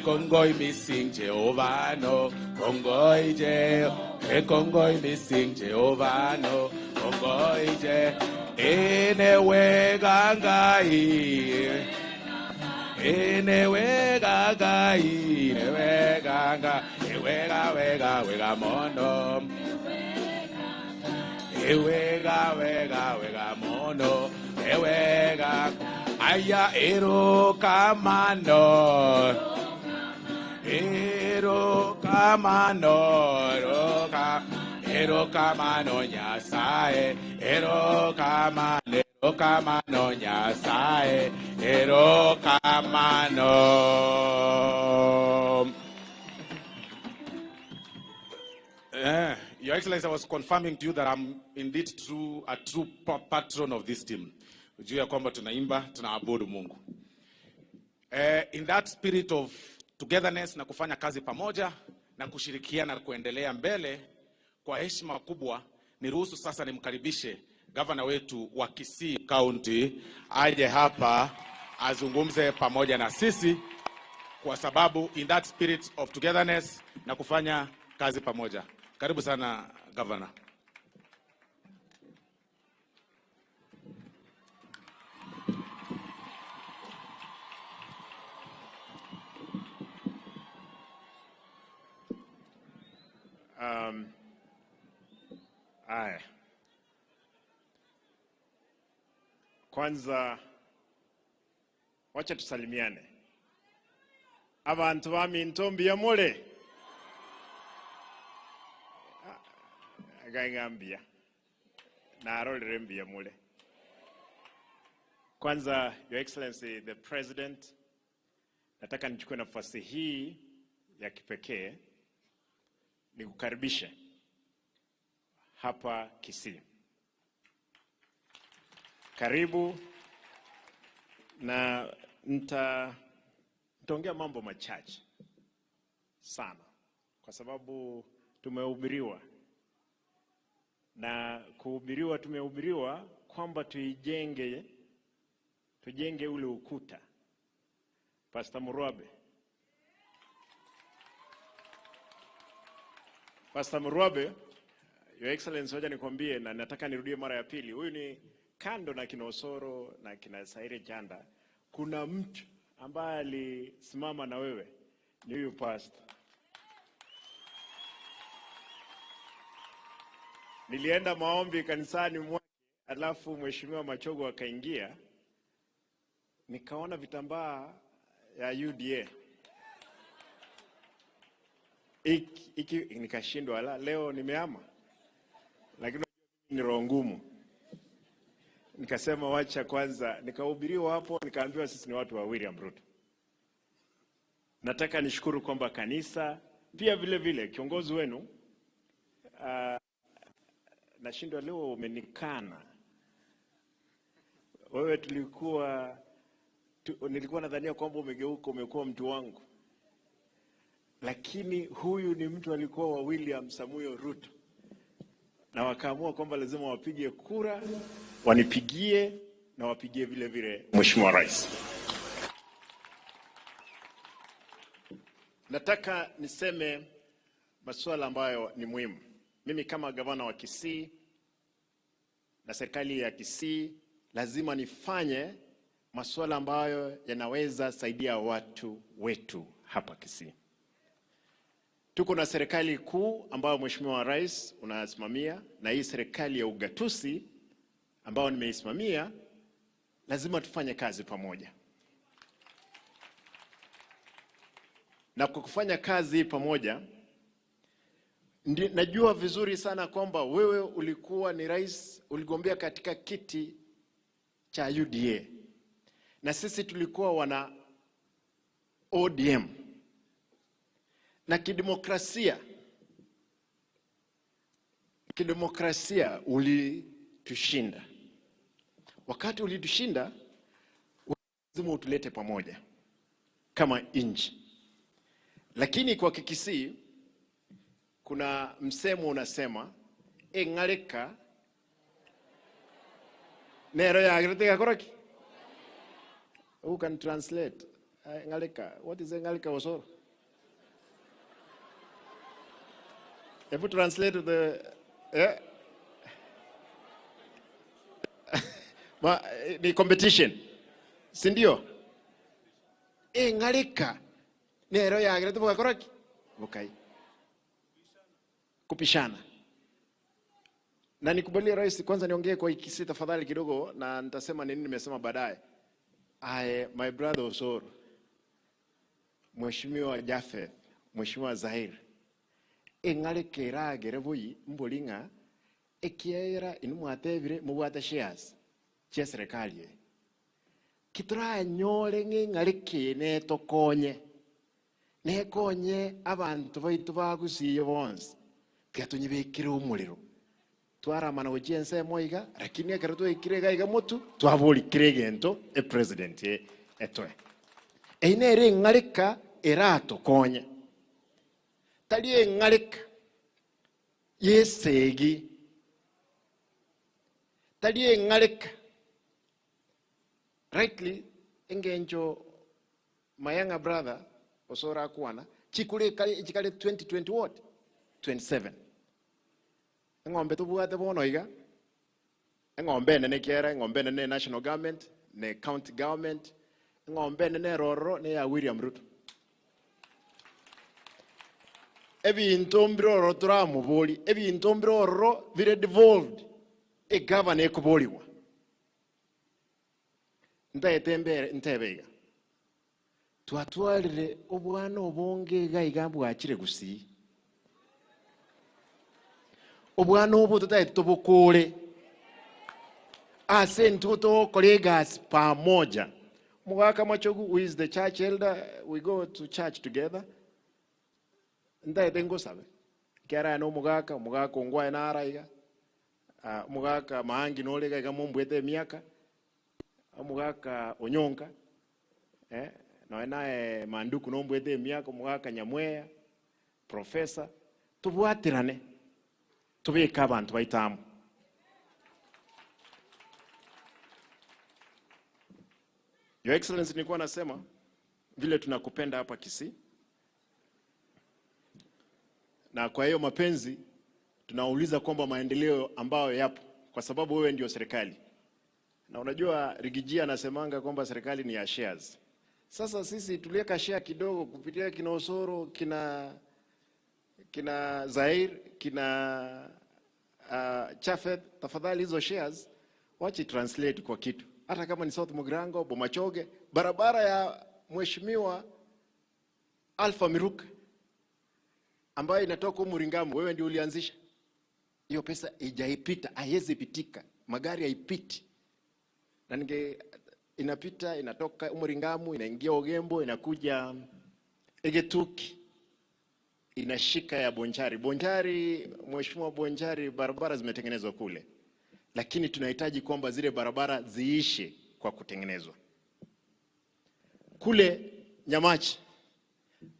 Kongoi missing Jehovah no, Kongoi Jehovah, Kongoi missing Jehovah no, Kongoi Je, Enewe gangai, Enewe gangai, Enewe ganga, Ewega wega wega mono, Ewega wega wega mono, Ewega, Aya ero kamano, ero kamano, ero kamano Nyasaye, ero kamano Nyasaye, ero kamano. Your Excellency, I was confirming to you that I'm indeed a true patron of this team. Juu ya kwamba tunaimba, tunaabudu Mungu. In that spirit of togetherness na kufanya kazi pamoja na kushirikiana na kuendelea mbele, kwa heshima kubwa niruhusu sasa nimkaribishe gavana wetu wa Kisii County aje hapa azungumze pamoja na sisi, kwa sababu in that spirit of togetherness na kufanya kazi pamoja. Karibu sana gavana. Aya. Kwanza wacha tusalimiane. Abantu bami ntombi ya mole. Gaingambia. Na arolere mbi ya mole. Kwanza, Your Excellency the President, nataka nichukue nafasi hii ya kipekee nikukaribishe hapa Kisii. Karibu, na nitaongea mambo machache sana kwa sababu tumehubiriwa, na kuhubiriwa tumehubiriwa kwamba tujenge ule ukuta. Pastor Murwabe, Your Excellency, hoja nikwambie, na nataka nirudie mara ya pili. Huyu ni kando na kina Osoro na kina Saire Chanda, kuna mtu ambaye alisimama na wewe, ni huyu pastor. Nilienda maombi kanisani mwake, alafu Mheshimiwa Machogo akaingia, nikaona vitambaa ya UDA. Nikashindwa, leo nimeama. Lakini ni roho ngumu. nikasema wacha kwanza, nikahubiriwa hapo, nikaambiwa sisi ni watu wa William Ruto. Nataka nishukuru kwamba kanisa pia vile vile kiongozi wenu nashindwa leo umenikana. Wewe nilikuwa nadhania kwamba umegeuka umekuwa mtu wangu. Lakini huyu ni mtu alikuwa wa William Samuel Ruto. Na wakaamua kwamba lazima wapige kura, wanipigie na wapigie vile vile Mheshimiwa Rais. Nataka niseme masuala ambayo ni muhimu. Mimi kama gavana wa Kisii na serikali ya Kisii lazima nifanye masuala ambayo yanaweza saidia watu wetu hapa Kisii. Tuko na serikali kuu ambayo Mheshimiwa Rais unasimamia, na hii serikali ya ugatuzi ambayo nimeisimamia, lazima tufanye kazi pamoja. Na kwa kufanya kazi pamoja, najua vizuri sana kwamba wewe ulikuwa ni rais, uligombea katika kiti cha UDA. Na sisi tulikuwa wana ODM. Na kidemokrasia ulitushinda. Wakati ulitushinda, lazima utulete pamoja kama nchi. Lakini kwa Kisii kuna msemo unasema engaleka nero ya agretega koraki. Who can translate engaleka? What is engaleka Osoro? If you translate the competition, sindio? Engaleka nero ya agretega koraki. Okay. Kupishana. Na nikubalie Rais, kwanza niongee kwa Kisii tafadhali kidogo, na nitasema nini nimesema baadaye. My brother Osoro, Mheshimiwa Jafeth, Mheshimiwa Zahir, engalekera gerevoyi mbolinga ekiera inumwatebire mubwata shares cha serikali. Kitura nyole ngaleke ne tokonye. Ne konye abantu baitu bagusiye bonse. Katunyibikire umuriro. Twaramana ujense moiga, lakini akaratu ikirega igamutu, twabuli kiregento president etwe. Einere ngalika erato konye. Tali ngalika yesegi. Tali ngalika rightly engenjo my younger brother Osora kuana chikule ikale 2020 what 27. Ngombe tubuate bono iga. Ngombe ne kiera, ngombe ne national government, ne county government, ngombe ne roro ne ya William Ruto. Ebi intombro roro turamu boli, ebi intombro roro vire devolved. Governor ekuboliwa. Ndaetembere ntebega. Twatwalire obwana obonge gaigambu akire Kisii. Obwana obo tutobokole. Ntuto colleagues pamoja. Mugaka Machogu, who is the church elder, we go to church together. Ndaetengo sabe. Kiara no mugaka ongwa na araiga. Mugaka maangi nolega igamumbwete miaka. Mugaka onyonka. Na nae manduku nombwete miaka mugaka nyamwea. Professor. Tubuatirane. Tubeka abantu baitamu. Your Excellency, nilikuwa nasema vile tunakupenda hapa Kisii. Na kwa hiyo mapenzi tunauliza kwamba maendeleo ambayo yapo kwa sababu wewe ndio serikali. Na unajua Rigijia anasemanga kwamba serikali ni ya shares. Sasa sisi tulieka share kidogo kupitia kina Osoro, kina Zahir, kina Chafet, tafadhali hizo shares wachi translate kwa kitu. Hata kama ni South Mugirango, Bomachoge, barabara ya Mheshimiwa Alpha Miruka ambayo inatoka Muringamu, wewe ndio ulianzisha. Hiyo pesa haijaipita, haiwezi pitika. Magari haipiti. na inapita inatoka Umuringamu inaingia Ogembo inakuja Egetuki inashika ya Bonjari. Bonjari, Mheshimiwa Bonjari, barabara zimetengenezwa kule, lakini tunahitaji kwamba zile barabara ziishe kwa kutengenezwa. Kule Nyamachi,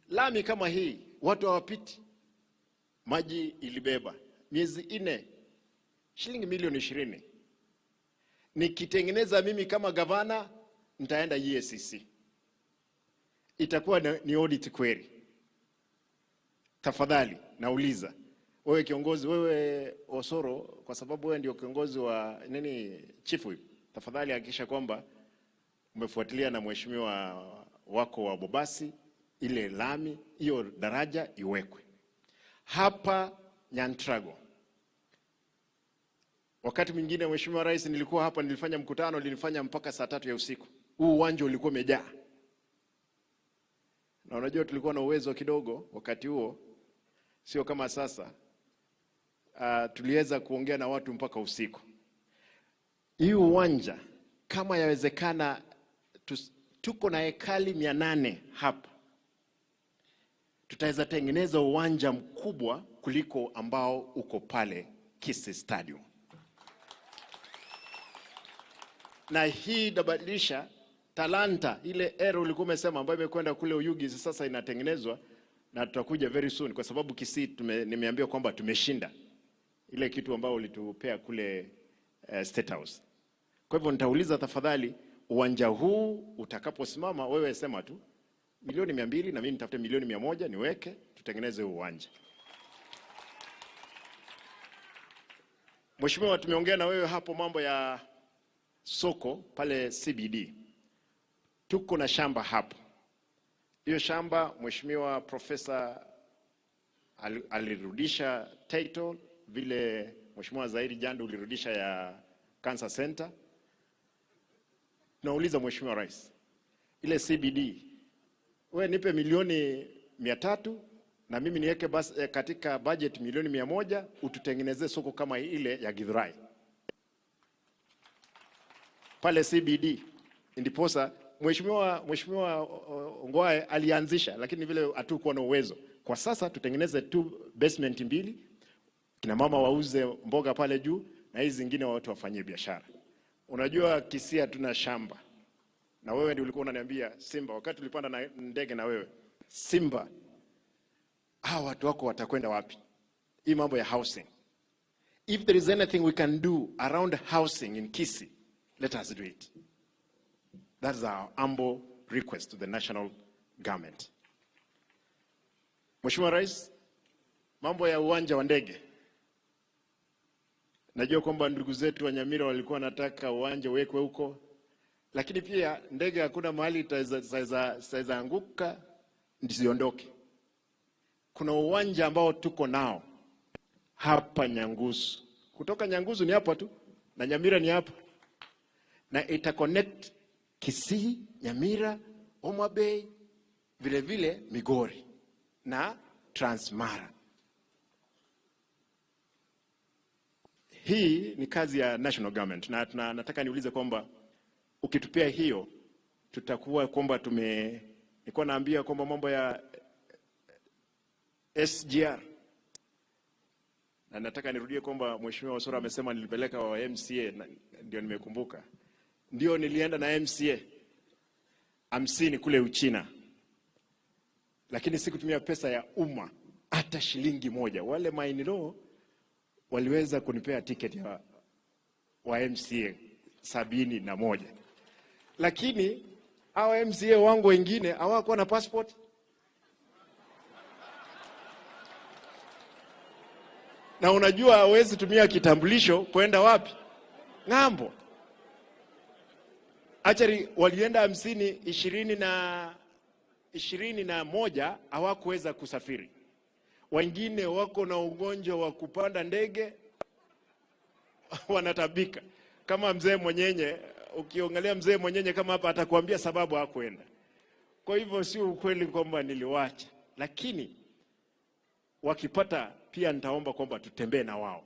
lami kama hii watu hawapiti, maji ilibeba miezi 4, shilingi milioni 20. Nikitengeneza mimi kama gavana, nitaenda EACC, itakuwa ni audit query. Tafadhali nauliza wewe kiongozi, wewe Osoro, kwa sababu wewe ndio kiongozi wa chief whip, tafadhali hakikisha kwamba umefuatilia na mheshimiwa wako wa Bobasi ile lami hiyo daraja iwekwe hapa Nyanturago. Wakati mwingine Mheshimiwa Rais, nilikuwa hapa, nilifanya mkutano, nilifanya mpaka saa 3 ya usiku. Huu uwanja ulikuwa umejaa. Na unajua tulikuwa na uwezo kidogo wakati huo, sio kama sasa. Tuliweza kuongea na watu mpaka usiku. Hii uwanja kama yawezekana, tuko na ekali 800 hapa, tutaweza tengeneza uwanja mkubwa kuliko ambao uko pale Kisii Stadium. Na hii dabadilisha talanta ile ero ulikuwa umesema ambayo imekwenda kule Uyugi, sasa inatengenezwa na tutakuja very soon, kwa sababu Kisii nimeambiwa kwamba tumeshinda ile kitu ambao ulitupea kule State House. Kwa hivyo nitauliza tafadhali, uwanja huu utakaposimama, wewe sema tu milioni 200 na mimi nitafute milioni 100 niweke, tutengeneze uwanja. Mheshimiwa, tumeongea na wewe hapo mambo ya soko pale CBD. Tuko na shamba hapo. Hiyo shamba Mheshimiwa Profesa alirudisha title vile Mheshimiwa Zaidi Jando ulirudisha ya Cancer Center. Nauliza Mheshimiwa Rais, ile CBD wewe nipe milioni 300 na mimi niweke katika budget milioni 100 ututengenezee soko kama ile ya Githurai pale CBD. Ndiposa Mheshimiwa Ngwae alianzisha, lakini vile hatukuwa na uwezo. Kwa sasa tutengeneze 2 basement 2, kina mama wauze mboga pale juu na hizi zingine watu wafanyie biashara. Unajua Kisii hatuna shamba. Na wewe ndio ulikuwa unaniambia Simba wakati tulipanda na ndege na wewe, Simba hawa watu wako watakwenda wapi? Hii mambo ya housing. If there is anything we can do around housing in Kisii, let us do it. That is our humble request to the national government. Mheshimiwa Rais, mambo ya uwanja wa ndege. Najua kwamba ndugu zetu wa Nyamira walikuwa wanataka uwanja uwekwe huko, lakini pia ndege hakuna mahali itaweza anguka ndisiondoke. Kuna uwanja ambao tuko nao hapa Nyangusu. Kutoka Nyangusu ni hapa tu na Nyamira ni hapa. Na ita connect Kisii, Nyamira, Homa Bay, vile vile Migori na Transmara. Hii ni kazi ya national government na nataka niulize kwamba ukitupea hiyo tutakuwa kwamba nilikuwa naambia kwamba mambo ya SGR, na nataka nirudie kwamba Mheshimiwa Osoro amesema nilipeleka wa MCA, ndio nimekumbuka. Ndio nilienda na MCA 50 kule Uchina, lakini sikutumia pesa ya umma hata shilingi moja. Wale mainiro waliweza kunipea ticket ya wa MCA 71. Lakini hao MCA wangu wengine hawakuwa na passport. Na unajua hawezi tumia kitambulisho kwenda wapi? Ng'ambo. Achari walienda 50, 21 hawakuweza kusafiri. Wengine wako na ugonjwa wa kupanda ndege wanatabika. Kama mzee Mwenyenye, ukiongelea mzee Mwenyenye kama hapa atakwambia sababu hakuenda. Kwa hivyo sio ukweli kwamba niliwacha, lakini wakipata pia nitaomba kwamba tutembee na wao.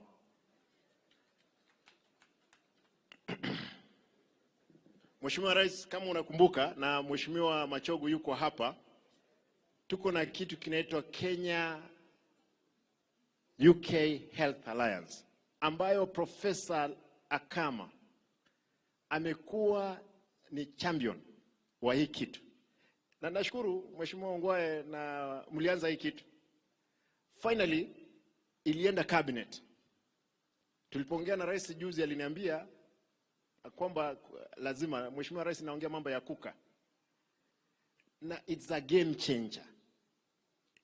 Mheshimiwa Rais, kama unakumbuka na Mheshimiwa Machogu yuko hapa, tuko na kitu kinaitwa Kenya UK Health Alliance ambayo Profesa Akama amekuwa ni champion wa hii kitu. Na nashukuru Mheshimiwa Ongwae na mlianza hii kitu. Finally ilienda cabinet. Tulipoongea na Rais juzi aliniambia kwamba lazima Mheshimiwa Rais naongea mambo ya kuka. Na it's a game changer.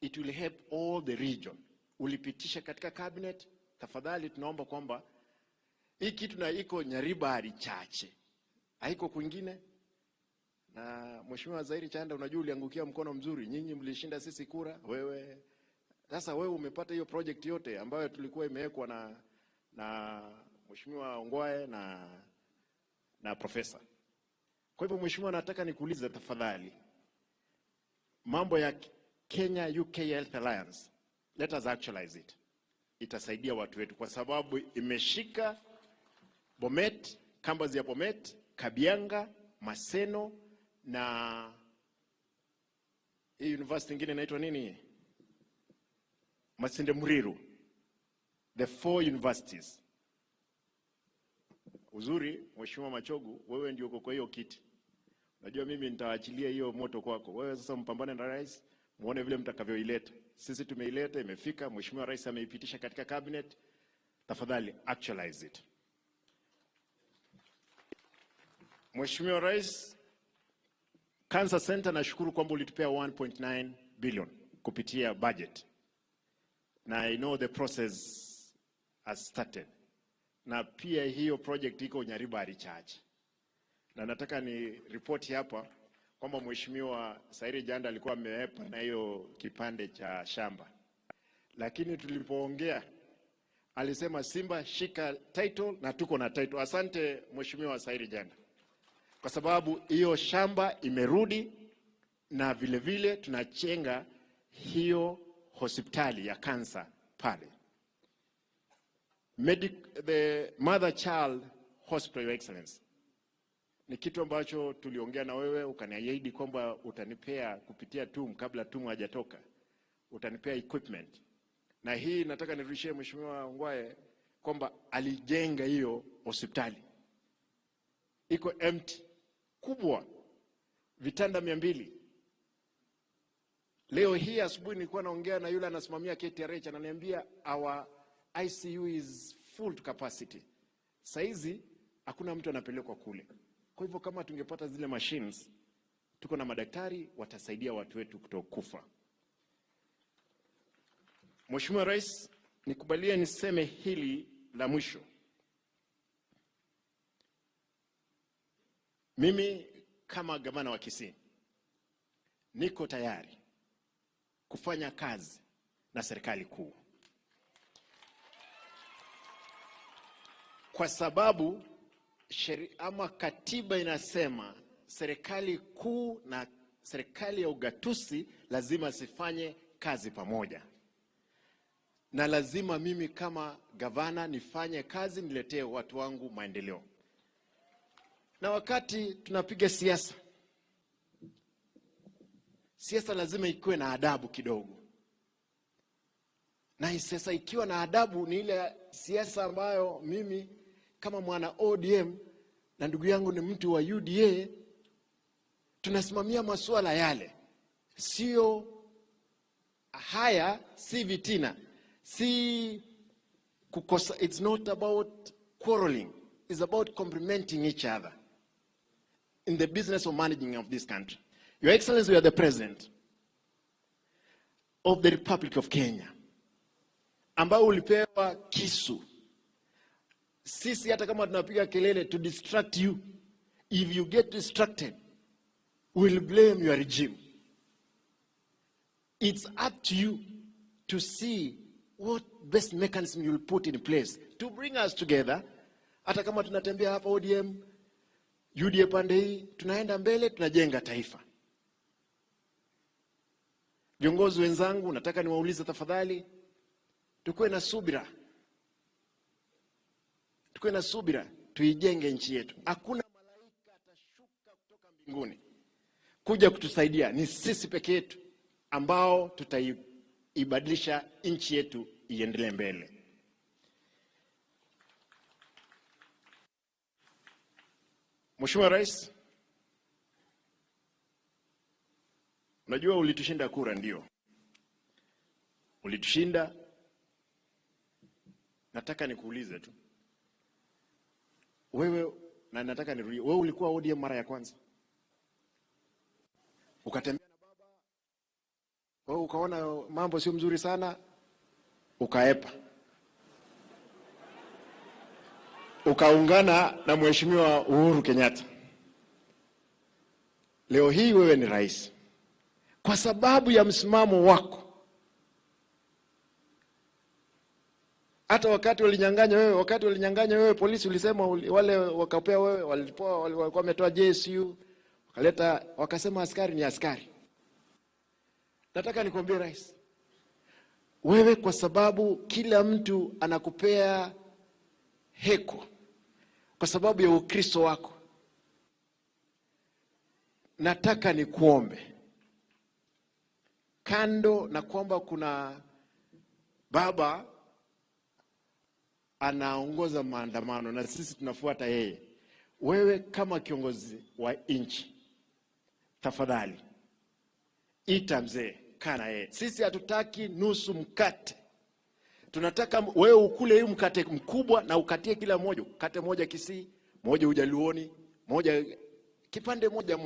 It will help all the region. Ulipitisha katika cabinet, tafadhali tunaomba kwamba hii kitu na iko Nyaribari chache. Haiko kwingine. Na Mheshimiwa Zairi Chanda, unajua uliangukia mkono mzuri. Nyinyi mlishinda sisi kura, wewe. Sasa wewe umepata hiyo project yote ambayo tulikuwa imewekwa na Mheshimiwa Ongwae na profesa. Kwa hivyo Mheshimiwa, nataka nikuulize tafadhali. Mambo ya Kenya UK Health Alliance, let us actualize it. Itasaidia watu wetu kwa sababu imeshika Bomet, campus ya Bomet, Kabianga, Maseno na hii university nyingine inaitwa nini? Masinde Muriru. The 4 universities. Uzuri, Mheshimiwa Machogu, wewe ndio uko kwa hiyo kiti. Unajua mimi nitaachilia hiyo moto kwako. Wewe sasa mpambane na Rais, muone vile mtakavyoileta. Sisi tumeileta, imefika, Mheshimiwa Rais ameipitisha katika cabinet. Tafadhali actualize it. Mheshimiwa Rais, Cancer Center nashukuru kwamba ulitupea 1.9 billion kupitia budget. Na I know the process has started. Na pia hiyo project iko Nyaribari chache. Na nataka ni report hapa kwamba Mheshimiwa Zairi Chanda alikuwa ameepa na hiyo kipande cha shamba. Lakini tulipoongea alisema Simba shika title na tuko na title. Asante Mheshimiwa Zairi Chanda. Kwa sababu hiyo shamba imerudi na vile vile tunachenga hiyo hospitali ya kansa pale. The Mother Child Hospital, Your Excellency. Ni kitu ambacho tuliongea na wewe, ukaniahidi kwamba utanipea kupitia TUM kabla TUM hajatoka. Utanipea equipment. Na hii nataka nirudishie Mheshimiwa Ongwae kwamba alijenga hiyo hospitali. Iko empty, kubwa, vitanda 200. Leo hii asubuhi nilikuwa naongea na yule anasimamia KTRH, ananiambia our ICU is full to capacity. Saizi hakuna mtu anapelekwa kule. Kwa hivyo kama tungepata zile machines, tuko na madaktari watasaidia watu wetu kutokufa. Mheshimiwa Rais, nikubalie niseme hili la mwisho. Mimi kama gavana wa Kisii niko tayari kufanya kazi na serikali kuu. Kwa sababu ama katiba inasema serikali kuu na serikali ya ugatuzi lazima sifanye kazi pamoja. Na lazima mimi kama gavana nifanye kazi, niletee watu wangu maendeleo. Na wakati tunapiga siasa, siasa lazima ikuwe na adabu kidogo. Na siasa ikiwa na adabu ni ile siasa ambayo mimi kama mwana ODM na ndugu yangu ni mtu wa UDA tunasimamia masuala yale. Sio haya, si vitina, si kukosa. It's not about quarreling. It's about complementing each other in the business of managing of this country. Your Excellency, you are the President of the Republic of Kenya, ambao ulipewa kisu. Sisi hata kama tunapiga kelele to distract you, if you get distracted, we'll blame your regime. It's up to you to see what best mechanism you'll put in place to bring us together. Hata kama tunatembea hapa ODM, UDA pande hii, tunaenda mbele, tunajenga taifa. Viongozi wenzangu, nataka niwaulize tafadhali, tukuwe na subira. Tukuwe na subira, tuijenge nchi yetu. Hakuna malaika atashuka mbinguni kuja kutusaidia. Ni sisi peke yetu ambao tutaibadilisha nchi yetu iendelee mbele. Mheshimiwa Rais, unajua ulitushinda kura, ndio. Ulitushinda. Nataka nikuulize tu. Wewe, na nataka nirudie. Wewe ulikuwa ODM mara ya kwanza. Ukatembea na baba. Wewe ukaona mambo sio mzuri sana, ukaepa. Ukaungana na Mheshimiwa Uhuru Kenyatta. Leo hii wewe ni rais. Kwa sababu ya msimamo wako. Hata wakati walinyang'anya wewe polisi, ulisema wale wakapea wewe, walikuwa wametoa JSU, wakasema askari ni askari. Nataka nikwambie rais, wewe kwa sababu kila mtu anakupea heko kwa sababu ya Ukristo wako, nataka nikuombe, kando na kwamba kuna baba anaongoza maandamano na sisi tunafuata yeye, wewe kama kiongozi wa nchi, tafadhali ita mzee, kana yeye. Sisi hatutaki nusu mkate. Tunataka wewe ukule hii mkate mkubwa na ukatie kila mmoja. Mkate moja Kisii, moja Ujaluoni, moja kipande moja.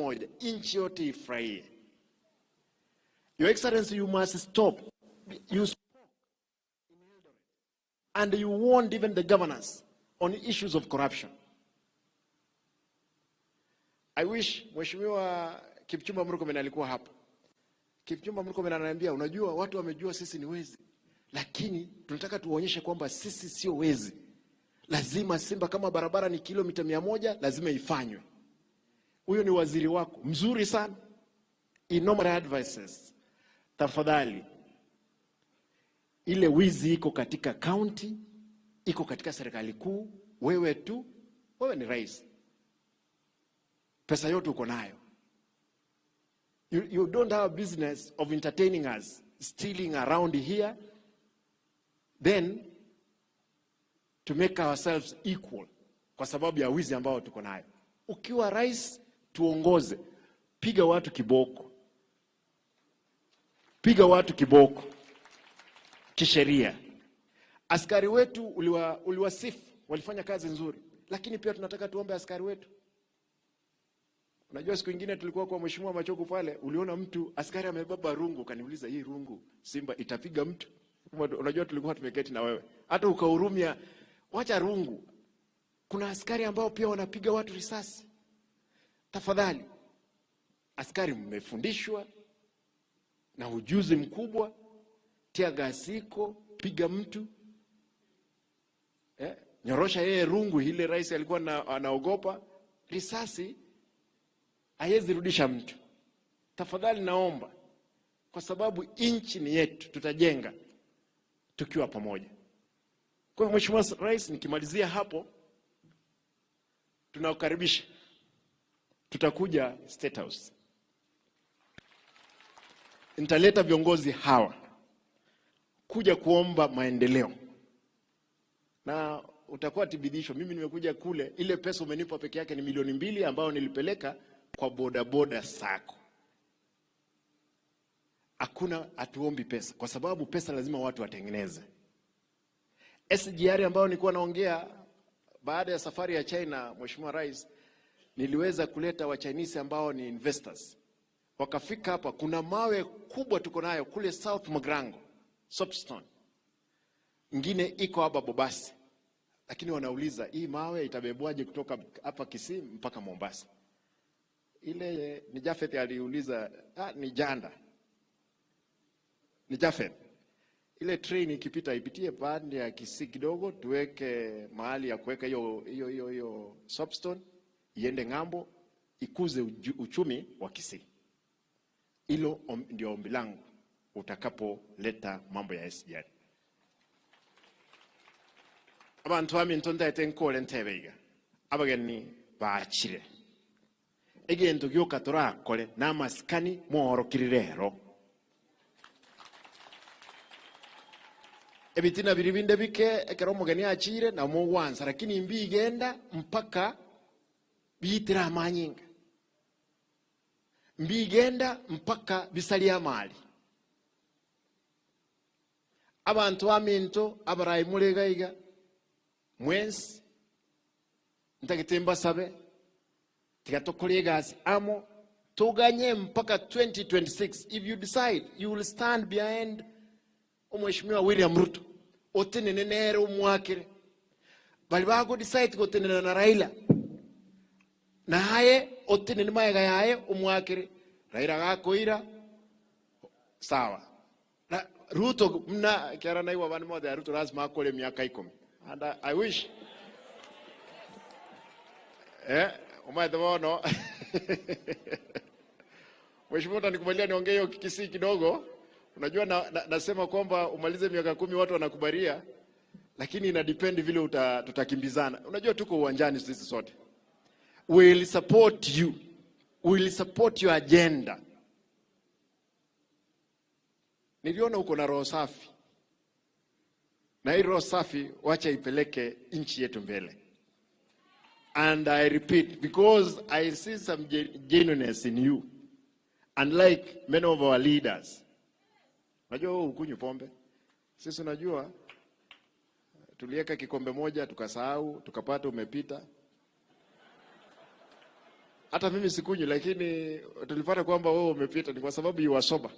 Nchi yote ifurahie. Your Excellency, you must stop. You spoke in Eldoret, and you warned even the governors on issues of corruption. I wish Mheshimiwa Kipchumba Murkomen alikuwa hapa. Kipchumba Murkomen ananiambia, unajua watu wamejua sisi ni wezi, lakini tunataka tuwaonyeshe kwamba sisi sio wezi. Lazima Simba, kama barabara ni kilomita 100, lazima ifanywe. Huyo ni waziri wako mzuri sana. Innumerable advices. Tafadhali, ile wizi iko katika county, iko katika serikali kuu, wewe ni rais. Pesa yote uko nayo. You don't have a business of entertaining us, stealing around here, then to make ourselves equal kwa sababu ya wizi ambao tuko nayo. Ukiwa rais, tuongoze. Piga watu kiboko. Piga watu kiboko kisheria. Askari wetu uliwasifu, walifanya kazi nzuri, lakini pia tunataka tuombe askari wetu. Unajua siku nyingine tulikuwa kwa Mheshimiwa Machogu pale, uliona mtu askari amebeba rungu, kaniuliza hii rungu Simba itapiga mtu? Unajua tulikuwa tumeketi na wewe, hata ukahurumia. Wacha rungu, kuna askari ambao pia wanapiga watu risasi. Tafadhali, askari mmefundishwa na ujuzi mkubwa, tia gasiko, piga mtu, nyorosha yeye rungu. Ile rais alikuwa anaogopa risasi, haiwezi rudisha mtu. Tafadhali naomba, kwa sababu nchi ni yetu, tutajenga tukiwa pamoja. Kwa hivyo Mheshimiwa Rais, nikimalizia hapo, tunakukaribisha. Tutakuja State House. Nitaleta viongozi hawa kuja kuomba maendeleo. Na utakuwa tibidisho, mimi nimekuja kule, ile pesa umenipa peke yake ni milioni 2 ambayo nilipeleka kwa bodaboda sako. Hakuna atuombi pesa, kwa sababu pesa lazima watu watengeneze. SGR ambayo nilikuwa naongea baada ya safari ya China, Mheshimiwa Rais, niliweza kuleta wa Chinese ambao ni investors. Wakafika hapa, kuna mawe kubwa tuko nayo kule South Magrango, soapstone. Ingine iko hapa Bobasi. Lakini wanauliza, hii mawe itabebwaje kutoka hapa Kisii mpaka Mombasa? Ile ni Jafet aliuliza, ni Janda. Ni Jafet. Ile train ikipita ipitie pande ya Kisii kidogo, tuweke mahali ya kuweka hiyo soapstone, iende ng'ambo, ikuze uchumi wa Kisii. Hilo ndio ombi langu utakapoleta mambo ya SGR. Abantu bami ntonda etenkole ntebeiga abageni baachire egento gyoka turakore n'amasikani mworokirirero ebitina biri binde bike ekero omugeni achire na muwanza lakini mbi igenda mpaka biyitira amanyinga mbi igenda mpaka bisali amali abantu aminto abarayi mulegaiga mwensi ntagitemba sabe tigatokole gasi amo tuganye mpaka 2026 if you decide you will stand behind Mheshimiwa William Ruto otenene nere umwakire bali bago decide gotenena na Raila na haye otenene maega yaye umwakire Raila gakoira sawa na Ruto mna kiara na iwa bani moja Ruto lazima akole miaka 10 and I wish umaidhono Mheshimiwa nikubalia niongee hiyo Kisii kidogo. Unajua nasema kwamba umalize miaka 10 watu wanakubalia, lakini ina depend vile tutakimbizana. Unajua tuko uwanjani sisi sote. We will support you. We will support your agenda. Niliona uko na roho safi. Na hii roho safi wacha ipeleke nchi yetu mbele. And I repeat, because I see some genuineness in you. Unlike many of our leaders. Unajua ukunywi pombe. Sisi unajua tulieka kikombe moja tukasahau, tukapata umepita. Hata mimi sikunywi lakini tulipata kwamba wewe umepita ni kwa sababu you are sober.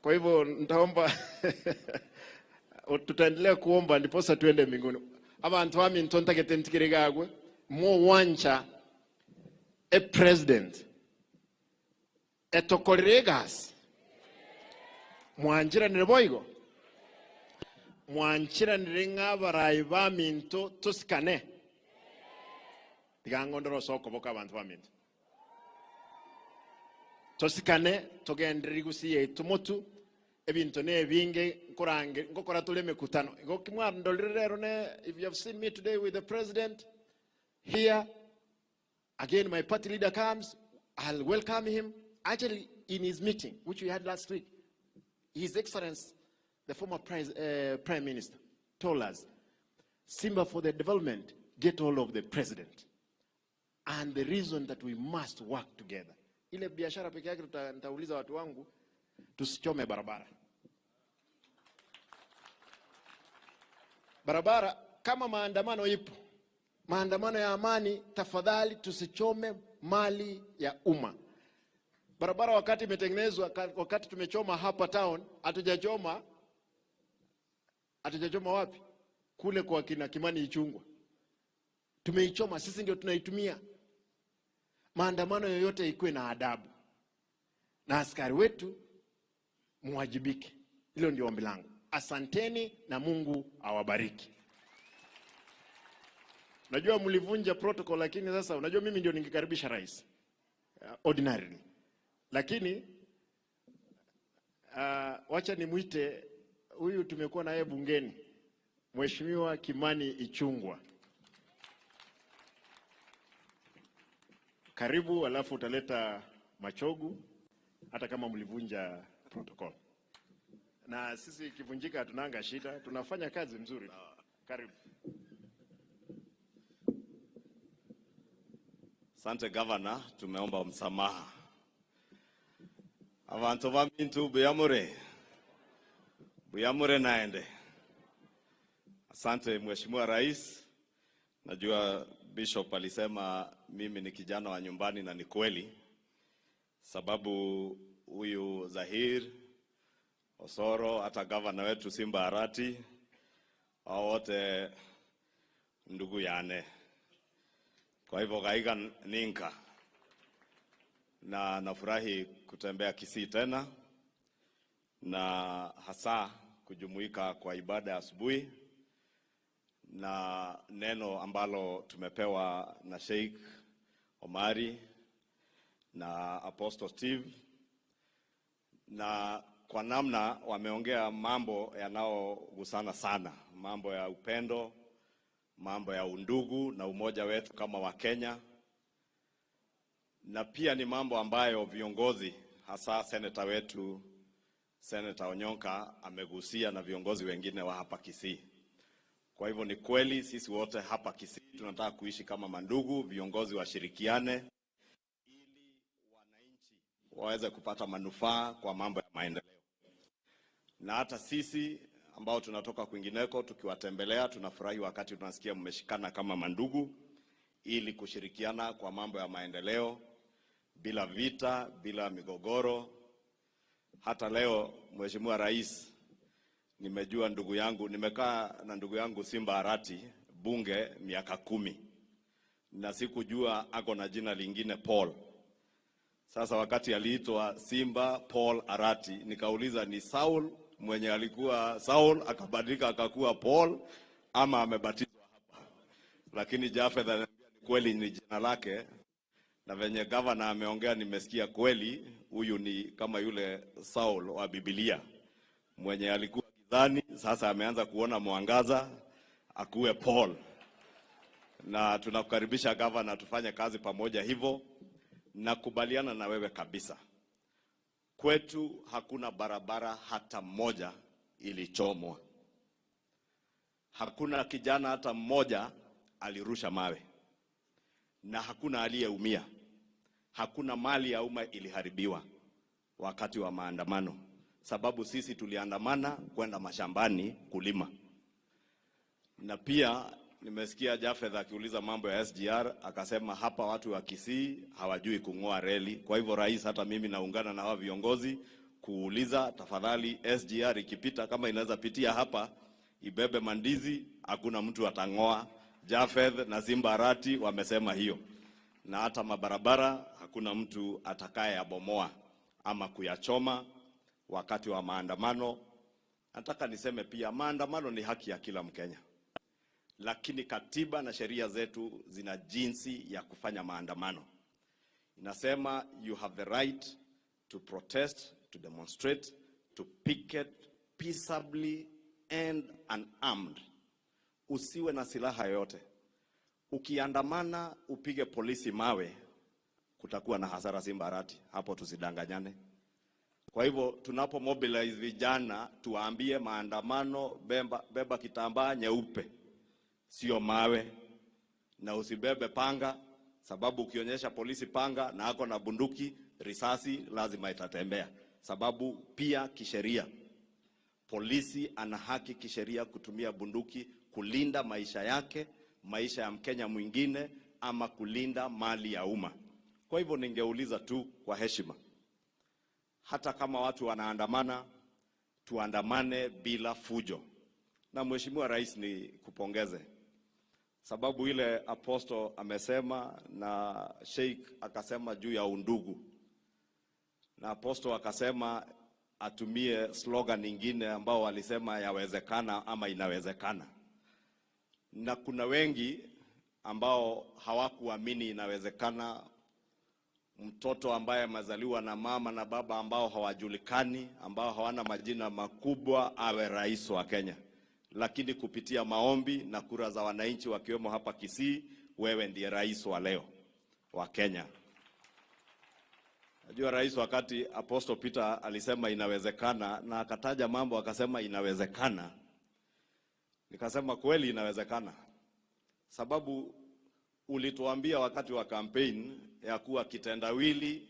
Kwa hivyo nitaomba tutaendelea kuomba ndiposa tuende mbinguni. Abantu bami ntontagete ntikirigagwe mo wancha a president etokoregas mwanjira nireboigo mwanjira nirenga barayi baminto tusikane digangondoro soko boka abantu baminto tusikane togenderi gusiye tumutu ebinto ne binge nkorange ngokora tuleme kutano ngokimwa ndolirero ne if you have seen me today with the president here again my party leader comes I'll welcome him actually in his meeting which we had last week. His Excellency, the former Prime Minister, told us, Simba for the development, get hold of the president. And the reason that we must work together. Ile biashara peke yake nitauliza watu wangu, tusichome barabara. Barabara, kama maandamano ipo, maandamano ya amani, tafadhali tusichome mali ya umma. Barabara wakati imetengenezwa, wakati tumechoma hapa town, hatujachoma wapi? Kule kwa kina Kimani Ichungwa. Tumeichoma, sisi ndio tunaitumia. Maandamano yoyote ikuwe na adabu. Na askari wetu muwajibike. Hilo ndio ombi langu. Asanteni na Mungu awabariki. Unajua mlivunja protocol lakini sasa unajua mimi ndio ningekaribisha rais. Ordinarily. Lakini wacha nimuite huyu tumekuwa naye bungeni Mheshimiwa Kimani Ichungwa. Karibu alafu utaleta Machogu hata kama mlivunja protocol. Na sisi kivunjika tunanga shida, tunafanya kazi mzuri. Karibu. Asante Governor, tumeomba msamaha. Abantu bamintu buyamure naende. Asante Mheshimiwa Rais. Najua Bishop alisema mimi ni kijana wa nyumbani na ni kweli. Sababu huyu Zahir, Osoro, hata Governor wetu Simba Arati, hao wote ndugu yane. Kwa hivyo gaiga ninka. Na nafurahi kutembea Kisii tena na hasa kujumuika kwa ibada ya asubuhi na neno ambalo tumepewa na Sheikh Omari na Apostle Steve, na kwa namna wameongea mambo yanayogusana sana, mambo ya upendo, mambo ya undugu na umoja wetu kama wa Kenya. na pia ni mambo ambayo viongozi hasa seneta wetu Seneta Onyonka amegusia na viongozi wengine wa hapa Kisii. Kwa hivyo ni kweli sisi wote hapa Kisii tunataka kuishi kama mandugu, viongozi washirikiane ili wananchi waweze kupata manufaa kwa mambo ya maendeleo. Na hata sisi ambao tunatoka kwingineko tukiwatembelea tunafurahi wakati tunasikia mmeshikana kama mandugu ili kushirikiana kwa mambo ya maendeleo bila vita, bila migogoro. Hata leo Mheshimiwa Rais, nimejua ndugu yangu, nimekaa na ndugu yangu Simba Arati bunge miaka 10 na sikujua ako na jina lingine Paul. Sasa wakati aliitwa Simba Paul Arati nikauliza ni Saul mwenye alikuwa Saul akabadilika akakuwa Paul ama amebatizwa hapa. Lakini Jafeth ananiambia ni kweli ni jina lake, na venye governor ameongea nimesikia kweli huyu ni kama yule Saul wa Biblia mwenye alikuwa gizani, sasa ameanza kuona mwangaza akuwe Paul. Na tunakukaribisha governor tufanye kazi pamoja hivyo. Nakubaliana na wewe kabisa. Kwetu hakuna barabara hata moja ilichomwa. Hakuna kijana hata mmoja alirusha mawe. Na hakuna aliyeumia. Hakuna mali ya umma iliharibiwa wakati wa maandamano. Sababu sisi tuliandamana kwenda mashambani kulima. Na pia nimesikia Jafeth akiuliza mambo ya SGR, akasema hapa watu wa Kisii hawajui kung'oa reli. Kwa hivyo rais, hata mimi naungana na hao viongozi kuuliza tafadhali SGR ikipita kama inaweza pitia hapa ibebe mandizi, hakuna mtu atang'oa. Jafeth na Simba Arati wamesema hiyo. Na hata mabarabara hakuna mtu atakaye yabomoa ama kuyachoma wakati wa maandamano. Nataka niseme pia maandamano ni haki ya kila Mkenya. Lakini katiba na sheria zetu zina jinsi ya kufanya maandamano. Inasema you have the right to protest, to demonstrate, to picket peaceably and unarmed. Usiwe na silaha yoyote. Ukiandamana upige polisi mawe, kutakuwa na hasara. Simba Arati, hapo tusidanganyane. Kwa hivyo tunapo mobilize vijana tuwaambie maandamano beba kitambaa nyeupe, sio mawe, na usibebe panga, sababu ukionyesha polisi panga na ako na bunduki, risasi lazima itatembea. Sababu pia kisheria polisi ana haki kisheria kutumia bunduki kulinda maisha yake, maisha ya Mkenya mwingine, ama kulinda mali ya umma. Kwa hivyo ningeuliza tu kwa heshima, hata kama watu wanaandamana, tuandamane bila fujo. Na Mheshimiwa Rais, ni kupongeze sababu ile apostle amesema na Sheikh akasema juu ya undugu, na apostle akasema atumie slogan nyingine ambao walisema yawezekana ama inawezekana. Na kuna wengi ambao hawakuamini inawezekana. Mtoto ambaye amezaliwa na mama na baba ambao hawajulikani, ambao hawana majina makubwa, awe rais wa Kenya. Lakini kupitia maombi na kura za wananchi wakiwemo hapa Kisii, wewe ndiye rais wa leo wa Kenya. Najua rais, wakati Apostle Peter alisema inawezekana na akataja mambo akasema inawezekana, nikasema kweli inawezekana. Sababu ulituambia wakati wa campaign ya kuwa kitendawili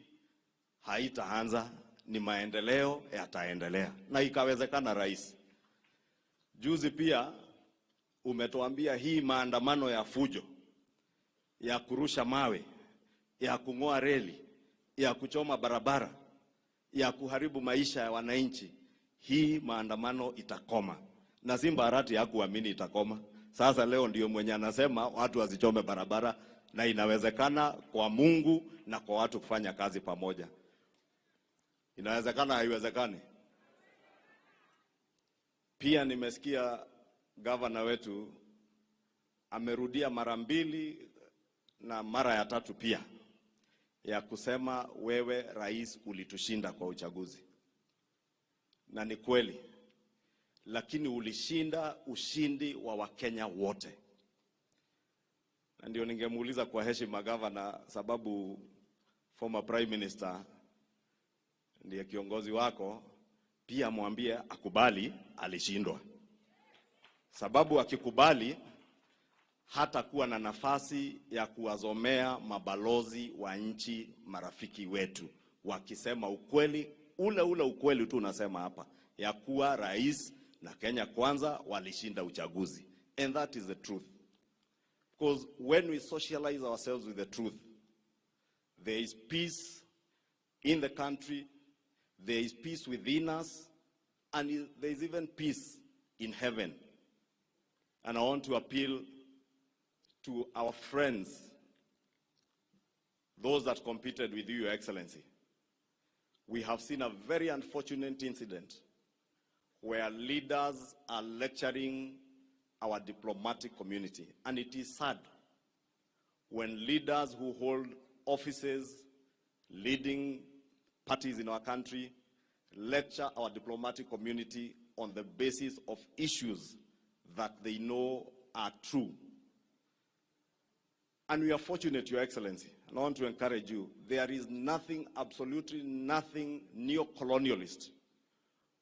haitaanza, ni maendeleo yataendelea, na ikawezekana rais. Juzi pia umetuambia hii maandamano ya fujo, ya kurusha mawe, ya kung'oa reli, ya kuchoma barabara, ya kuharibu maisha ya wananchi, hii maandamano itakoma. Na Simba Arati hakuamini itakoma. Sasa leo ndio mwenye anasema watu wasichome barabara, na inawezekana kwa Mungu na kwa watu kufanya kazi pamoja. Inawezekana, haiwezekani? Pia nimesikia governor wetu amerudia mara 2 na mara ya 3 pia ya kusema wewe rais ulitushinda kwa uchaguzi. Na ni kweli, lakini ulishinda ushindi wa Wakenya wote. Na ndio ningemuuliza kwa heshima governor, sababu former prime minister ndiye kiongozi wako, pia mwambie akubali alishindwa. Sababu akikubali hata kuwa na nafasi ya kuwazomea mabalozi wa nchi marafiki wetu wakisema ukweli ule ukweli tu unasema hapa ya kuwa rais na Kenya Kwanza walishinda uchaguzi. And that is the truth. Because when we socialize ourselves with the truth, there is peace in the country, there is peace within us, and there is even peace in heaven. And I want to appeal to our friends, those that competed with you, Your Excellency. We have seen a very unfortunate incident where leaders are lecturing our diplomatic community. And it is sad when leaders who hold offices, leading parties in our country, lecture our diplomatic community on the basis of issues that they know are true. And we are fortunate, Your Excellency, and I want to encourage you, there is nothing, absolutely nothing neo-colonialist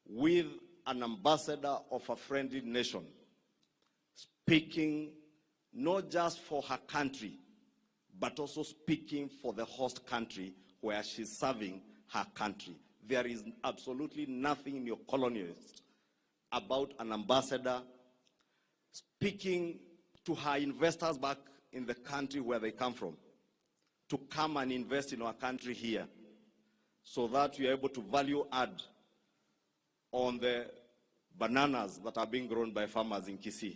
with an ambassador of a friendly nation speaking not just for her country, but also speaking for the host country where she's serving her country. There is absolutely nothing neo-colonialist about an ambassador speaking to her investors back in the country where they come from, to come and invest in our country here, so that we are able to value add on the bananas that are being grown by farmers in Kisii.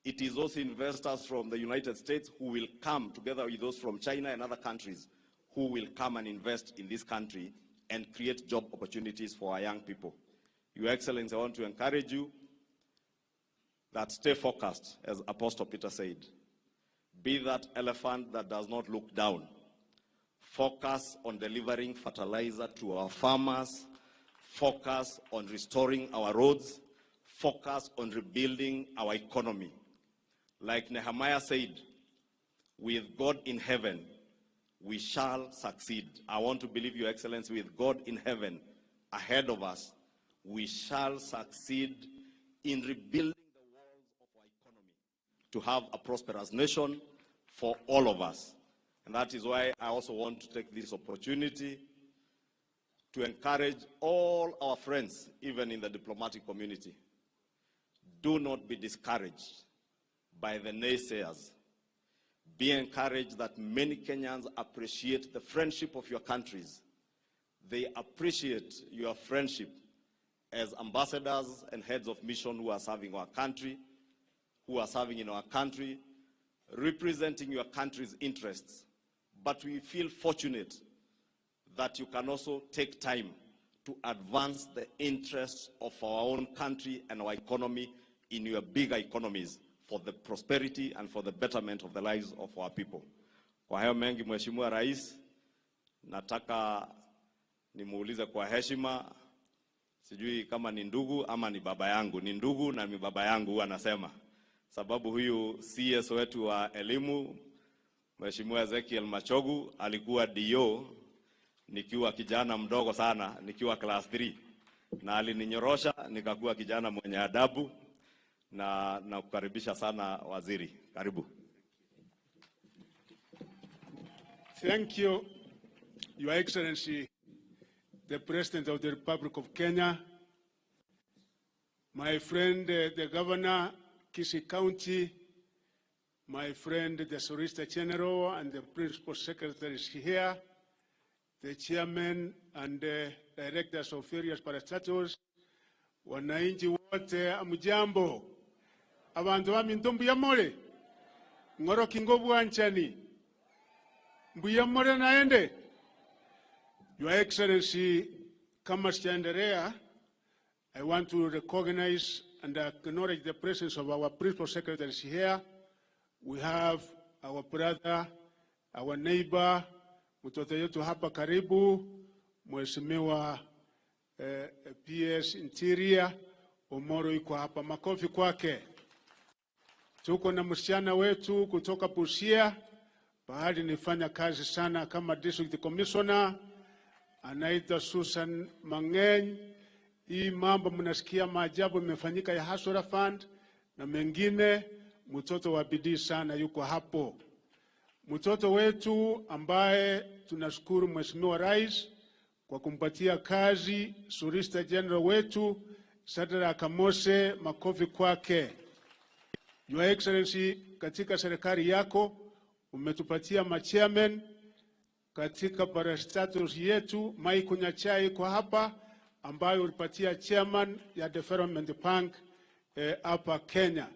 It is also investors from the United States who will come, together with those from China and other countries, who will come and invest in this country and create job opportunities for our young people. Your Excellency, I want to encourage you that stay focused, as Apostle Peter said. Be that elephant that does not look down. Focus on delivering fertilizer to our farmers. Focus on restoring our roads. Focus on rebuilding our economy. Like Nehemiah said, with God in heaven, we shall succeed. I want to believe, Your Excellency, with God in heaven ahead of us, we shall succeed in rebuilding the walls of our economy to have a prosperous nation for all of us. And that is why I also want to take this opportunity to encourage all our friends, even in the diplomatic community. Do not be discouraged by the naysayers. Be encouraged that many Kenyans appreciate the friendship of your countries. They appreciate your friendship as ambassadors and heads of mission who are serving our country, who are serving in our country, representing your country's interests. But we feel fortunate that you can also take time to advance the interests of our own country and our economy in your bigger economies for the prosperity and for the betterment of the lives of our people. Kwa hayo mengi, Mheshimiwa Rais, nataka nimuulize kwa heshima, sijui kama ni ndugu ama ni baba yangu. Ni ndugu na ni baba yangu, anasema. Sababu huyu CS wetu wa elimu, Mheshimiwa Ezekiel Machogu, alikuwa DO nikiwa kijana mdogo sana, nikiwa class 3. Na alininyorosha nikakuwa kijana mwenye adabu, na nakukaribisha sana waziri. Karibu. Thank you, Your Excellency, the President of the Republic of Kenya, my friend, the Governor, Kisii County, my friend, the Solicitor General, and the Principal Secretaries here, the Chairman and the Directors of various parastatals, wananchi wote, amujambo, abantu wa mintumbu ya mole, ngoro kingo buanchani, mbuya mole naende. Your Excellency, kama sijaendelea, I want to recognize and acknowledge the presence of our Principal Secretaries here. We have our brother, our neighbor, mtoto yetu hapa karibu, Mheshimiwa PS Interior, Omoro yuko hapa, makofi kwake. Tuko na msichana wetu kutoka Busia, pahali nifanya kazi sana kama district commissioner, anaitwa Susan Mang'eny. Hii mambo mnasikia maajabu imefanyika ya Hasura Fund na mengine, mtoto wa bidii sana yuko hapo. Mtoto wetu ambaye tunashukuru Mheshimiwa Rais kwa kumpatia kazi, Solicitor General wetu Sadara Kamose, makofi kwake. Your Excellency, katika serikali yako umetupatia machairman katika parastatus yetu. Mike Nyachai kwa hapa ambayo ulipatia chairman ya Development Bank hapa Kenya.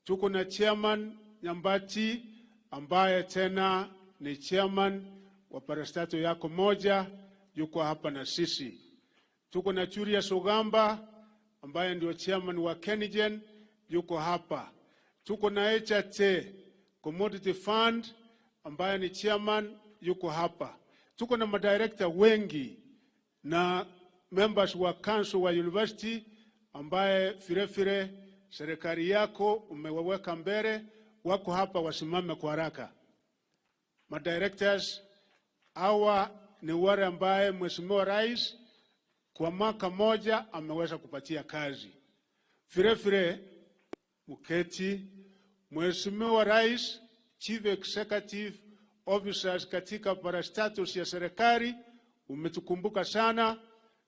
Tuko na chairman Nyambati ambaye tena ni chairman wa parastatus yako moja, yuko hapa na sisi. Tuko na Churia Sogamba ambaye ndio chairman wa Kenigen, yuko hapa. Tuko na HT Commodity Fund ambaye ni chairman, yuko hapa. Tuko na madirector wengi na members wa council wa university ambaye firefire serikali yako umewaweka mbele, wako hapa, wasimame kwa haraka. Madirectors hawa ni wale ambaye Mheshimiwa Rais kwa mwaka moja ameweza kupatia kazi. Firefire muketi, Mheshimiwa Rais, Chief Executive Officers katika parastatus ya serikali, umetukumbuka sana.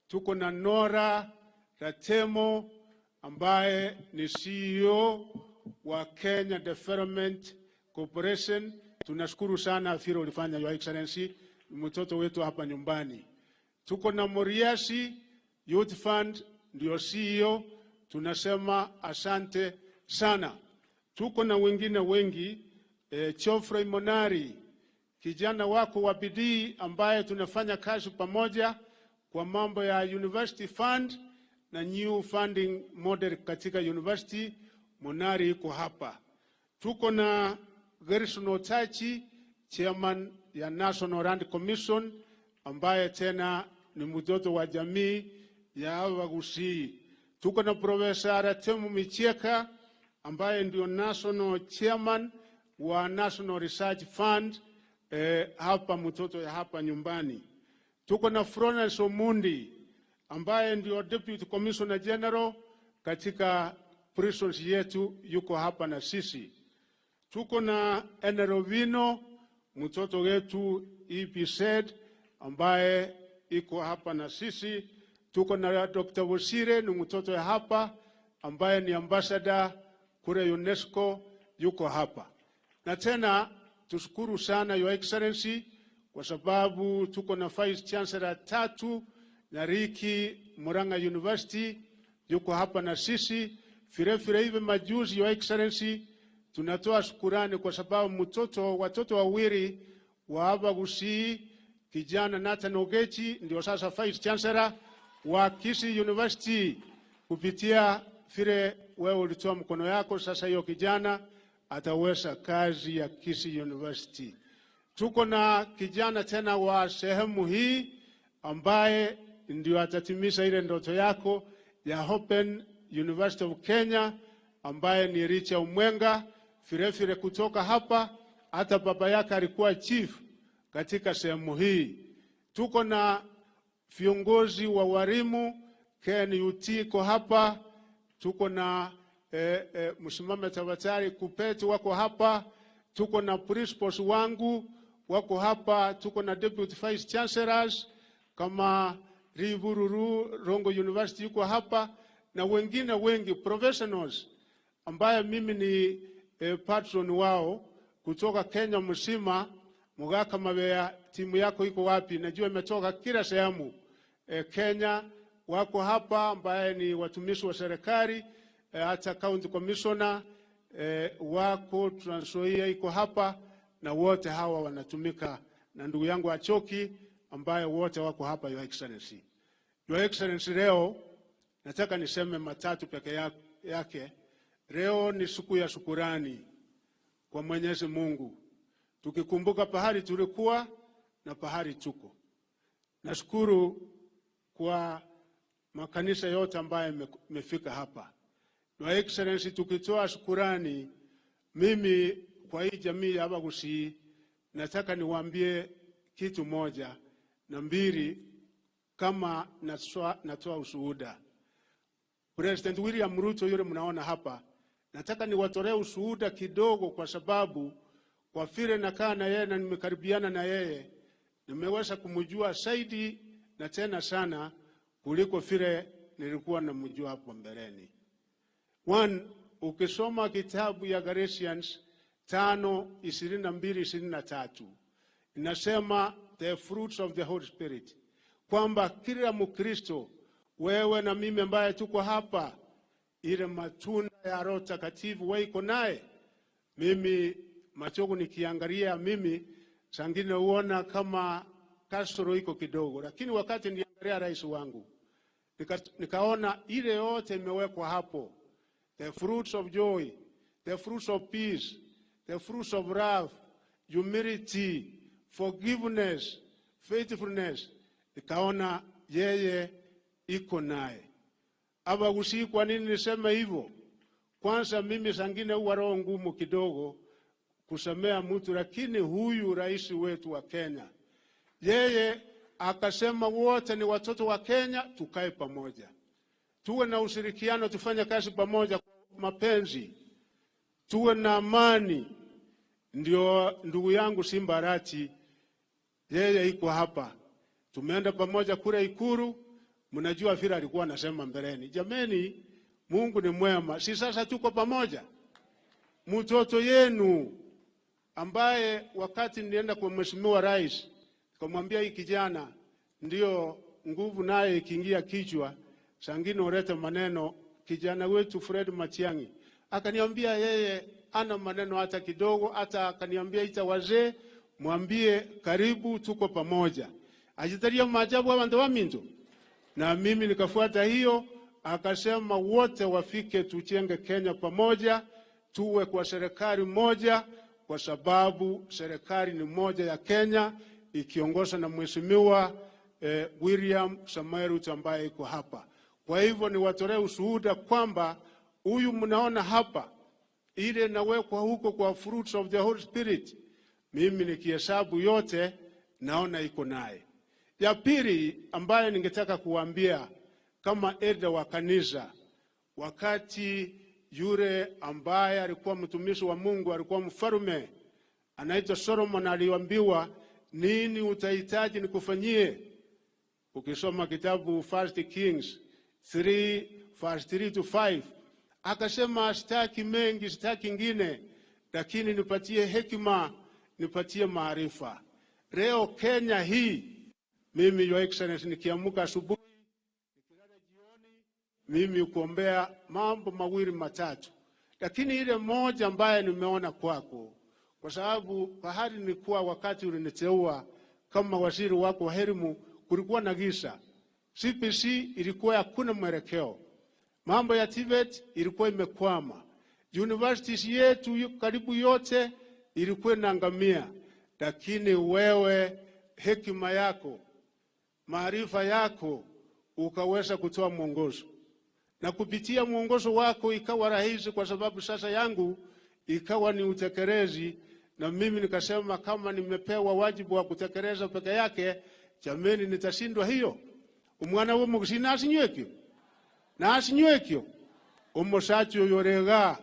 Tuko na Nora Ratemo ambaye ni CEO wa Kenya Development Corporation. Tunashukuru sana afiro ulifanya, Your Excellency, mtoto wetu hapa nyumbani. Tuko na Moriasi Youth Fund, ndio CEO, tunasema asante sana. Tuko na wengine wengi, Chofrey Monari, kijana wako wa bidii ambaye tunafanya kazi pamoja kwa mambo ya University Fund na new funding model katika university. Monari yuko hapa. Tuko na Gerson Otachi, chairman ya National Land Commission ambaye tena ni mtoto wa jamii ya Kisii. Tuko na Professor Ratemu Micheka ambaye ndio national chairman wa National Research Fund hapa mtoto ya hapa nyumbani. Tuko na Florence Omundi ambaye ndio Deputy Commissioner General katika prisons yetu, yuko hapa na sisi. Tuko na Enerovino, mtoto wetu EPZ ambaye iko hapa na sisi. Tuko na Dr. Wosire, ni mtoto ya hapa ambaye ni ambassador kule UNESCO, yuko hapa. Na tena tushukuru sana Your Excellency kwa sababu tuko na Vice Chancellor tatu na Riki Murang'a University, yuko hapa na sisi. Firefire hivi majuzi, Your Excellency, tunatoa shukurani kwa sababu watoto wawili wa hapa Kisii, kijana Nathan Ogechi ndio sasa Vice Chancellor wa Kisii University. Kupitia vile wewe ulitoa mkono yako, sasa hiyo kijana ataweza kazi ya Kisii University. Tuko na kijana tena wa sehemu hii ambaye ndio atatimiza ile ndoto yako ya Open University of Kenya ambaye ni Richa Umwenga, firefire kutoka hapa, hata baba yake alikuwa chief katika sehemu hii. Tuko na viongozi wa walimu, KNUT ko hapa. Tuko na Msimame Tabatari Kupeti wako hapa. Tuko na principals wangu wako hapa. Tuko na Deputy Vice Chancellors kama Ribururu Rongo University yuko hapa, na wengine wengi professionals ambaye mimi ni patron wao kutoka Kenya mzima. Mugaka Mabea, timu yako iko wapi? Najua imetoka kila sehemu Kenya, wako hapa ambaye ni watumishi wa serikali, hata county commissioner wako, Trans Nzoia iko hapa, na wote hawa wanatumika na ndugu yangu Achoki ambaye wote wako hapa. Your Excellency, Your Excellency, leo nataka niseme matatu peke yake. Leo ni siku ya shukurani kwa Mwenyezi Mungu, tukikumbuka pahali tulikuwa na pahali tuko. Nashukuru kwa makanisa yote ambaye mefika hapa. Your Excellency, tukitoa shukurani, mimi kwa hii jamii ya Kisii nataka niwaambie kitu moja na mbili kama natoa ushuhuda. President William Ruto yule mnaona hapa, nataka niwatolee ushuhuda kidogo, kwa sababu kwa vile nakaa na yeye na nimekaribiana na yeye, nimeweza kumjua zaidi na tena sana kuliko vile nilikuwa namjua hapo mbeleni. One, ukisoma kitabu ya Galatians 5:22-23 inasema the fruits of the Holy Spirit, kwamba kila Mkristo, wewe na mimi ambaye tuko hapa, ile matunda ya Roho Takatifu wewe iko naye. Mimi Machogu nikiangalia, mimi sangine uona kama kasoro iko kidogo, lakini wakati niangalia rais wangu nikaona ile yote imewekwa hapo: the fruits of joy, the fruits of peace, the fruits of love, humility, forgiveness, faithfulness. Nikaona yeye iko naye. Aba usi, kwa nini nisema hivyo? Kwanza mimi sangine huwa roho ngumu kidogo kusemea mtu, lakini huyu rais wetu wa Kenya, yeye akasema wote ni watoto wa Kenya, tukae pamoja, tuwe na ushirikiano, tufanye kazi pamoja kwa mapenzi, tuwe na amani. Ndio ndugu yangu Simbarati, yeye iko hapa, tumeenda pamoja kule Ikuru. Mnajua vile alikuwa anasema mbeleni, jameni, Mungu ni mwema, si sasa tuko pamoja. Mtoto yenu ambaye wakati nienda kwa mheshimiwa rais, kumwambia hii kijana ndio nguvu naye ikiingia kichwa, sangine ulete maneno, kijana wetu Fred Matiang'i akaniambia yeye ana maneno hata kidogo, hata akaniambia ita wazee mwambie karibu, tuko pamoja. Ajitaria maajabu wa ndo minto. Na mimi nikafuata hiyo, akasema wote wafike, tuchenge Kenya pamoja, tuwe kwa serikali moja, kwa sababu serikali ni moja ya Kenya ikiongozwa na mheshimiwa William Samoei Ruto ambaye iko hapa. Kwa hivyo ni watolee ushuhuda kwamba huyu mnaona hapa, ile nawekwa huko kwa fruits of the Holy Spirit, mimi nikihesabu yote naona iko naye. Ya pili ambaye ningetaka kuambia kama elder wa kanisa, wakati yule ambaye alikuwa mtumishi wa Mungu, alikuwa mfalme anaitwa Solomon, aliambiwa nini utahitaji nikufanyie. Ukisoma kitabu First Kings 3:3-5, akasema sitaki mengi, sitaki ingine, lakini nipatie hekima, nipatie maarifa. Leo Kenya hii, mimi Your Excellency, nikiamka asubuhi nikilala jioni, mimi kuombea mambo mawili matatu, lakini ile moja ambaye nimeona kwako, kwa sababu pahali nilikuwa wakati uliniteua kama waziri wako wa elimu, kulikuwa na giza. CPC ilikuwa hakuna mwelekeo, mambo ya TVET ilikuwa imekwama, universities yetu karibu yote ilikuwa inaangamia. Lakini wewe hekima yako, maarifa yako, ukaweza kutoa mwongozo, na kupitia mwongozo wako ikawa rahisi, kwa sababu sasa yangu ikawa ni utekelezi. Na mimi nikasema kama nimepewa wajibu wa kutekeleza peke yake, jameni, nitashindwa hiyo? Umwana wo mugusina asinywekyo na asinywekyo umosacho yorega.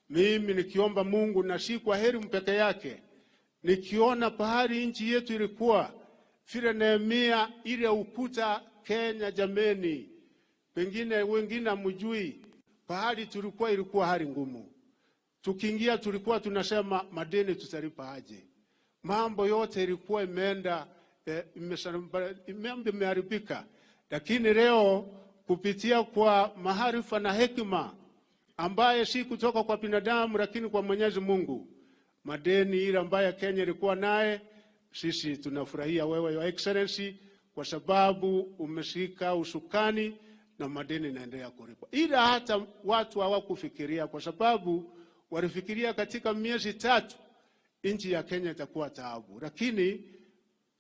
Mimi nikiomba Mungu na si kwa heri mpeke yake, nikiona pahali nchi yetu ilikuwa vile Nehemia ile ukuta Kenya, jameni, pengine wengine mjui pahali tulikuwa, ilikuwa hali ngumu. Tukiingia tulikuwa tunasema madeni tutalipa aje, mambo yote ilikuwa imeenda imeharibika. Lakini leo kupitia kwa maarifa na hekima ambaye si kutoka kwa binadamu lakini kwa Mwenyezi Mungu, madeni ile ambaye Kenya ilikuwa naye, sisi tunafurahia wewe Your Excellency, kwa sababu umeshika usukani na madeni naendelea kulipa. Ila hata watu hawakufikiria, kwa sababu walifikiria katika miezi 3 nchi ya Kenya itakuwa taabu, lakini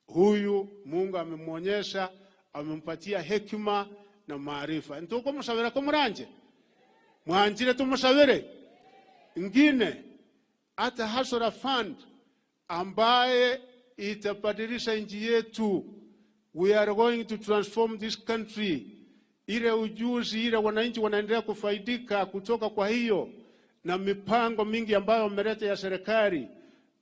huyu Mungu amemwonyesha, amempatia hekima na maarifa. Ntoko musabira ko muranje mwanjire tumusabire ngine hata hasora fund ambaye itabadilisha nchi yetu. We are going to transform this country. Ile ujuzi, ile wananchi wanaendelea kufaidika kutoka kwa hiyo na mipango mingi ambayo wameleta ya serikali,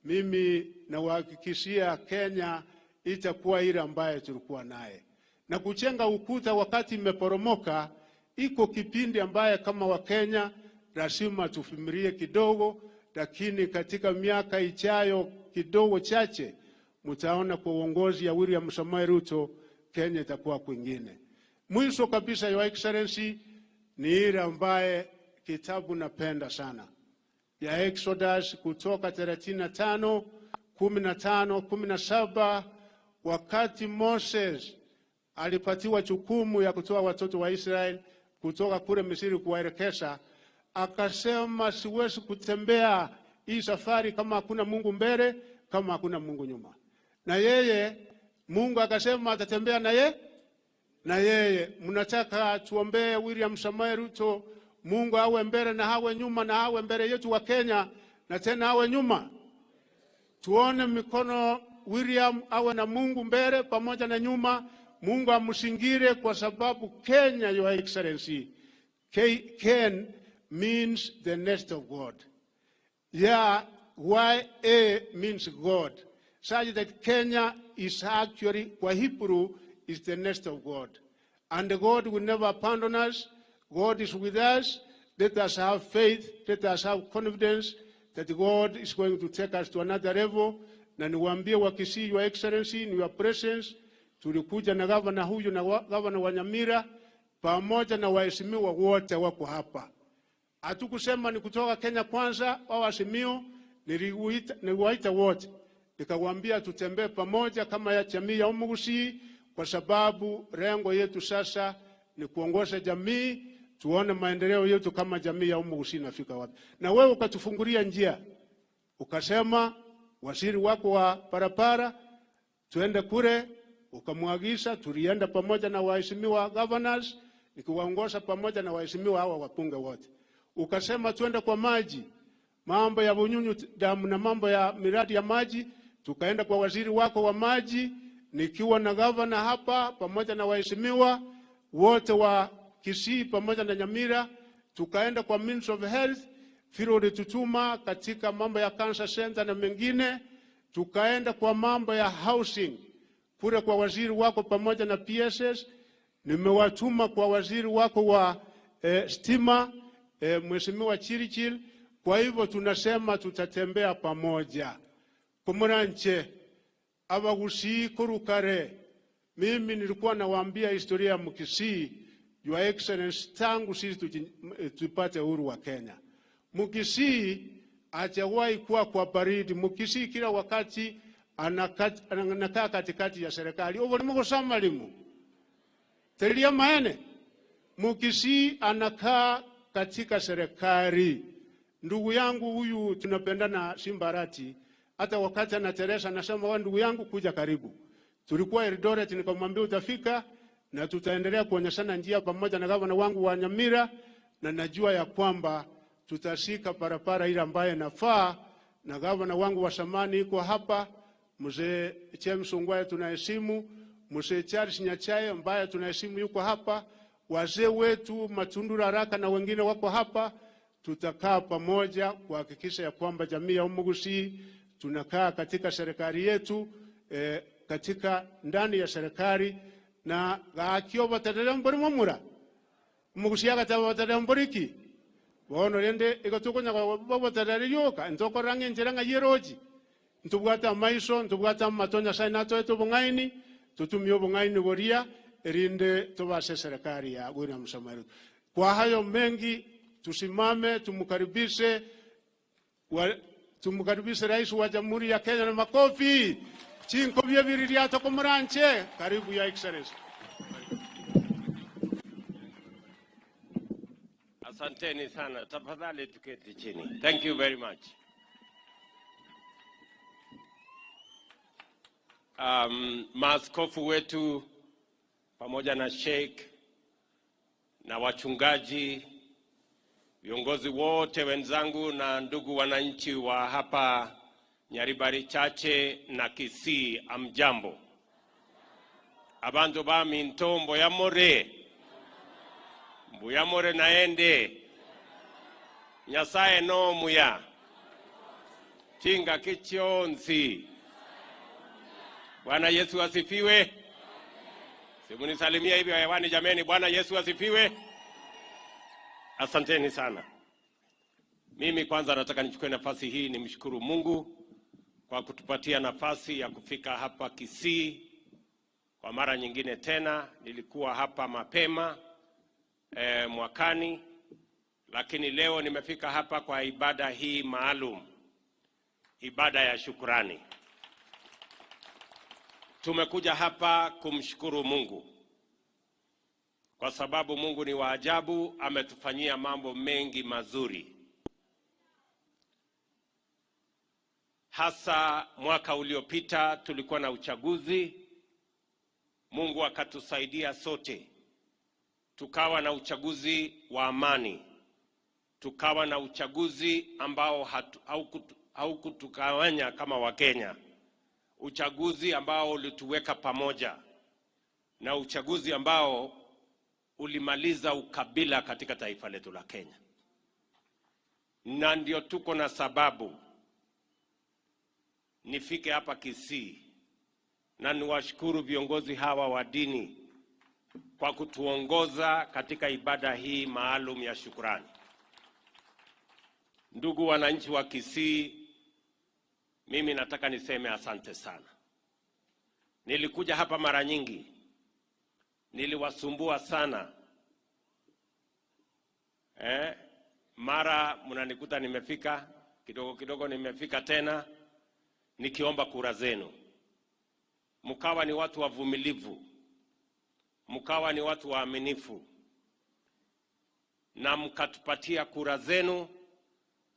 mimi nawahakikishia Kenya itakuwa ile ambayo tulikuwa naye. Na kuchenga ukuta wakati imeporomoka, iko kipindi ambaye kama Wakenya lazima tufimirie kidogo, lakini katika miaka ijayo kidogo chache mtaona kwa uongozi ya William Samoei Ruto Kenya itakuwa kwingine. Mwisho kabisa, Your Excellency, ni ile ambaye kitabu napenda sana ya Exodus kutoka 35, 15, 17, wakati Moses alipatiwa jukumu ya kutoa watoto wa Israeli kutoka kule Misri kuwaelekeza, akasema siwezi kutembea hii safari kama hakuna Mungu mbele, kama hakuna Mungu nyuma. Na yeye Mungu akasema atatembea na yeye. Mnataka tuombee William Samoei Ruto, Mungu awe mbele na hawe nyuma, na hawe mbele yetu wa Kenya na tena hawe nyuma. Tuone mikono William awe na Mungu mbele pamoja na nyuma. Mungu amshingire kwa sababu Kenya, Your Excellency, Ken means the nest of God. Yeah, Y-A means God. Such that Kenya is actually, kwa Hebrew, is the nest of God. And God will never abandon us. God is with us. Let us have faith. Let us have confidence that God is going to take us to another level. Na niwaambie wa Kisii, Your Excellency, in your presence, tulikuja na gavana huyu na gavana wa Nyamira pamoja na waheshimiwa wote wako hapa. Hatukusema ni kutoka Kenya kwanza au waheshimiwa, niliwaita wote. Nikawaambia tutembee pamoja kama ya jamii ya Kisii, kwa sababu lengo yetu sasa ni kuongoza jamii, tuone maendeleo yetu kama jamii ya Kisii nafika wapi. Na wewe ukatufungulia njia. Ukasema waziri wako wa barabara tuende kule, ukamwagiza, tulienda pamoja na waheshimiwa governors, nikiwaongoza pamoja na waheshimiwa hawa wapunge wote. Ukasema tuende kwa maji, mambo ya Bunyunyu damu na mambo ya miradi ya maji, tukaenda kwa waziri wako wa maji, nikiwa na governor hapa pamoja na waheshimiwa wote wa Kisii pamoja na Nyamira. Tukaenda kwa Ministry of Health, Firo tutuma katika mambo ya cancer center na mengine. Tukaenda kwa mambo ya housing kule kwa waziri wako pamoja na PSS. Nimewatuma kwa waziri wako wa stima, Mheshimiwa Chirichil. Kwa hivyo tunasema tutatembea pamoja. Kumuranche Abagusi kurukare. Mimi nilikuwa nawaambia historia ya Kisii, Your Excellency, tangu sisi tupate uhuru wa Kenya. Kisii hajawahi kuwa kwa baridi. Kisii kila wakati anakaa katikati ya serikali. Ovo ni samalimu. Telia maene. Kisii anakaa katika serikali. Ndugu yangu huyu tunapendana Simbarati. Hata wakati anateresa anasema wa ndugu yangu kuja karibu. Tulikuwa Eldoret, nikamwambia utafika na tutaendelea kuonyeshana njia pamoja na gavana wangu wa Nyamira, na najua ya kwamba tutashika barabara ile ambaye nafaa. Na gavana wangu wa zamani iko hapa, Mzee James Ongwae tunaheshimu, Mzee Charles Nyachae ambaye tunaheshimu yuko hapa, wazee wetu Matundura Haraka na wengine wako hapa. Tutakaa pamoja kuhakikisha ya kwamba jamii ya Kisii tunakaa katika serikali yetu, katika ndani ya serikali, na akio batadele mbori momura Kisii akataba batadele mboriki bono rende ikotukonya kwa batadele yoka ntoko range njiranga yeroji ntubwata maiso ntubwata matonya sainato eto bungaini tutumio bungaini boria erinde tubase serikali ya William Samoei Ruto. Kwa hayo mengi tusimame tumkaribishe rais wa Jamhuri ya Kenya na makofi. Chinko bibiri liato kumuranche. Karibu Your Excellency. Asanteni sana. Tafadhali tuketi chini. Thank you very much. Maaskofu wetu pamoja na Sheikh na wachungaji, viongozi wote wenzangu na ndugu wananchi wa hapa Nyaribari chache na Kisii, amjambo. Abantu bami ntombo ya more. Mbuyamore naende. Nyasaye no muya. Chinga kichionzi. Bwana Yesu asifiwe. Simunisalimia hivi hewani jameni. Bwana Yesu asifiwe. Asanteni sana. Mimi kwanza nataka nichukue nafasi hii nimshukuru Mungu kwa kutupatia nafasi ya kufika hapa Kisii kwa mara nyingine tena. Nilikuwa hapa mapema mwakani, lakini leo nimefika hapa kwa ibada hii maalum, ibada ya shukrani. Tumekuja hapa kumshukuru Mungu kwa sababu Mungu ni wa ajabu, ametufanyia mambo mengi mazuri. Hasa mwaka uliopita tulikuwa na uchaguzi. Mungu akatusaidia sote. Tukawa na uchaguzi wa amani. Tukawa na uchaguzi ambao haukutukawanya kama Wakenya. Uchaguzi ambao ulituweka pamoja. Na uchaguzi ambao ulimaliza ukabila katika taifa letu la Kenya. Na ndio tuko na sababu nifike hapa Kisii na niwashukuru viongozi hawa wa dini kwa kutuongoza katika ibada hii maalum ya shukrani. Ndugu wananchi wa Kisii, mimi nataka niseme asante sana. Nilikuja hapa mara nyingi. Niliwasumbua sana. Mara mnanikuta nimefika, kidogo nimefika tena nikiomba kura zenu. Mkawa ni watu wavumilivu. Mkawa ni watu waaminifu. Na mkatupatia kura zenu,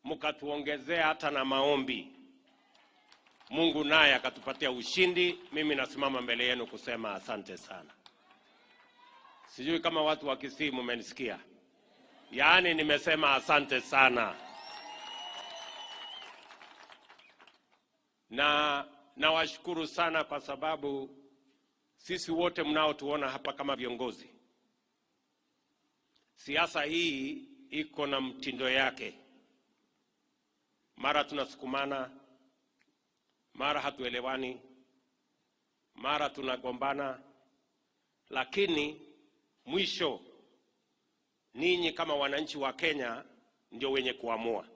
mkatuongezea hata na maombi. Mungu naye akatupatia ushindi. Mimi nasimama mbele yenu kusema asante sana. Sijui kama watu wa Kisii mmenisikia. Yaani nimesema asante sana. Na nawashukuru sana kwa sababu sisi wote mnaotuona hapa kama viongozi. Siasa hii iko na mtindo yake. Mara tunasukumana, mara hatuelewani, mara tunagombana, lakini mwisho ninyi kama wananchi wa Kenya ndio wenye kuamua.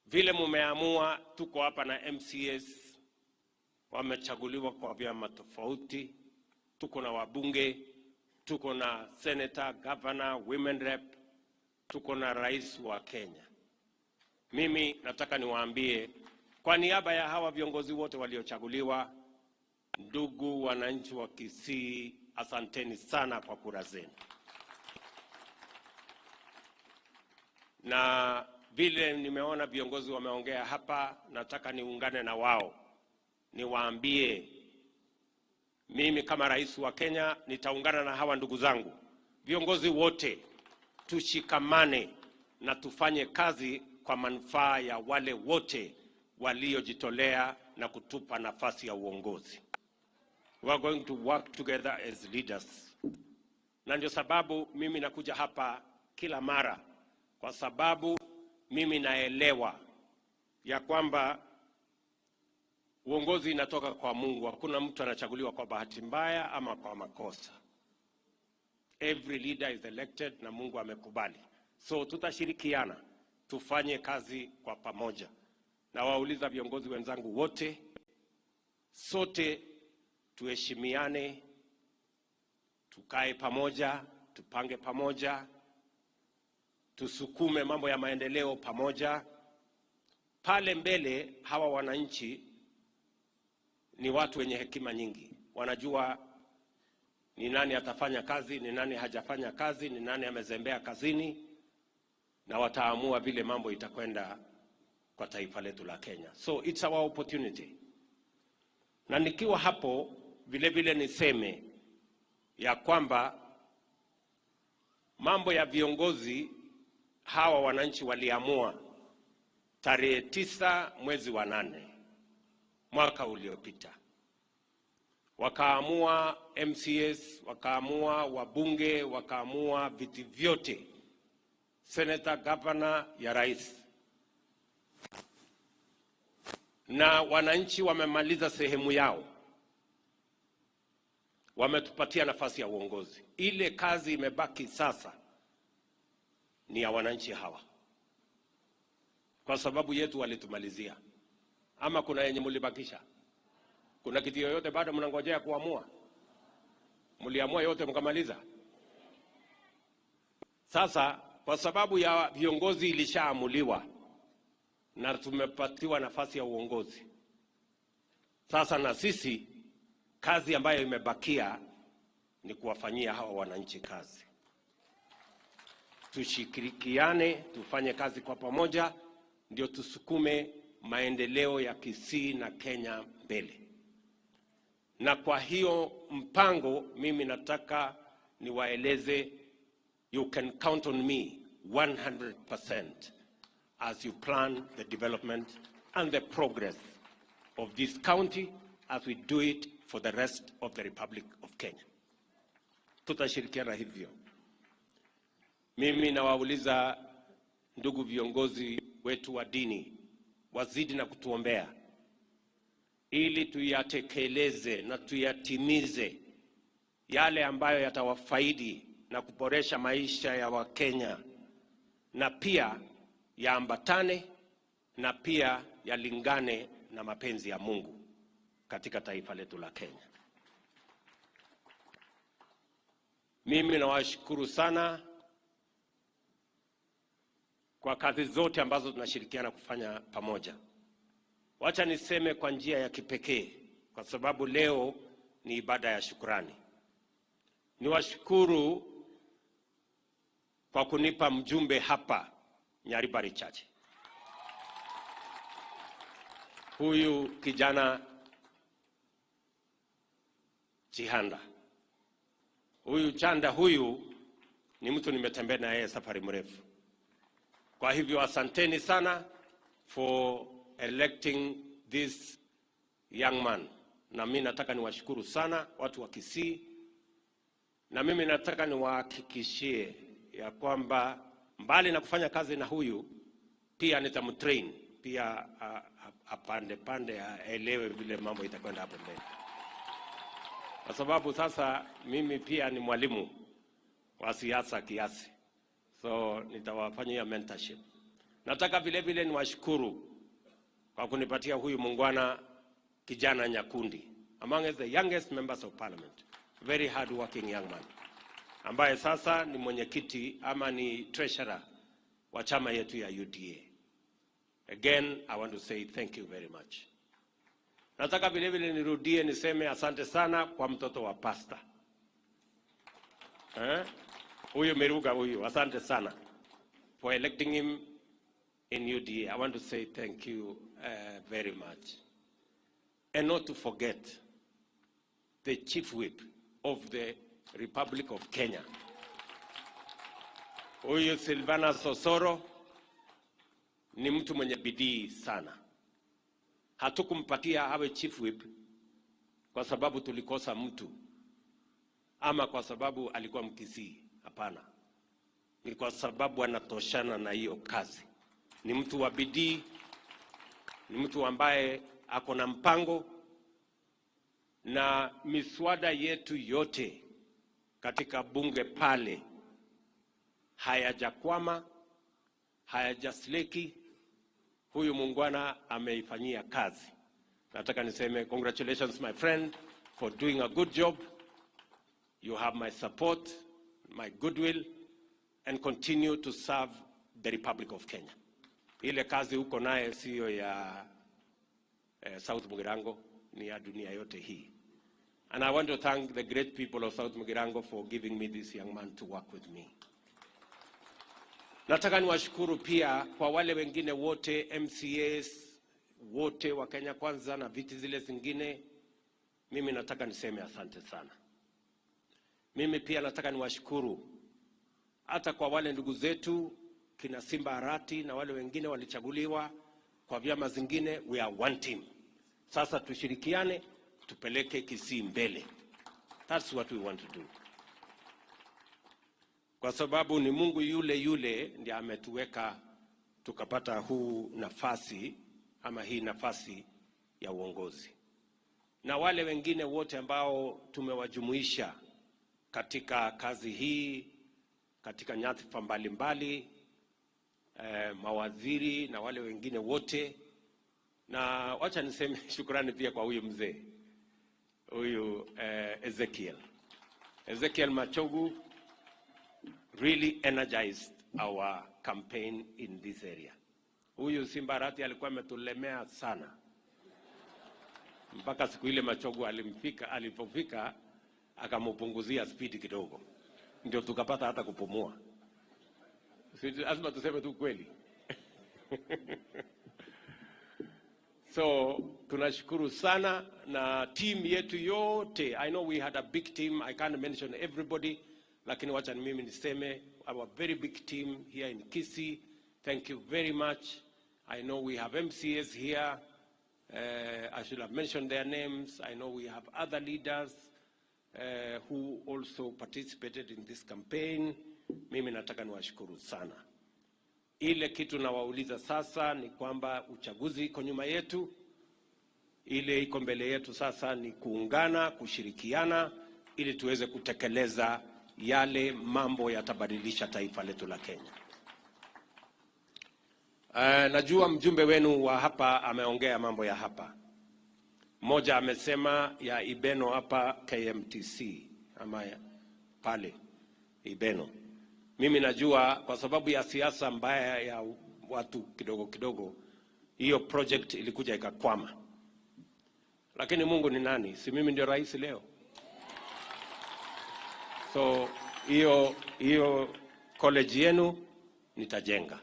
Vile mumeamua, tuko hapa na MCS wamechaguliwa kwa vyama tofauti, tuko na wabunge, tuko na senator, governor, women rep, tuko na rais wa Kenya. Mimi nataka niwaambie kwa niaba ya hawa viongozi wote waliochaguliwa, ndugu wananchi wa Kisii, asanteni sana kwa kura zenu. Na vile nimeona viongozi wameongea hapa, nataka niungane na wao. Niwaambie, mimi kama rais wa Kenya nitaungana na hawa ndugu zangu. Viongozi wote tushikamane na tufanye kazi kwa manufaa ya wale wote waliojitolea na kutupa nafasi ya uongozi. We are going to work together as leaders. Na ndio sababu mimi nakuja hapa kila mara, kwa sababu mimi naelewa ya kwamba uongozi inatoka kwa Mungu. Hakuna mtu anachaguliwa kwa bahati mbaya ama kwa makosa. Every leader is elected na Mungu amekubali. So tutashirikiana, tufanye kazi kwa pamoja. Na wauliza viongozi wenzangu wote, sote tuheshimiane, tukae pamoja, tupange pamoja, tusukume mambo ya maendeleo pamoja. Pale mbele hawa wananchi ni watu wenye hekima nyingi. Wanajua ni nani atafanya kazi, ni nani hajafanya kazi, ni nani amezembea kazini, na wataamua vile mambo itakwenda kwa taifa letu la Kenya. So it's our opportunity. Na nikiwa hapo vile vile niseme ya kwamba mambo ya viongozi hawa wananchi waliamua tarehe 9 mwezi wa 8 mwaka uliopita. Wakaamua MCS, wakaamua wabunge, wakaamua viti vyote, senator, governor ya rais. Na wananchi wamemaliza sehemu yao. Wametupatia nafasi ya uongozi. Ile kazi imebaki sasa ni ya wananchi hawa. Kwa sababu yetu walitumalizia. Ama kuna yenye mulibakisha? Kuna kitu yoyote bado mnangojea kuamua? Muliamua yote mkamaliza? Sasa kwa sababu ya viongozi ilishaamuliwa na tumepatiwa nafasi ya uongozi. Sasa na sisi kazi ambayo imebakia ni kuwafanyia hawa wananchi kazi. Tushirikiane, tufanye kazi kwa pamoja, ndio tusukume maendeleo ya Kisii na Kenya mbele. Na kwa hiyo mpango mimi nataka niwaeleze, you can count on me 100% as you plan the development and the progress of this county as we do it for the rest of the Republic of Kenya. Tutashirikiana hivyo. Mimi nawauliza ndugu viongozi wetu wa dini, wazidi na kutuombea ili tuyatekeleze na tuyatimize yale ambayo yatawafaidi na kuboresha maisha ya Wakenya, na pia yaambatane na pia yalingane na mapenzi ya Mungu katika taifa letu la Kenya. Mimi nawashukuru sana kwa kazi zote ambazo tunashirikiana kufanya pamoja. Wacha niseme kwa njia ya kipekee, kwa sababu leo ni ibada ya shukrani. Niwashukuru kwa kunipa mjumbe hapa Nyaribari Chache. Huyu kijana Chihanda. Huyu Chanda huyu ni mtu nimetembea na yeye safari mrefu. Kwa hivyo asanteni sana for electing this young man. Na mimi nataka niwashukuru sana watu wa Kisii. Na mimi nataka niwahakikishie ya kwamba mbali na kufanya kazi na huyu, pia nitamtrain, pia apande aelewe vile mambo itakwenda hapo mbele. Kwa sababu sasa mimi pia ni mwalimu wa siasa kiasi. So nitawafanyia mentorship. Nataka vile vile niwashukuru kwa kunipatia huyu mungwana kijana Nyakundi, among the youngest members of parliament, very hard working young man, ambaye sasa ni mwenyekiti ama ni treasurer wa chama yetu ya UDA. Again, I want to say thank you very much. Nataka vile vile nirudie niseme asante sana kwa mtoto wa pastor. Huyu Meruga huyu, asante sana for electing him in UDA. I want to say thank you very much. And not to forget the chief whip of the Republic of Kenya. Huyu Silvanus Osoro ni mtu mwenye bidii sana. Hatukumpatia awe chief whip kwa sababu tulikosa mtu ama kwa sababu alikuwa Mkisii. Hapana. Ni kwa sababu anatoshana na hiyo kazi. Ni mtu wa bidii, ni mtu ambaye ako na mpango, na miswada yetu yote katika bunge pale hayajakwama, hayajasleki. Huyu mungwana ameifanyia kazi. Nataka niseme congratulations my friend for doing a good job. You have my support, my goodwill, and continue to serve the Republic of Kenya. Ile kazi uko naye sio ya South Mugirango, ni ya dunia yote hii. And I want to thank the great people of South Mugirango for giving me this young man to work with me. Nataka niwashukuru pia kwa wale wengine wote, MCAs wote wa Kenya Kwanza na viti zile zingine. Mimi nataka niseme asante sana. Mimi pia nataka niwashukuru hata kwa wale ndugu zetu kina Simba Arati na wale wengine walichaguliwa kwa vyama zingine, we are one team. Sasa tushirikiane, tupeleke Kisii mbele. That's what we want to do. Kwa sababu ni Mungu yule yule ndiye ametuweka tukapata huu nafasi ama hii nafasi ya uongozi. Na wale wengine wote ambao tumewajumuisha katika kazi hii, katika nyadhifa mbalimbali, mawaziri na wale wengine wote, na wacha niseme shukrani pia kwa huyu mzee, huyu Ezekiel Machogu really energized our campaign in this area. Huyu Simbarati alikuwa ametulemea sana. Mpaka siku ile Machogu alipofika akamupunguzia speed kidogo. Ndio tukapata hata kupumua. Lazima tuseme tu kweli. So tunashukuru sana na team yetu yote. I know we had a big team. I can't mention everybody. Lakini wacha mimi niseme our very big team here in Kisii. Thank you very much. I know we have MCS here. I should have mentioned their names. I know we have other leaders who also participated in this campaign. Mimi nataka niwashukuru sana. Ile kitu nawauliza sasa ni kwamba uchaguzi iko nyuma yetu. Ile iko mbele yetu sasa ni kuungana, kushirikiana ili tuweze kutekeleza yale mambo yatabadilisha taifa letu la Kenya. Najua mjumbe wenu wa hapa ameongea mambo ya hapa. Mmoja amesema ya Ibeno hapa KMTC ama pale Ibeno. Mimi najua kwa sababu ya siasa mbaya ya watu kidogo kidogo, hiyo project ilikuja ikakwama. Lakini Mungu ni nani? Si mimi ndio rais leo? So hiyo college yenu nitajenga.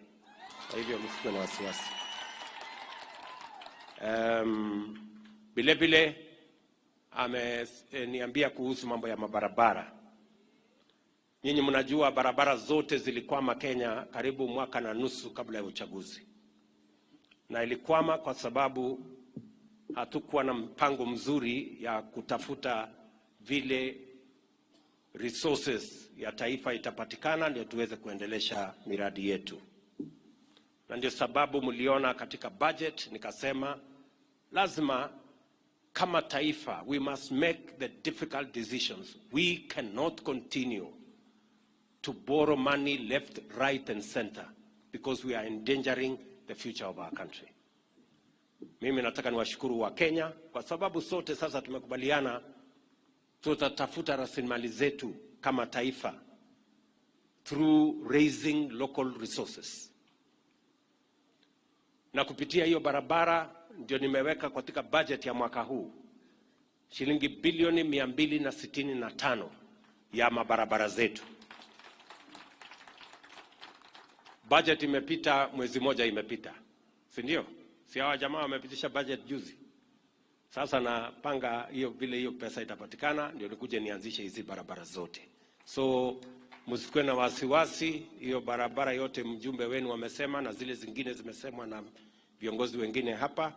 Kwa hivyo msikuwe na wasiwasi. Bile ameniambia kuhusu mambo ya mabarabara. Nyinyi mnajua barabara zote zilikwama Kenya karibu mwaka na nusu kabla ya uchaguzi. Na ilikwama kwa sababu hatukuwa na mpango mzuri ya kutafuta vile resources ya taifa itapatikana ndio tuweze kuendelesha miradi yetu. Na ndio sababu mliona katika budget nikasema lazima kama taifa we must make the difficult decisions. We cannot continue to borrow money left, right and center because we are endangering the future of our country. Mimi nataka niwashukuru wa Kenya kwa sababu sote sasa tumekubaliana tutatafuta rasilimali zetu kama taifa through raising local resources. Na kupitia hiyo barabara ndio nimeweka katika budget ya mwaka huu shilingi bilioni 265 ya mabarabara zetu. Budget imepita, mwezi moja imepita. Si ndio? Si hawa jamaa wamepitisha budget juzi. Sasa napanga hiyo vile hiyo pesa itapatikana ndio nikuje nianzishe hizi barabara zote. So msikuwe na wasiwasi, hiyo barabara yote mjumbe wenu wamesema na zile zingine zimesemwa na viongozi wengine hapa.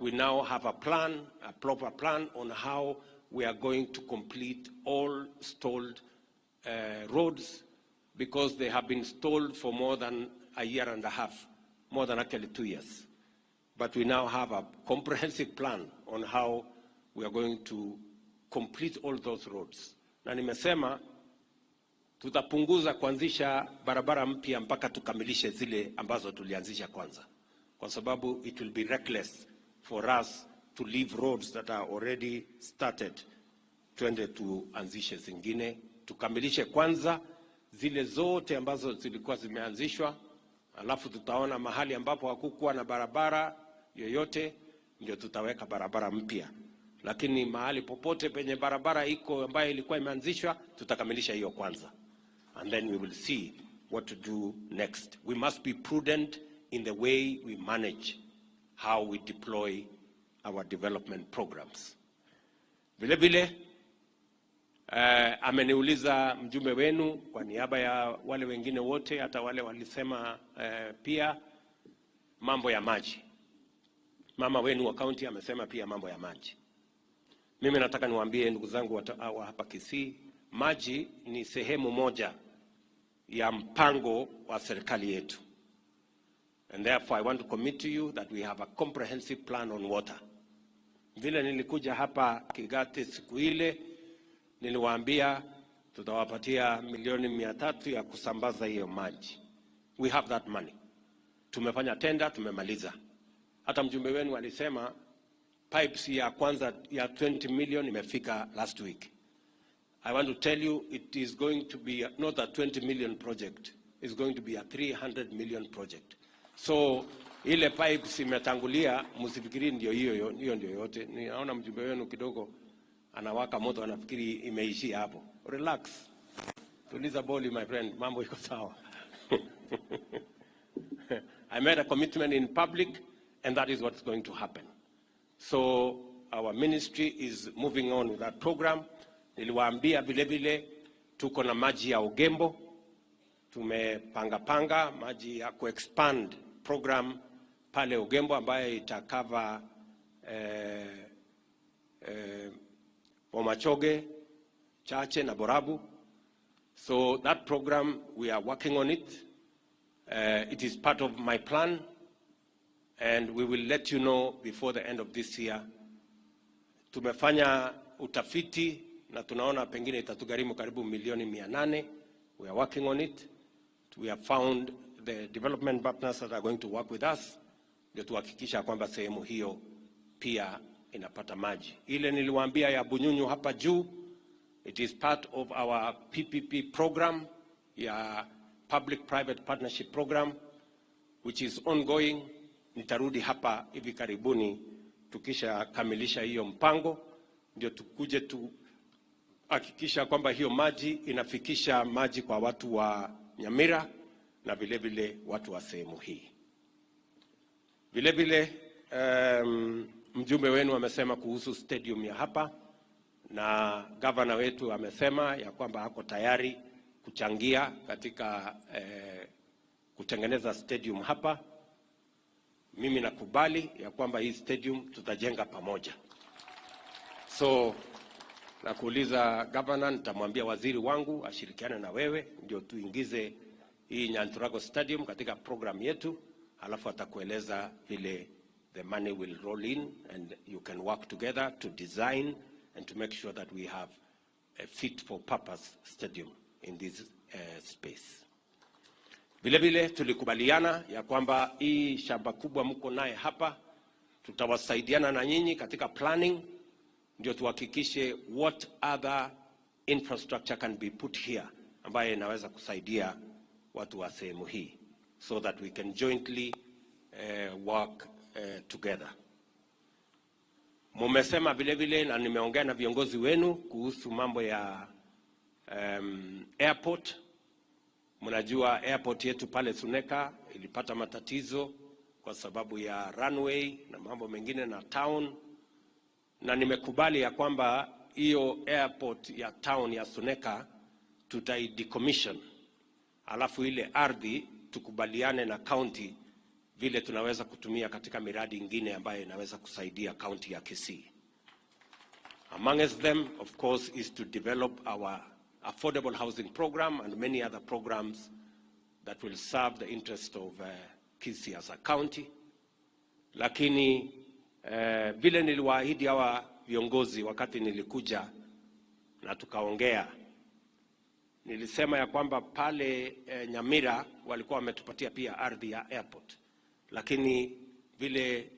We now have a plan, a proper plan on how we are going to complete all stalled roads because they have been stalled for more than a year and a half, more than actually 2 years. But we now have a comprehensive plan on how we are going to complete all those roads. Na nimesema tutapunguza kuanzisha barabara mpya mpaka tukamilishe zile ambazo tulianzisha kwanza. Kwa sababu it will be reckless for us to leave roads that are already started. Twende tuanzishe zingine, tukamilishe kwanza zile zote ambazo zilikuwa zimeanzishwa. Alafu tutaona mahali ambapo hakukuwa na barabara yoyote ndio tutaweka barabara mpya. Lakini mahali popote penye barabara iko ambayo ilikuwa imeanzishwa tutakamilisha hiyo kwanza. And then we will see what to do next. We must be prudent in the way we manage how we deploy our development programs. Vile vile ameniuliza mjumbe wenu kwa niaba ya wale wengine wote hata wale walisema pia mambo ya maji. Mama wenu wa county amesema pia mambo ya maji. Mimi nataka niwaambie ndugu zangu wa hapa Kisii, maji ni sehemu moja ya mpango wa serikali yetu. And therefore I want to commit to you that we have a comprehensive plan on water. Vile nilikuja hapa Kigate siku ile, niliwaambia tutawapatia milioni 300 ya kusambaza hiyo maji. We have that money. Tumefanya tender, tumemaliza. Hata mjumbe wenu alisema pipes ya kwanza ya 20 million imefika last week. I want to tell you it is going to be not a 20 million project. It's going to be a 300 million project. So ile pipes imetangulia, msifikiri ndio hiyo ndio yote. Ninaona mjumbe wenu kidogo anawaka moto, anafikiri imeishia hapo. Relax. Tuliza boli my friend, mambo iko sawa. I made a commitment in public and that is what's going to happen. So our ministry is moving on with that program. Niliwaambia vile vile tuko na maji ya Ugembo. Tumepanga maji ya kuexpand program pale Ugembo ambayo itakava Bomachoge, Chache na Borabu. So that program, we are working on it. It is part of my plan, and we will let you know before the end of this year. Tumefanya utafiti na tunaona pengine itatugharimu karibu milioni 800. We are working on it. We have found the development partners that are going to work with us ndio tuhakikisha kwamba sehemu hiyo pia inapata maji. Ile niliwaambia ya Bunyunyu hapa juu, it is part of our PPP program, ya Public Private Partnership Program, which is ongoing. Nitarudi hapa hivi karibuni tukisha kamilisha hiyo mpango, ndio tukuje tuhakikisha kwamba hiyo maji inafikisha maji kwa watu wa Nyamira na vile vile watu wa sehemu hii. Vile vile mjumbe wenu amesema kuhusu stadium ya hapa, na governor wetu amesema ya kwamba hako tayari kuchangia katika kutengeneza stadium hapa. Mimi nakubali ya kwamba hii stadium tutajenga pamoja. So nakuuliza governor, nitamwambia waziri wangu ashirikiane na wewe ndio tuingize hii Nyanturago Stadium katika program yetu, alafu atakueleza vile the money will roll in and you can work together to design and to make sure that we have a fit for purpose stadium in this space. Vile vile tulikubaliana ya kwamba hii shamba kubwa mko naye hapa, tutawasaidiana na nyinyi katika planning ndio tuhakikishe what other infrastructure can be put here ambaye inaweza kusaidia watu wa sehemu hii, so that we can jointly work together. Mumesema vile vile na nimeongea na viongozi wenu kuhusu mambo ya airport. Mnajua airport yetu pale Suneka ilipata matatizo kwa sababu ya runway na mambo mengine na town, na nimekubali ya kwamba hiyo airport ya town ya Suneka tutai-decommission, alafu ile ardhi tukubaliane na county vile tunaweza kutumia katika miradi ingine ambayo inaweza kusaidia county ya Kisii. Amongst them, of course, is to develop our affordable housing program and many other programs that will serve the interest of Kisii as a county. Lakini vile niliwaahidi hawa viongozi wakati nilikuja na tukaongea, nilisema ya kwamba pale Nyamira walikuwa wametupatia pia ardhi ya airport, lakini vile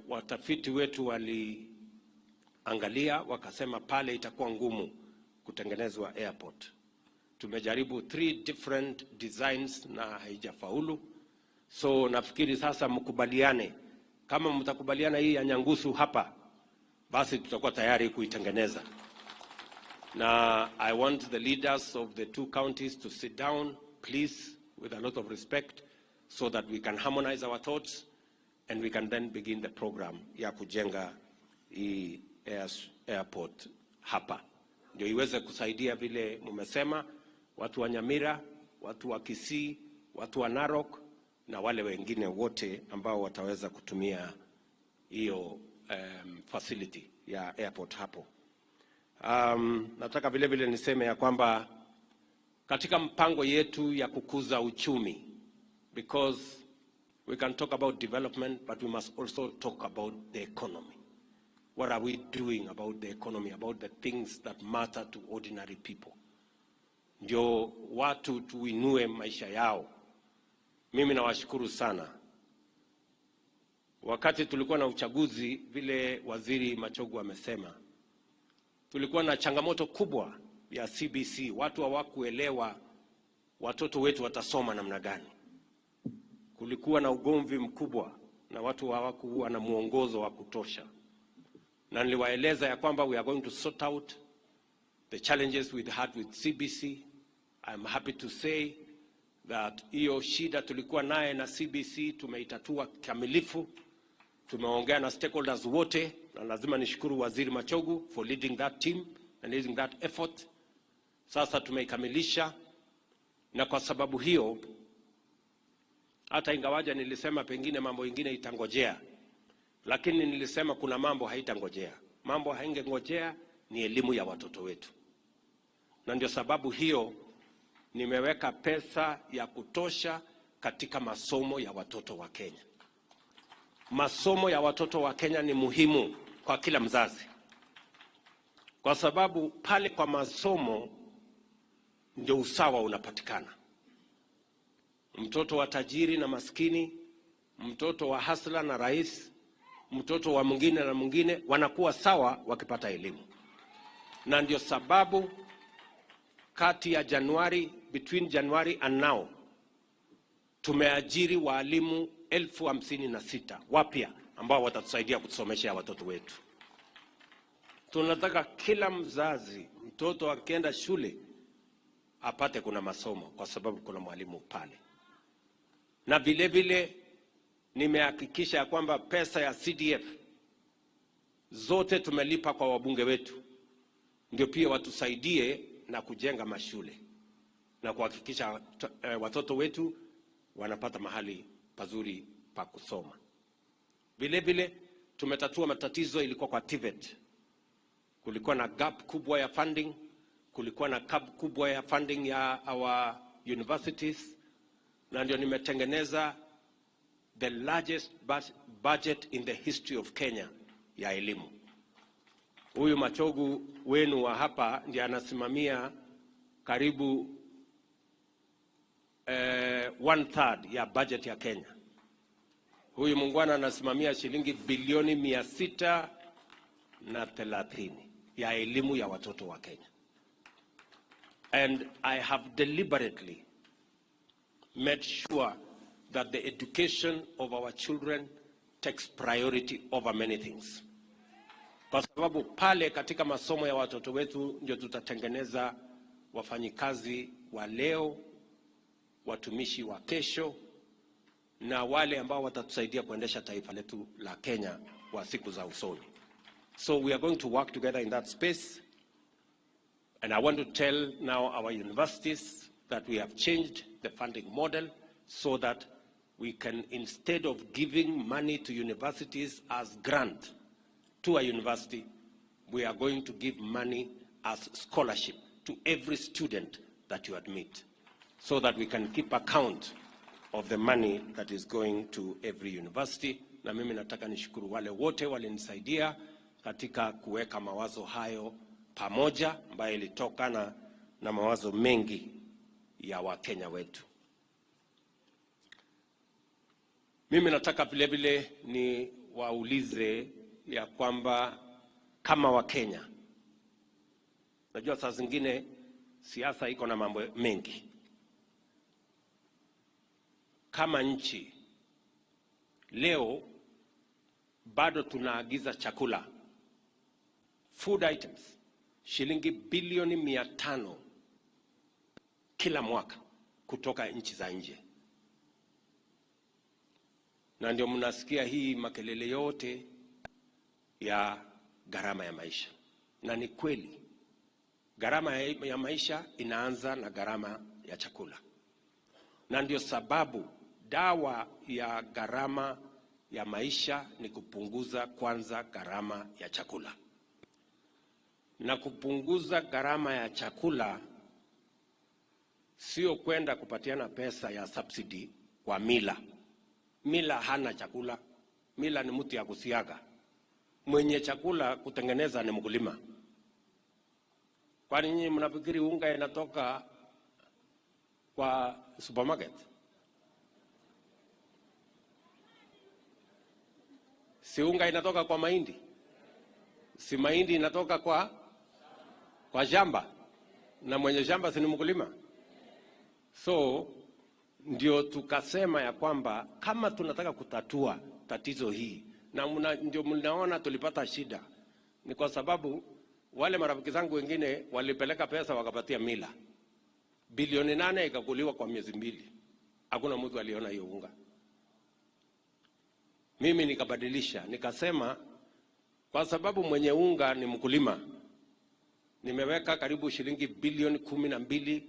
watafiti wetu waliangalia wakasema pale itakuwa ngumu kutengenezwa airport. Tumejaribu 3 different designs na haijafaulu. So nafikiri sasa mkubaliane, kama mtakubaliana hii ya Nyangusu hapa, basi tutakuwa tayari kuitengeneza. Now, I want the leaders of the 2 counties to sit down, please, with a lot of respect, so that we can harmonize our thoughts and we can then begin the program ya kujenga hii airport hapa. Ndio iweze kusaidia vile mumesema, watu wa Nyamira, watu wa Kisii, watu wa Narok na wale wengine wote ambao wataweza kutumia hiyo facility ya airport hapo. Nataka vile vile niseme ya kwamba katika mpango yetu ya kukuza uchumi, because we can talk about development, but we must also talk about the economy. What are we doing about the economy, about the things that matter to ordinary people? Ndio watu tuinue maisha yao. Mimi nawashukuru sana. Wakati tulikuwa na uchaguzi, vile Waziri Machogu amesema, tulikuwa na changamoto kubwa ya CBC. Watu hawakuelewa watoto wetu watasoma namna gani. Kulikuwa na ugomvi mkubwa na watu hawakuwa na muongozo wa kutosha. Na niliwaeleza ya kwamba we are going to sort out the challenges we had with CBC. I'm happy to say that hiyo shida tulikuwa naye na CBC tumeitatua kamilifu. Tumeongea na stakeholders wote, na lazima nishukuru Waziri Machogu for leading that team and leading that effort. Sasa tumeikamilisha, na kwa sababu hiyo hata ingawaja nilisema pengine mambo mengine itangojea, lakini nilisema kuna mambo haitangojea. Mambo haingengojea ni elimu ya watoto wetu. Na ndio sababu hiyo nimeweka pesa ya kutosha katika masomo ya watoto wa Kenya. Masomo ya watoto wa Kenya ni muhimu kwa kila mzazi, kwa sababu pale kwa masomo ndio usawa unapatikana. Mtoto wa tajiri na maskini, mtoto wa hasla na rais, mtoto wa mwingine na mwingine wanakuwa sawa wakipata elimu. Na ndio sababu kati ya between January and now, tumeajiri walimu 56,000 wapya ambao watatusaidia kusomesha watoto wetu. Tunataka kila mzazi, mtoto akienda shule apate kuna masomo, kwa sababu kuna mwalimu pale. Na vile vile nimehakikisha kwamba pesa ya CDF zote tumelipa kwa wabunge wetu, ndio pia watusaidie na kujenga mashule na kuhakikisha watoto wetu wanapata mahali pazuri pa kusoma. Vile vile tumetatua matatizo ilikuwa kwa TVET. Kulikuwa na gap kubwa ya funding, kulikuwa na gap kubwa ya funding ya our universities, na ndio nimetengeneza the largest budget in the history of Kenya ya elimu. Huyu Machogu wenu wa hapa ndiye anasimamia karibu 1/3 ya budget ya Kenya. Huyu mungwana anasimamia shilingi bilioni 630 ya elimu ya watoto wa Kenya. And I have deliberately made sure that the education of our children takes priority over many things. Kwa sababu pale katika masomo ya watoto wetu ndio tutatengeneza wafanyikazi wa leo, watumishi wa kesho, na wale ambao watatusaidia kuendesha taifa letu la Kenya kwa siku za usoni. So we are going to work together in that space. And I want to tell now our universities that we have changed the funding model so that we can, instead of giving money to universities as grant to a university, we are going to give money as scholarship to every student that you admit, so that we can keep account of the money that is going to every university. Na mimi nataka nishukuru wale wote walinisaidia katika kuweka mawazo hayo pamoja, ambayo ilitokana na mawazo mengi ya Wakenya wetu. Mimi nataka vile vile ni waulize ya kwamba kama Wakenya, najua saa zingine siasa iko na mambo mengi. Kama nchi leo bado tunaagiza chakula, food items, shilingi bilioni 500 kila mwaka kutoka nchi za nje. Na ndio mnasikia hii makelele yote ya gharama ya maisha. Na ni kweli, gharama ya maisha inaanza na gharama ya chakula. Na ndio sababu dawa ya gharama ya maisha ni kupunguza kwanza gharama ya chakula. Na kupunguza gharama ya chakula sio kwenda kupatiana pesa ya subsidy kwa Mila. Mila hana chakula. Mila ni mtu ya kusiaga. Mwenye chakula kutengeneza ni mkulima. Kwa nini mnafikiri unga inatoka kwa supermarket? Si unga inatoka kwa mahindi? Si mahindi inatoka kwa shamba? Na mwenye shamba si ni mkulima? So ndio tukasema ya kwamba kama tunataka kutatua tatizo hii, na ndio mnaona tulipata shida, ni kwa sababu wale marafiki zangu wengine walipeleka pesa wakapatia Mila. Bilioni 8 ikakuliwa kwa miezi 2. Hakuna mtu aliona hiyo unga. Mimi nikabadilisha, nikasema kwa sababu mwenye unga ni mkulima, nimeweka karibu shilingi bilioni 12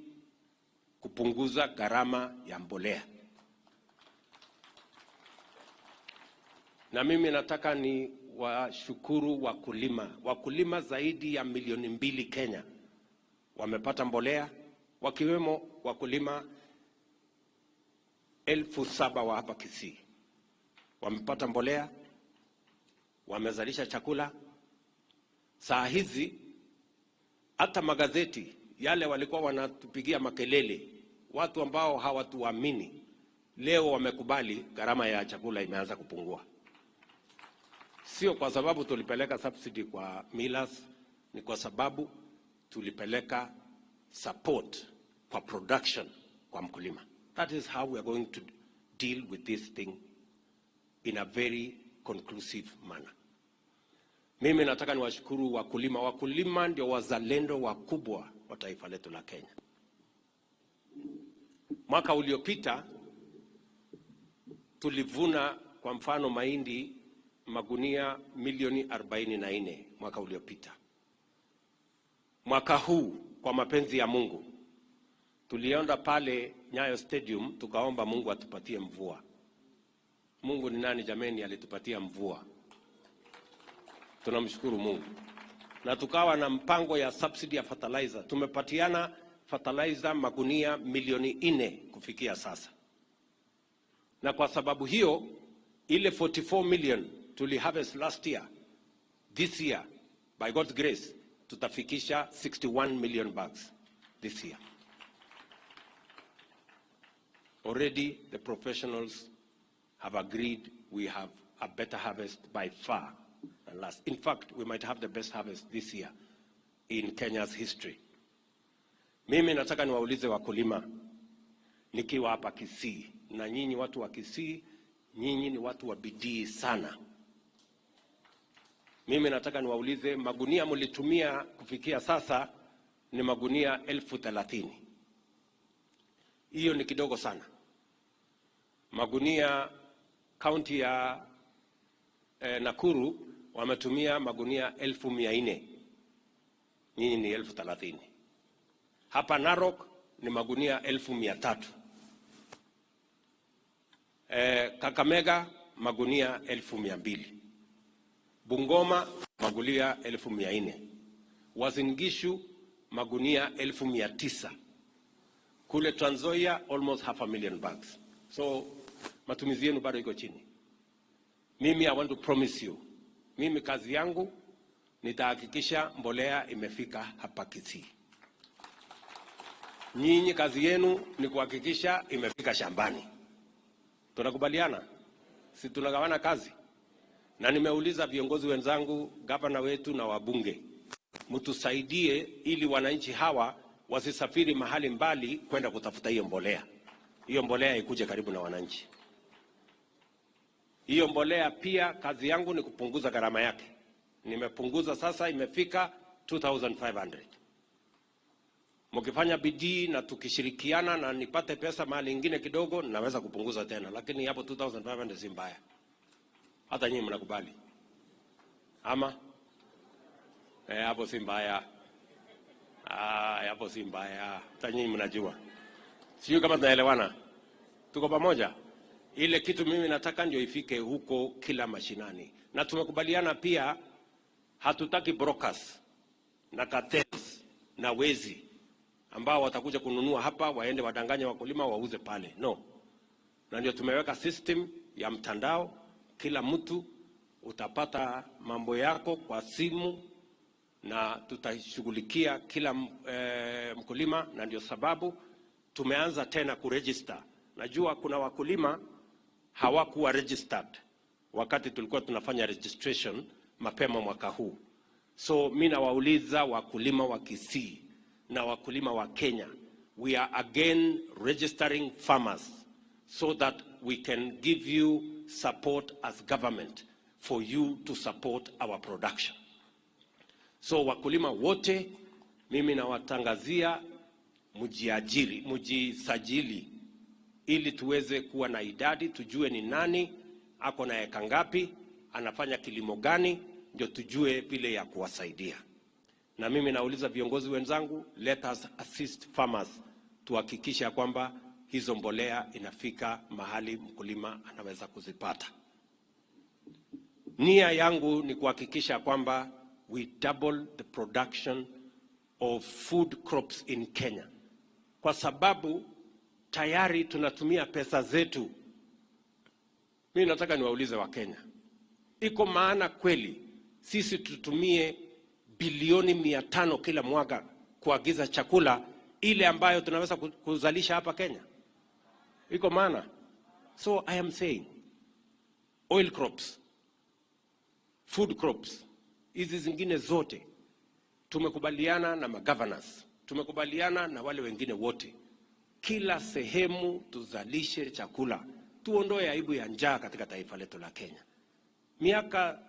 kupunguza gharama ya mbolea. Na mimi nataka ni washukuru wakulima. Wakulima zaidi ya milioni 2 Kenya wamepata mbolea, wakiwemo wakulima 7,000 wa hapa Kisii. Wamepata mbolea, wamezalisha chakula. Saa hizi hata magazeti yale walikuwa wanatupigia makelele, watu ambao hawatuamini, leo wamekubali gharama ya chakula imeanza kupungua. Sio kwa sababu tulipeleka subsidy kwa millers, ni kwa sababu tulipeleka support kwa production kwa mkulima. That is how we are going to deal with this thing in a very conclusive manner. Mimi nataka niwashukuru wakulima. Wakulima ndio wazalendo wakubwa wa taifa letu la Kenya. Mwaka uliopita tulivuna kwa mfano mahindi magunia milioni 44 mwaka uliopita. Mwaka huu kwa mapenzi ya Mungu tulienda pale Nyayo Stadium tukaomba Mungu atupatie mvua. Mungu ni nani jameni alitupatia mvua? Tunamshukuru Mungu. Na tukawa na mpango ya subsidy ya fertilizer. Tumepatiana fertilizer magunia milioni 4 kufikia sasa. Na kwa sababu hiyo ile 44 million tuli harvest last year, this year by God's grace tutafikisha 61 million bags this year. Already the professionals have agreed we have a better harvest by far than last. In fact, we might have the best harvest this year in Kenya's history. Mimi nataka niwaulize wakulima nikiwa hapa Kisii, na nyinyi watu wa Kisii, nyinyi ni watu wa bidii sana. Mimi nataka niwaulize magunia mlitumia kufikia sasa ni magunia 30,000. Hiyo ni kidogo sana. Magunia kaunti ya Nakuru wametumia magunia 1,400. Nyinyi ni 30,000. Hapa Narok ni magunia 1,300. Kakamega magunia 1,200. Bungoma magunia 1,400. Uasin Gishu magunia 1,900. Kule Trans Nzoia almost 500,000 bags. So matumizi yenu bado iko chini. Mimi I want to promise you, mimi kazi yangu nitahakikisha mbolea imefika hapa Kisii. Nyinyi kazi yenu ni kuhakikisha imefika shambani. Tunakubaliana? Si tunagawana kazi? Na nimeuliza viongozi wenzangu, gavana wetu na wabunge, mtusaidie ili wananchi hawa wasisafiri mahali mbali kwenda kutafuta hiyo mbolea. Hiyo mbolea ikuje karibu na wananchi. Hiyo mbolea pia kazi yangu ni kupunguza gharama yake. Nimepunguza sasa imefika 2,500. Mkifanya bidii na tukishirikiana na nipate pesa mahali ingine kidogo naweza kupunguza tena, lakini hapo 2,500 si mbaya. Hata nyinyi mnakubali? Ama? Hapo si mbaya. Hapo si mbaya. Hata nyinyi mnajua. Sio kama tunaelewana. Tuko pamoja? Ile kitu mimi nataka ndio ifike huko kila mashinani. Na tumekubaliana pia hatutaki brokers na cartels na wezi ambao watakuja kununua hapa waende wadanganye wakulima wauze pale. No. Na ndio tumeweka system ya mtandao, kila mtu utapata mambo yako kwa simu na tutashughulikia kila mkulima, na ndio sababu tumeanza tena kuregister. Najua kuna wakulima hawakuwa registered wakati tulikuwa tunafanya registration mapema mwaka huu. So mimi nawauliza wakulima wa Kisii na wakulima wa Kenya, we are again registering farmers so that we can give you support as government for you to support our production. So wakulima wote mimi nawatangazia mujiajiri, mujisajili ili tuweze kuwa na idadi, tujue ni nani ako na eka ngapi, anafanya kilimo gani, ndio tujue vile ya kuwasaidia. Na mimi nauliza viongozi wenzangu, let us assist farmers tuhakikisha kwamba hizo mbolea inafika mahali mkulima anaweza kuzipata. Nia yangu ni kuhakikisha kwamba we double the production of food crops in Kenya, kwa sababu tayari tunatumia pesa zetu. Mimi nataka niwaulize wa Kenya, iko maana kweli sisi tutumie bilioni 500 kila mwaka kuagiza chakula ile ambayo tunaweza kuzalisha hapa Kenya? Iko maana? So I am saying oil crops, food crops, hizi zingine zote tumekubaliana na magovernors, tumekubaliana na wale wengine wote, kila sehemu tuzalishe chakula, tuondoe aibu ya njaa katika taifa letu la Kenya. Miaka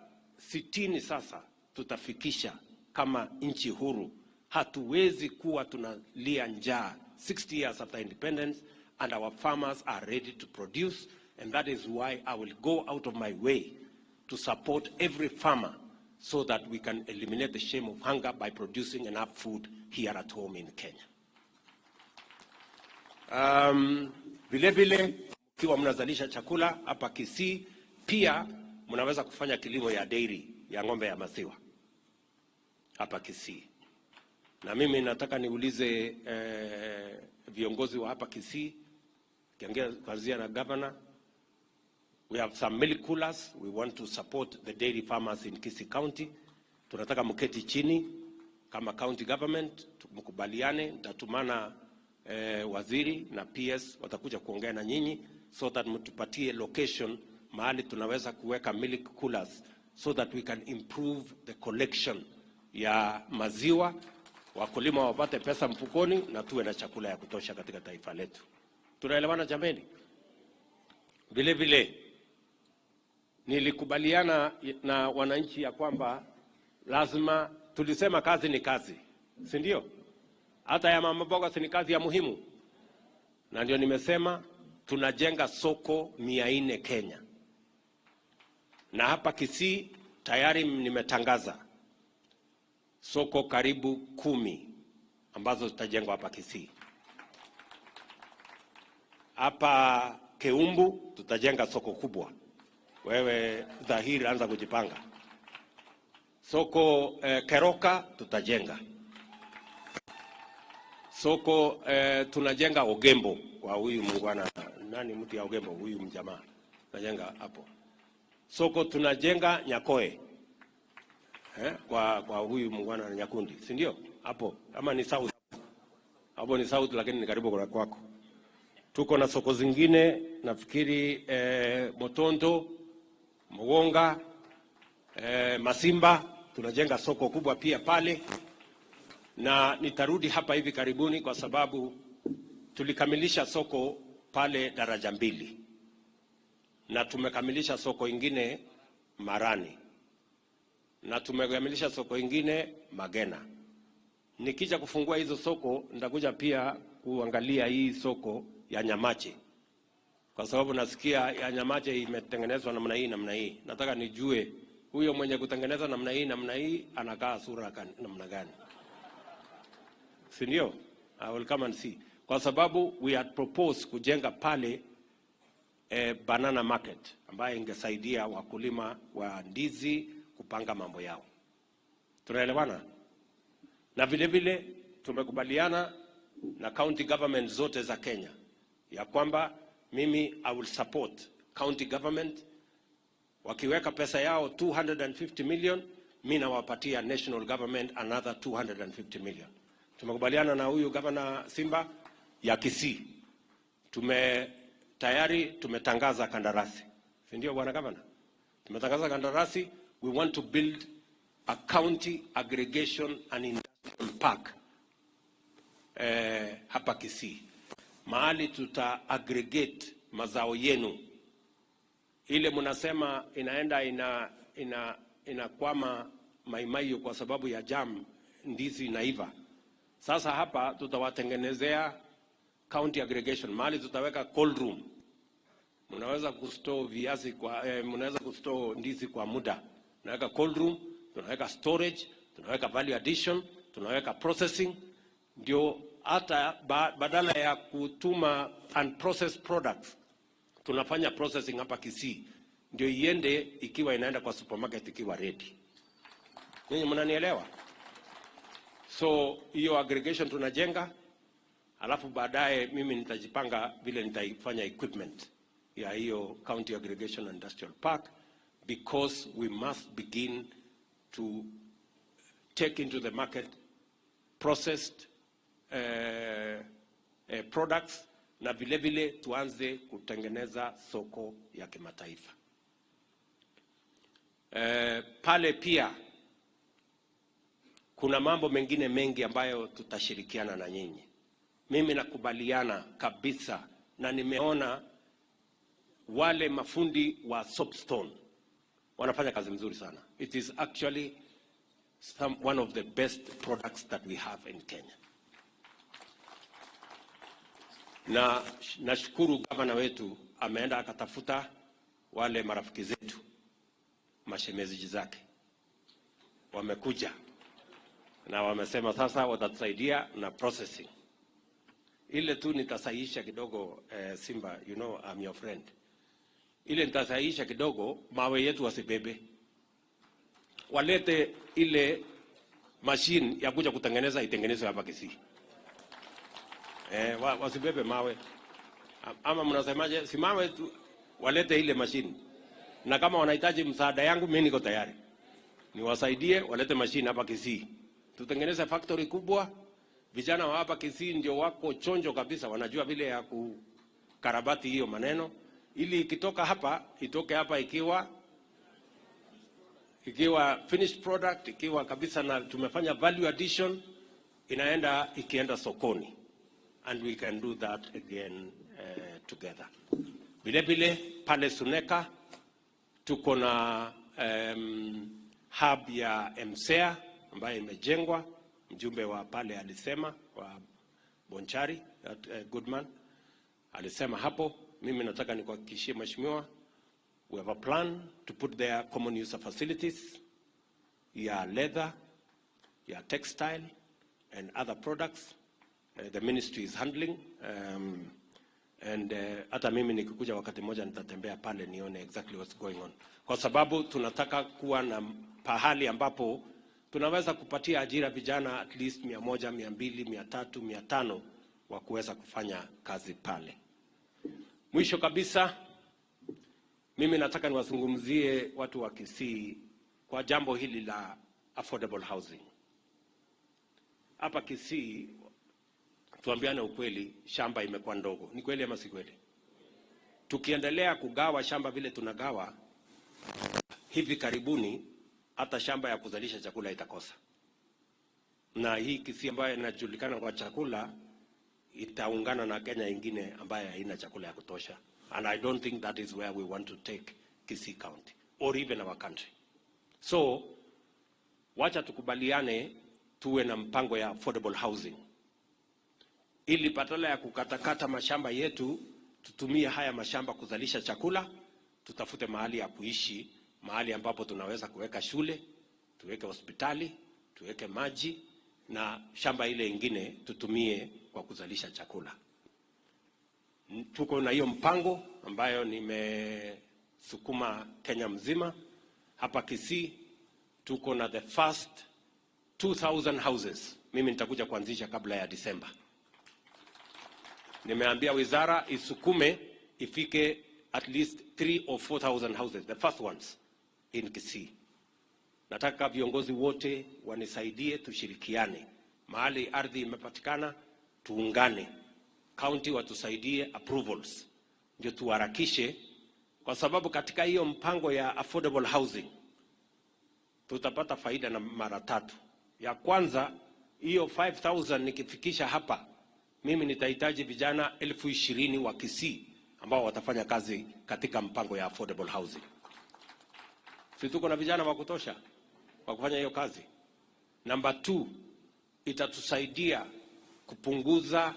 60 sasa tutafikisha kama nchi huru. Hatuwezi kuwa tunalia njaa 60 years after independence, and our farmers are ready to produce, and that is why I will go out of my way to support every farmer so that we can eliminate the shame of hunger by producing enough food here at home in Kenya. Vile vile kiwa mnazalisha chakula hapa Kisii, pia mnaweza kufanya kilimo ya dairy ya ng'ombe ya maziwa hapa Kisii. Na mimi nataka niulize viongozi wa hapa Kisii, kianzia na governor, we have some milk coolers. We want to support the dairy farmers in Kisii County. Tunataka mketi chini kama county government, mkubaliane, nitatumana waziri na PS watakuja kuongea na nyinyi so that mtupatie location mahali tunaweza kuweka milk coolers so that we can improve the collection ya maziwa, wakulima wapate pesa mfukoni na tuwe na chakula ya kutosha katika taifa letu. Tunaelewana jameni? Vile vile nilikubaliana na wananchi ya kwamba lazima, tulisema kazi ni kazi, si ndio? Hata ya mama mboga ni kazi ya muhimu. Na ndio nimesema tunajenga soko 400 Kenya. Na hapa Kisii tayari nimetangaza soko karibu 10 ambazo zitajengwa hapa Kisii. Hapa Keumbu tutajenga soko kubwa. Wewe dhahiri anza kujipanga. Soko Keroka tutajenga. Soko tunajenga Ogembo kwa huyu mungwana, nani mtu ya Ogembo, huyu mjamaa tunajenga hapo. Soko tunajenga Nyakoe kwa huyu mungwana na Nyakundi, si ndio? Hapo ama ni south? Hapo ni south lakini ni karibu kwa kwako. Tuko na soko zingine nafikiri Motondo, Mugonga, Masimba tunajenga soko kubwa pia pale. Na nitarudi hapa hivi karibuni kwa sababu tulikamilisha soko pale Daraja 2. Na tumekamilisha soko ingine Marani. Na tumekamilisha soko ingine Magena. Nikija kufungua hizo soko nitakuja pia kuangalia hii soko ya Nyamache. Kwa sababu nasikia ya Nyamache imetengenezwa namna hii. Nataka nijue huyo mwenye kutengeneza namna hii anakaa sura namna gani. Si ndio? I will come and see. Kwa sababu we had proposed kujenga pale banana market ambayo ingesaidia wakulima wa ndizi kupanga mambo yao. Tunaelewana? Na vile vile tumekubaliana na county government zote za Kenya ya kwamba mimi I will support county government wakiweka pesa yao 250 million, mimi nawapatia national government another 250 million. Tumekubaliana na huyu governor Simba ya Kisii. Tayari tumetangaza kandarasi. Si ndio bwana governor? Tumetangaza kandarasi. We want to build a county aggregation and industrial park hapa Kisii. Mahali tuta aggregate mazao yenu. Ile mnasema inaenda inakwama Maimaio kwa sababu ya jam, ndizi inaiva. Sasa hapa tutawatengenezea county aggregation. Mahali tutaweka cold room. Mnaweza kustore viazi kwa mnaweza kustore ndizi kwa muda. Tunaweka cold room, tunaweka storage, tunaweka value addition, tunaweka processing. Ndio hata badala ya kutuma unprocessed products tunafanya processing hapa Kisii. Ndio iende ikiwa inaenda kwa supermarket ikiwa ready. Ninyi mnanielewa? So hiyo aggregation tunajenga, alafu baadaye mimi nitajipanga vile nitaifanya equipment ya hiyo county aggregation and industrial park, because we must begin to take into the market processed products, na vile vile tuanze kutengeneza soko ya kimataifa. Pale pia kuna mambo mengine mengi ambayo tutashirikiana na nyinyi. Mimi nakubaliana kabisa na nimeona wale mafundi wa soapstone wanafanya kazi mzuri sana. It is actually one of the best products that we have in Kenya. Na nashukuru gavana wetu ameenda akatafuta wale marafiki zetu, mashemezi zake. Wamekuja na wamesema sasa watatusaidia na processing. Ile tu nitasahihisha kidogo Simba, you know I'm your friend. Ile nitasahihisha kidogo, mawe yetu wasibebe. Walete ile machine ya kuja kutengeneza itengenezwe hapa Kisii. Wasibebe mawe. Ama mnasemaje? Si mawe tu, walete ile machine. Na kama wanahitaji msaada yangu, mimi niko tayari. Niwasaidie walete machine hapa Kisii. Tutengeneze factory kubwa. Vijana wa hapa Kisii ndio wako chonjo kabisa, wanajua vile ya kukarabati hiyo maneno, ili ikitoka hapa itoke hapa ikiwa finished product, ikiwa kabisa na tumefanya value addition, ikienda sokoni. And we can do that again together. Vile vile pale Suneka tuko na hub ya MCA ambayo imejengwa. Mjumbe wa pale alisema, wa Bonchari, Goodman alisema hapo. Mimi nataka nikuhakikishie mheshimiwa, we have a plan to put there common use facilities ya leather, ya textile and other products. The ministry is handling and hata mimi nikikuja wakati moja nitatembea pale nione exactly what's going on, kwa sababu tunataka kuwa na pahali ambapo tunaweza kupatia ajira vijana at least 100, 200, 300, 500 wa kuweza kufanya kazi pale. Mwisho kabisa, mimi nataka niwazungumzie watu wa Kisii kwa jambo hili la affordable housing. Hapa Kisii, tuambiane ukweli, shamba imekuwa ndogo. Ni kweli ama si kweli? Tukiendelea kugawa shamba vile tunagawa, hivi karibuni hata shamba ya kuzalisha chakula itakosa. Na hii Kisii ambayo inajulikana kwa chakula itaungana na Kenya ingine ambayo haina chakula ya kutosha. And I don't think that is where we want to take Kisii County or even our country. So wacha tukubaliane tuwe na mpango ya affordable housing, ili badala ya kukatakata mashamba yetu tutumie haya mashamba kuzalisha chakula. Tutafute mahali ya kuishi, mahali ambapo tunaweza kuweka shule, tuweke hospitali, tuweke maji, na shamba ile ingine tutumie kwa kuzalisha chakula. Tuko na hiyo mpango ambayo nimesukuma Kenya mzima. Hapa Kisii tuko na the first 2,000 houses. Mimi nitakuja kuanzisha kabla ya Disemba. Nimeambia wizara isukume ifike at least 3,000 or 4,000 houses, the first ones in Kisii. Nataka viongozi wote wanisaidie, tushirikiane. Mahali ardhi imepatikana, tuungane. County watusaidie approvals, ndio tuharakishe, kwa sababu katika hiyo mpango ya affordable housing tutapata faida na mara tatu. Ya kwanza, hiyo 5,000 nikifikisha hapa, mimi nitahitaji vijana 20,000 wa Kisii ambao watafanya kazi katika mpango ya affordable housing. Si tuko na vijana wa kutosha wa kufanya hiyo kazi? Number 2, itatusaidia kupunguza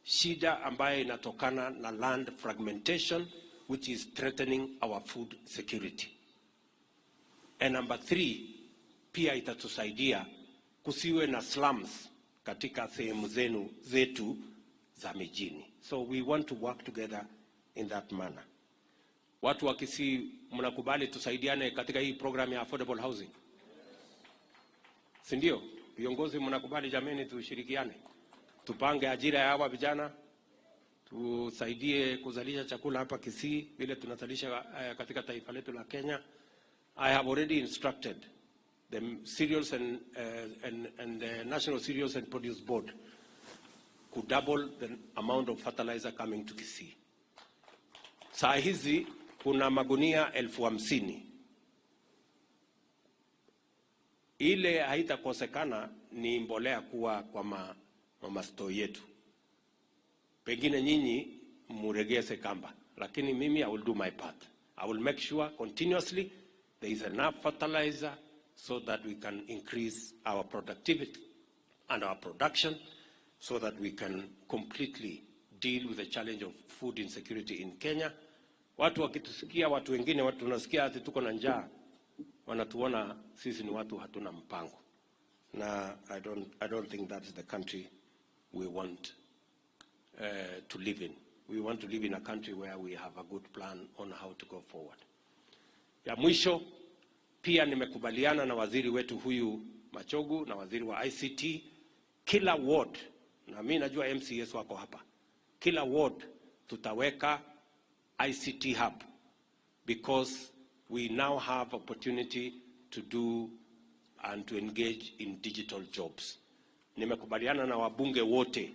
shida ambayo inatokana na land fragmentation, which is threatening our food security. And number 3, pia itatusaidia kusiwe na slums katika sehemu zetu za mijini. So we want to work together in that manner. Watu wa Kisii, mnakubali tusaidiane katika hii program ya affordable housing? Si ndio? Viongozi mnakubali jameni, tushirikiane? Tupange ajira ya hawa vijana, tusaidie kuzalisha chakula hapa Kisii vile tunazalisha katika taifa letu la Kenya. I have already instructed the Cereals and the National Cereals and Produce Board to double the amount of fertilizer coming to Kisii. Saa hizi kuna magunia 50,000. Ile haitakosekana ni mbolea kuwa kwa masto yetu. Pengine nyinyi muregeze kamba, lakini mimi I will do my part. I will make sure continuously there is enough fertilizer so that we can increase our productivity and our production, so that we can completely deal with the challenge of food insecurity in Kenya. Watu wakitusikia, watu wengine watu tunasikia ati tuko na njaa, wanatuona sisi ni watu hatuna mpango. Na I don't think that is the country we want to live in. We want to live in a country where we have a good plan on how to go forward. Ya mwisho, pia nimekubaliana na waziri wetu huyu Machogu na waziri wa ICT, kila ward, na mimi najua MCS wako hapa, kila ward tutaweka ICT hub, because we now have opportunity to do and to engage in digital jobs. Nimekubaliana na wabunge wote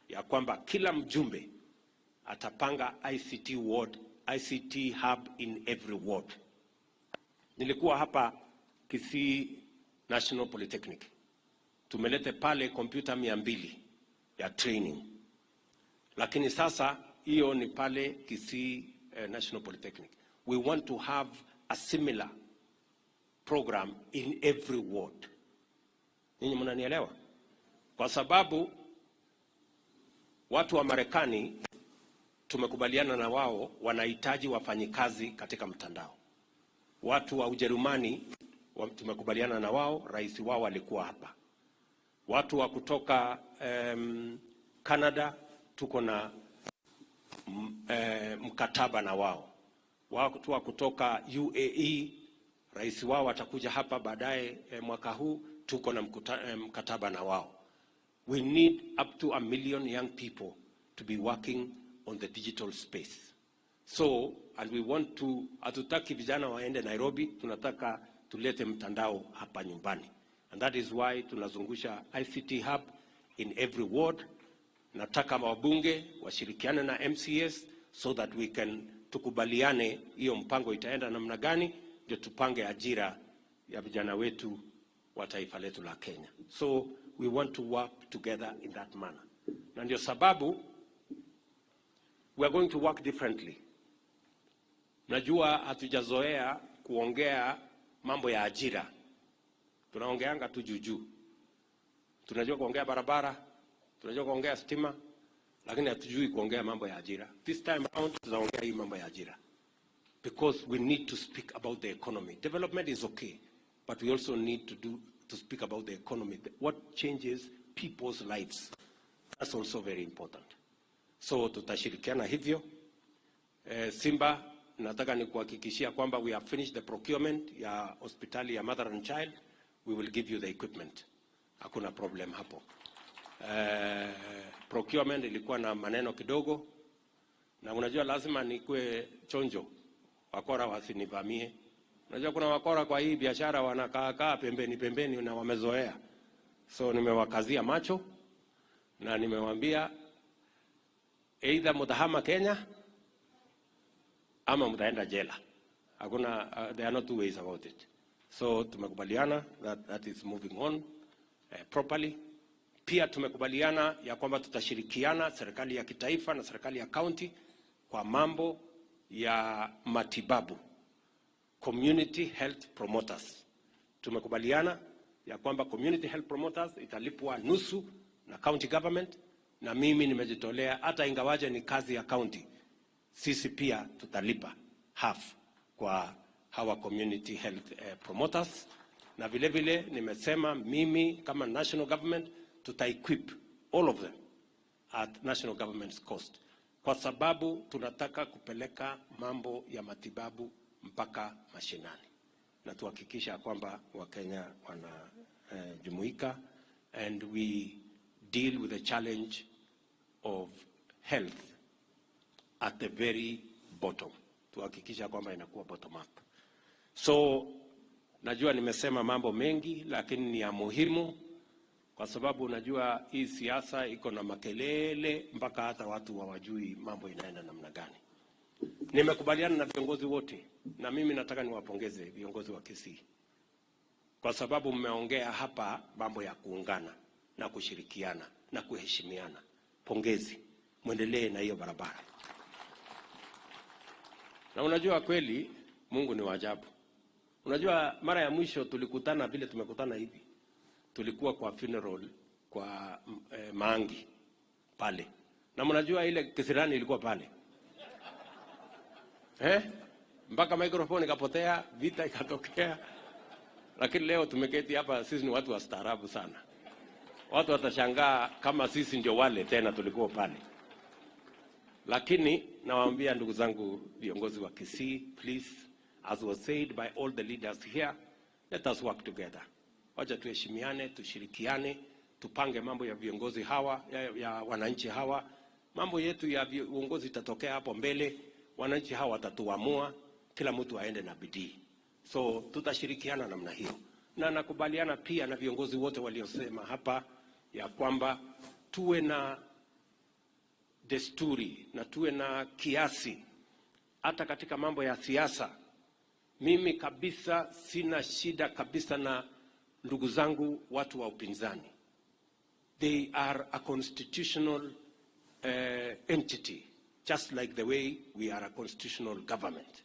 ya kwamba kila mjumbe atapanga ICT hub in every ward. Nilikuwa hapa Kisii National Polytechnic. Tumelete pale kompyuta 200 ya training. Lakini sasa hiyo ni pale Kisii National Polytechnic. We want to have a similar program in every ward. Ninyi mnanielewa? Kwa sababu watu wa Marekani tumekubaliana na wao, wanahitaji wafanyikazi katika mtandao. Watu wa Ujerumani tumekubaliana na wao, rais wao alikuwa hapa. Watu wa kutoka Canada tuko na mkataba na wao. Watu wa kutoka UAE, rais wao atakuja hapa baadaye mwaka huu, tuko na mkataba na wao. We need up to 1 million young people to be working on the digital space. So, and we want to, hatutaki vijana waende Nairobi, tunataka tulete mtandao hapa nyumbani. And that is why tunazungusha ICT hub in every ward. Nataka wabunge washirikiane na MCS so that we can tukubaliane hiyo mpango itaenda namna gani, ndio tupange ajira ya vijana wetu wa taifa letu la Kenya. So we want to work together in that manner. Na ndio sababu we are going to work differently. Najua hatujazoea kuongea mambo ya ajira. Tunaongeanga tu juju. Tunajua kuongea barabara, tunajua kuongea stima, lakini hatujui kuongea mambo ya ajira. This time around tunaongea hii mambo ya ajira. Because we need to speak about the economy. Development is okay, but we also need to speak about the economy. What changes people's lives. That's also very important. So tutashirikiana hivyo. Simba, nataka nikuhakikishia kwamba we have finished the procurement ya hospitali ya mother and child. We will give you the equipment. Hakuna problem hapo. Procurement ilikuwa na maneno kidogo, na unajua lazima nikue chonjo, wakora wasinivamie. Unajua kuna wakora kwa hii biashara wanakaa pembeni na wamezoea. So nimewakazia macho na nimewaambia either mtahama Kenya ama mtaenda jela. Hakuna, there are no two ways about it. So tumekubaliana that is moving on properly. Pia tumekubaliana ya kwamba tutashirikiana serikali ya kitaifa na serikali ya county kwa mambo ya matibabu, community health promoters. Tumekubaliana ya kwamba community health promoters italipwa nusu na county government, na mimi nimejitolea hata ingawaje ni kazi ya county, sisi pia tutalipa half kwa hawa community health promoters. Na vile vile nimesema mimi kama national government tuta-equip all of them at national government's cost, kwa sababu tunataka kupeleka mambo ya matibabu mpaka mashinani, na tuhakikisha kwamba Wakenya wanajumuika and we deal with the challenge of health at the very bottom. Tuhakikisha kwamba inakuwa bottom up. So najua nimesema mambo mengi, lakini ni ya muhimu, kwa sababu najua hii siasa iko na makelele mpaka hata watu hawajui mambo inaenda namna gani. Nimekubaliana na viongozi wote, na mimi nataka niwapongeze viongozi wa Kisii, kwa sababu mmeongea hapa mambo ya kuungana na kushirikiana na kuheshimiana. Pongezi, muendelee na hiyo barabara. Na unajua kweli Mungu ni wa ajabu. Unajua mara ya mwisho tulikutana vile tumekutana hivi, tulikuwa kwa funeral kwa Maangi pale, na mnajua ile kisirani ilikuwa pale mpaka microphone ikapotea, vita ikatokea. Lakini leo tumeketi hapa, sisi ni watu wastaarabu sana. Watu watashangaa kama sisi ndio wale tena tulikuwa pale. Lakini nawaambia ndugu zangu viongozi wa Kisii, please, as was said by all the leaders here, let us work together. Wacha tuheshimiane, tushirikiane, tupange mambo ya viongozi hawa, ya wananchi hawa. Mambo yetu ya uongozi itatokea hapo mbele, wananchi hawa watatuamua, kila mtu aende na bidii. So tutashirikiana namna hiyo. Na nakubaliana pia na viongozi wote waliosema hapa ya kwamba tuwe na desturi na tuwe na kiasi hata katika mambo ya siasa. Mimi kabisa sina shida kabisa na ndugu zangu watu wa upinzani. They are a constitutional entity, just like the way we are a constitutional government.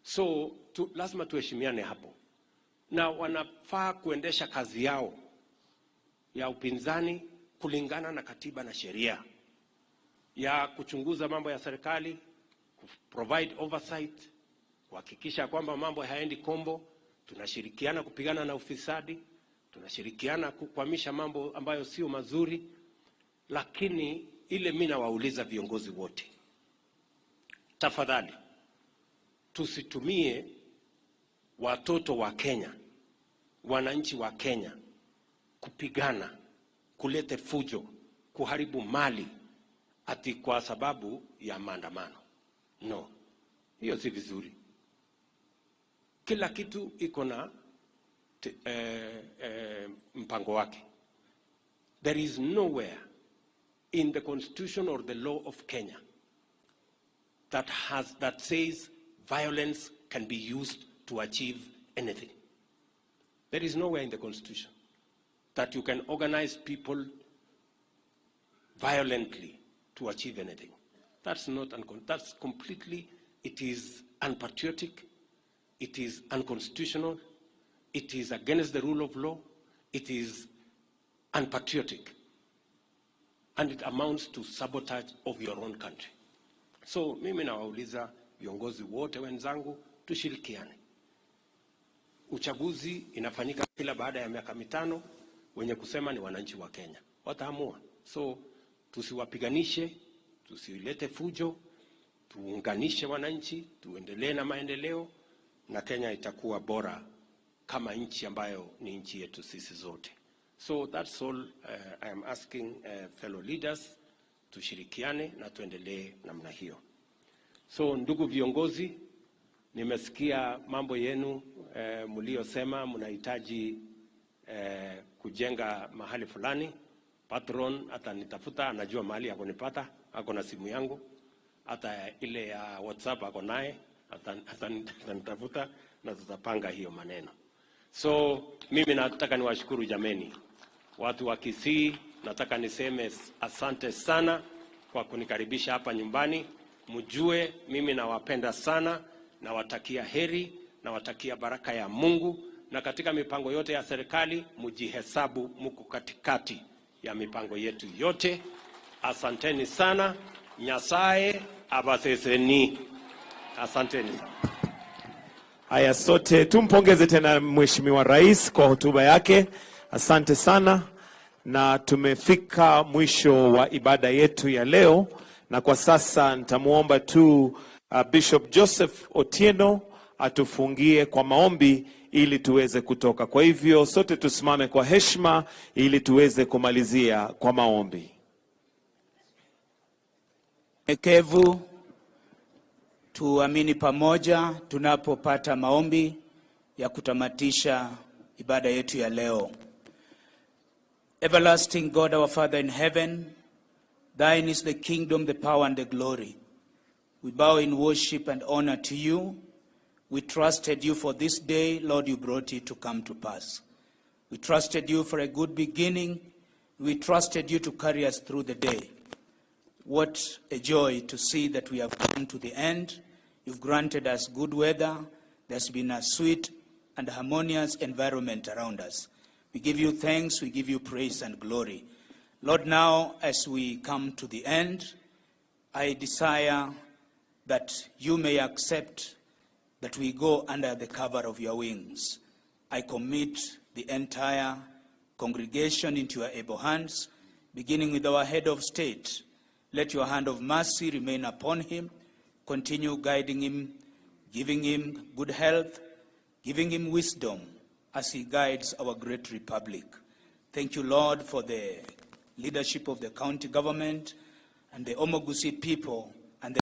So lazima tuheshimiane hapo, na wanafaa kuendesha kazi yao ya upinzani kulingana na katiba na sheria, ya kuchunguza mambo ya serikali, provide oversight, kuhakikisha kwamba mambo hayaendi kombo. Tunashirikiana kupigana na ufisadi, tunashirikiana kukwamisha mambo ambayo sio mazuri. Lakini ile mimi nawauliza viongozi wote, tafadhali tusitumie watoto wa Kenya, wananchi wa Kenya kupigana, kulete fujo, kuharibu mali ati kwa sababu ya maandamano. No, hiyo si vizuri. Kila kitu iko na mpango wake. There is nowhere in the constitution or the law of Kenya that says violence can be used to achieve anything. There is nowhere in the constitution that you can organize people violently to achieve anything. That's completely, it is unpatriotic, it is unconstitutional, it is against the rule of law, it is unpatriotic, and it amounts to sabotage of your own country. So mimi nawauliza viongozi wote wenzangu, tushirikiane. Uchaguzi inafanyika kila baada ya miaka mitano, wenye kusema ni wananchi wa Kenya wataamua. So tusiwapiganishe tusilete fujo, tuunganishe wananchi, tuendelee na maendeleo, na Kenya itakuwa bora kama nchi ambayo ni nchi yetu sisi zote. So that's all I am asking fellow leaders, tushirikiane na tuendelee namna hiyo. So ndugu viongozi, nimesikia mambo yenu mliosema mnahitaji kujenga mahali fulani. Patron atanitafuta, anajua mahali ya kunipata, ako na simu yangu, hata ile ya WhatsApp ako naye, atanitafuta na tutapanga hiyo maneno. So mimi nataka niwashukuru jameni, watu wa Kisii, nataka niseme asante sana kwa kunikaribisha hapa nyumbani. Mjue mimi nawapenda sana, nawatakia heri, nawatakia baraka ya Mungu, na katika mipango yote ya serikali mjihesabu mko katikati ya mipango yetu yote. Asanteni sana. Nyasaye abaseseni. Asanteni. Haya, sote tumpongeze tena Mheshimiwa Rais kwa hotuba yake. Asante sana, na tumefika mwisho wa ibada yetu ya leo, na kwa sasa nitamuomba tu Bishop Joseph Otieno atufungie kwa maombi ili tuweze kutoka. Kwa hivyo sote tusimame kwa heshima ili tuweze kumalizia kwa maombi. Ekevu, tuamini pamoja tunapopata maombi ya kutamatisha ibada yetu ya leo. Everlasting God, our Father in heaven, thine is the kingdom, the power and the glory. We bow in worship and honor to you. We trusted you for this day, Lord, you brought it to come to pass. We trusted you for a good beginning. We trusted you to carry us through the day. What a joy to see that we have come to the end. You've granted us good weather. There's been a sweet and harmonious environment around us. We give you thanks, we give you praise and glory. Lord, now as we come to the end, I desire that you may accept that we go under the cover of your wings. I commit the entire congregation into your able hands, beginning with our head of state. Let your hand of mercy remain upon him. Continue guiding him, giving him good health, giving him wisdom as he guides our great republic. Thank you, Lord, for the leadership of the county government and the Omogusi people and the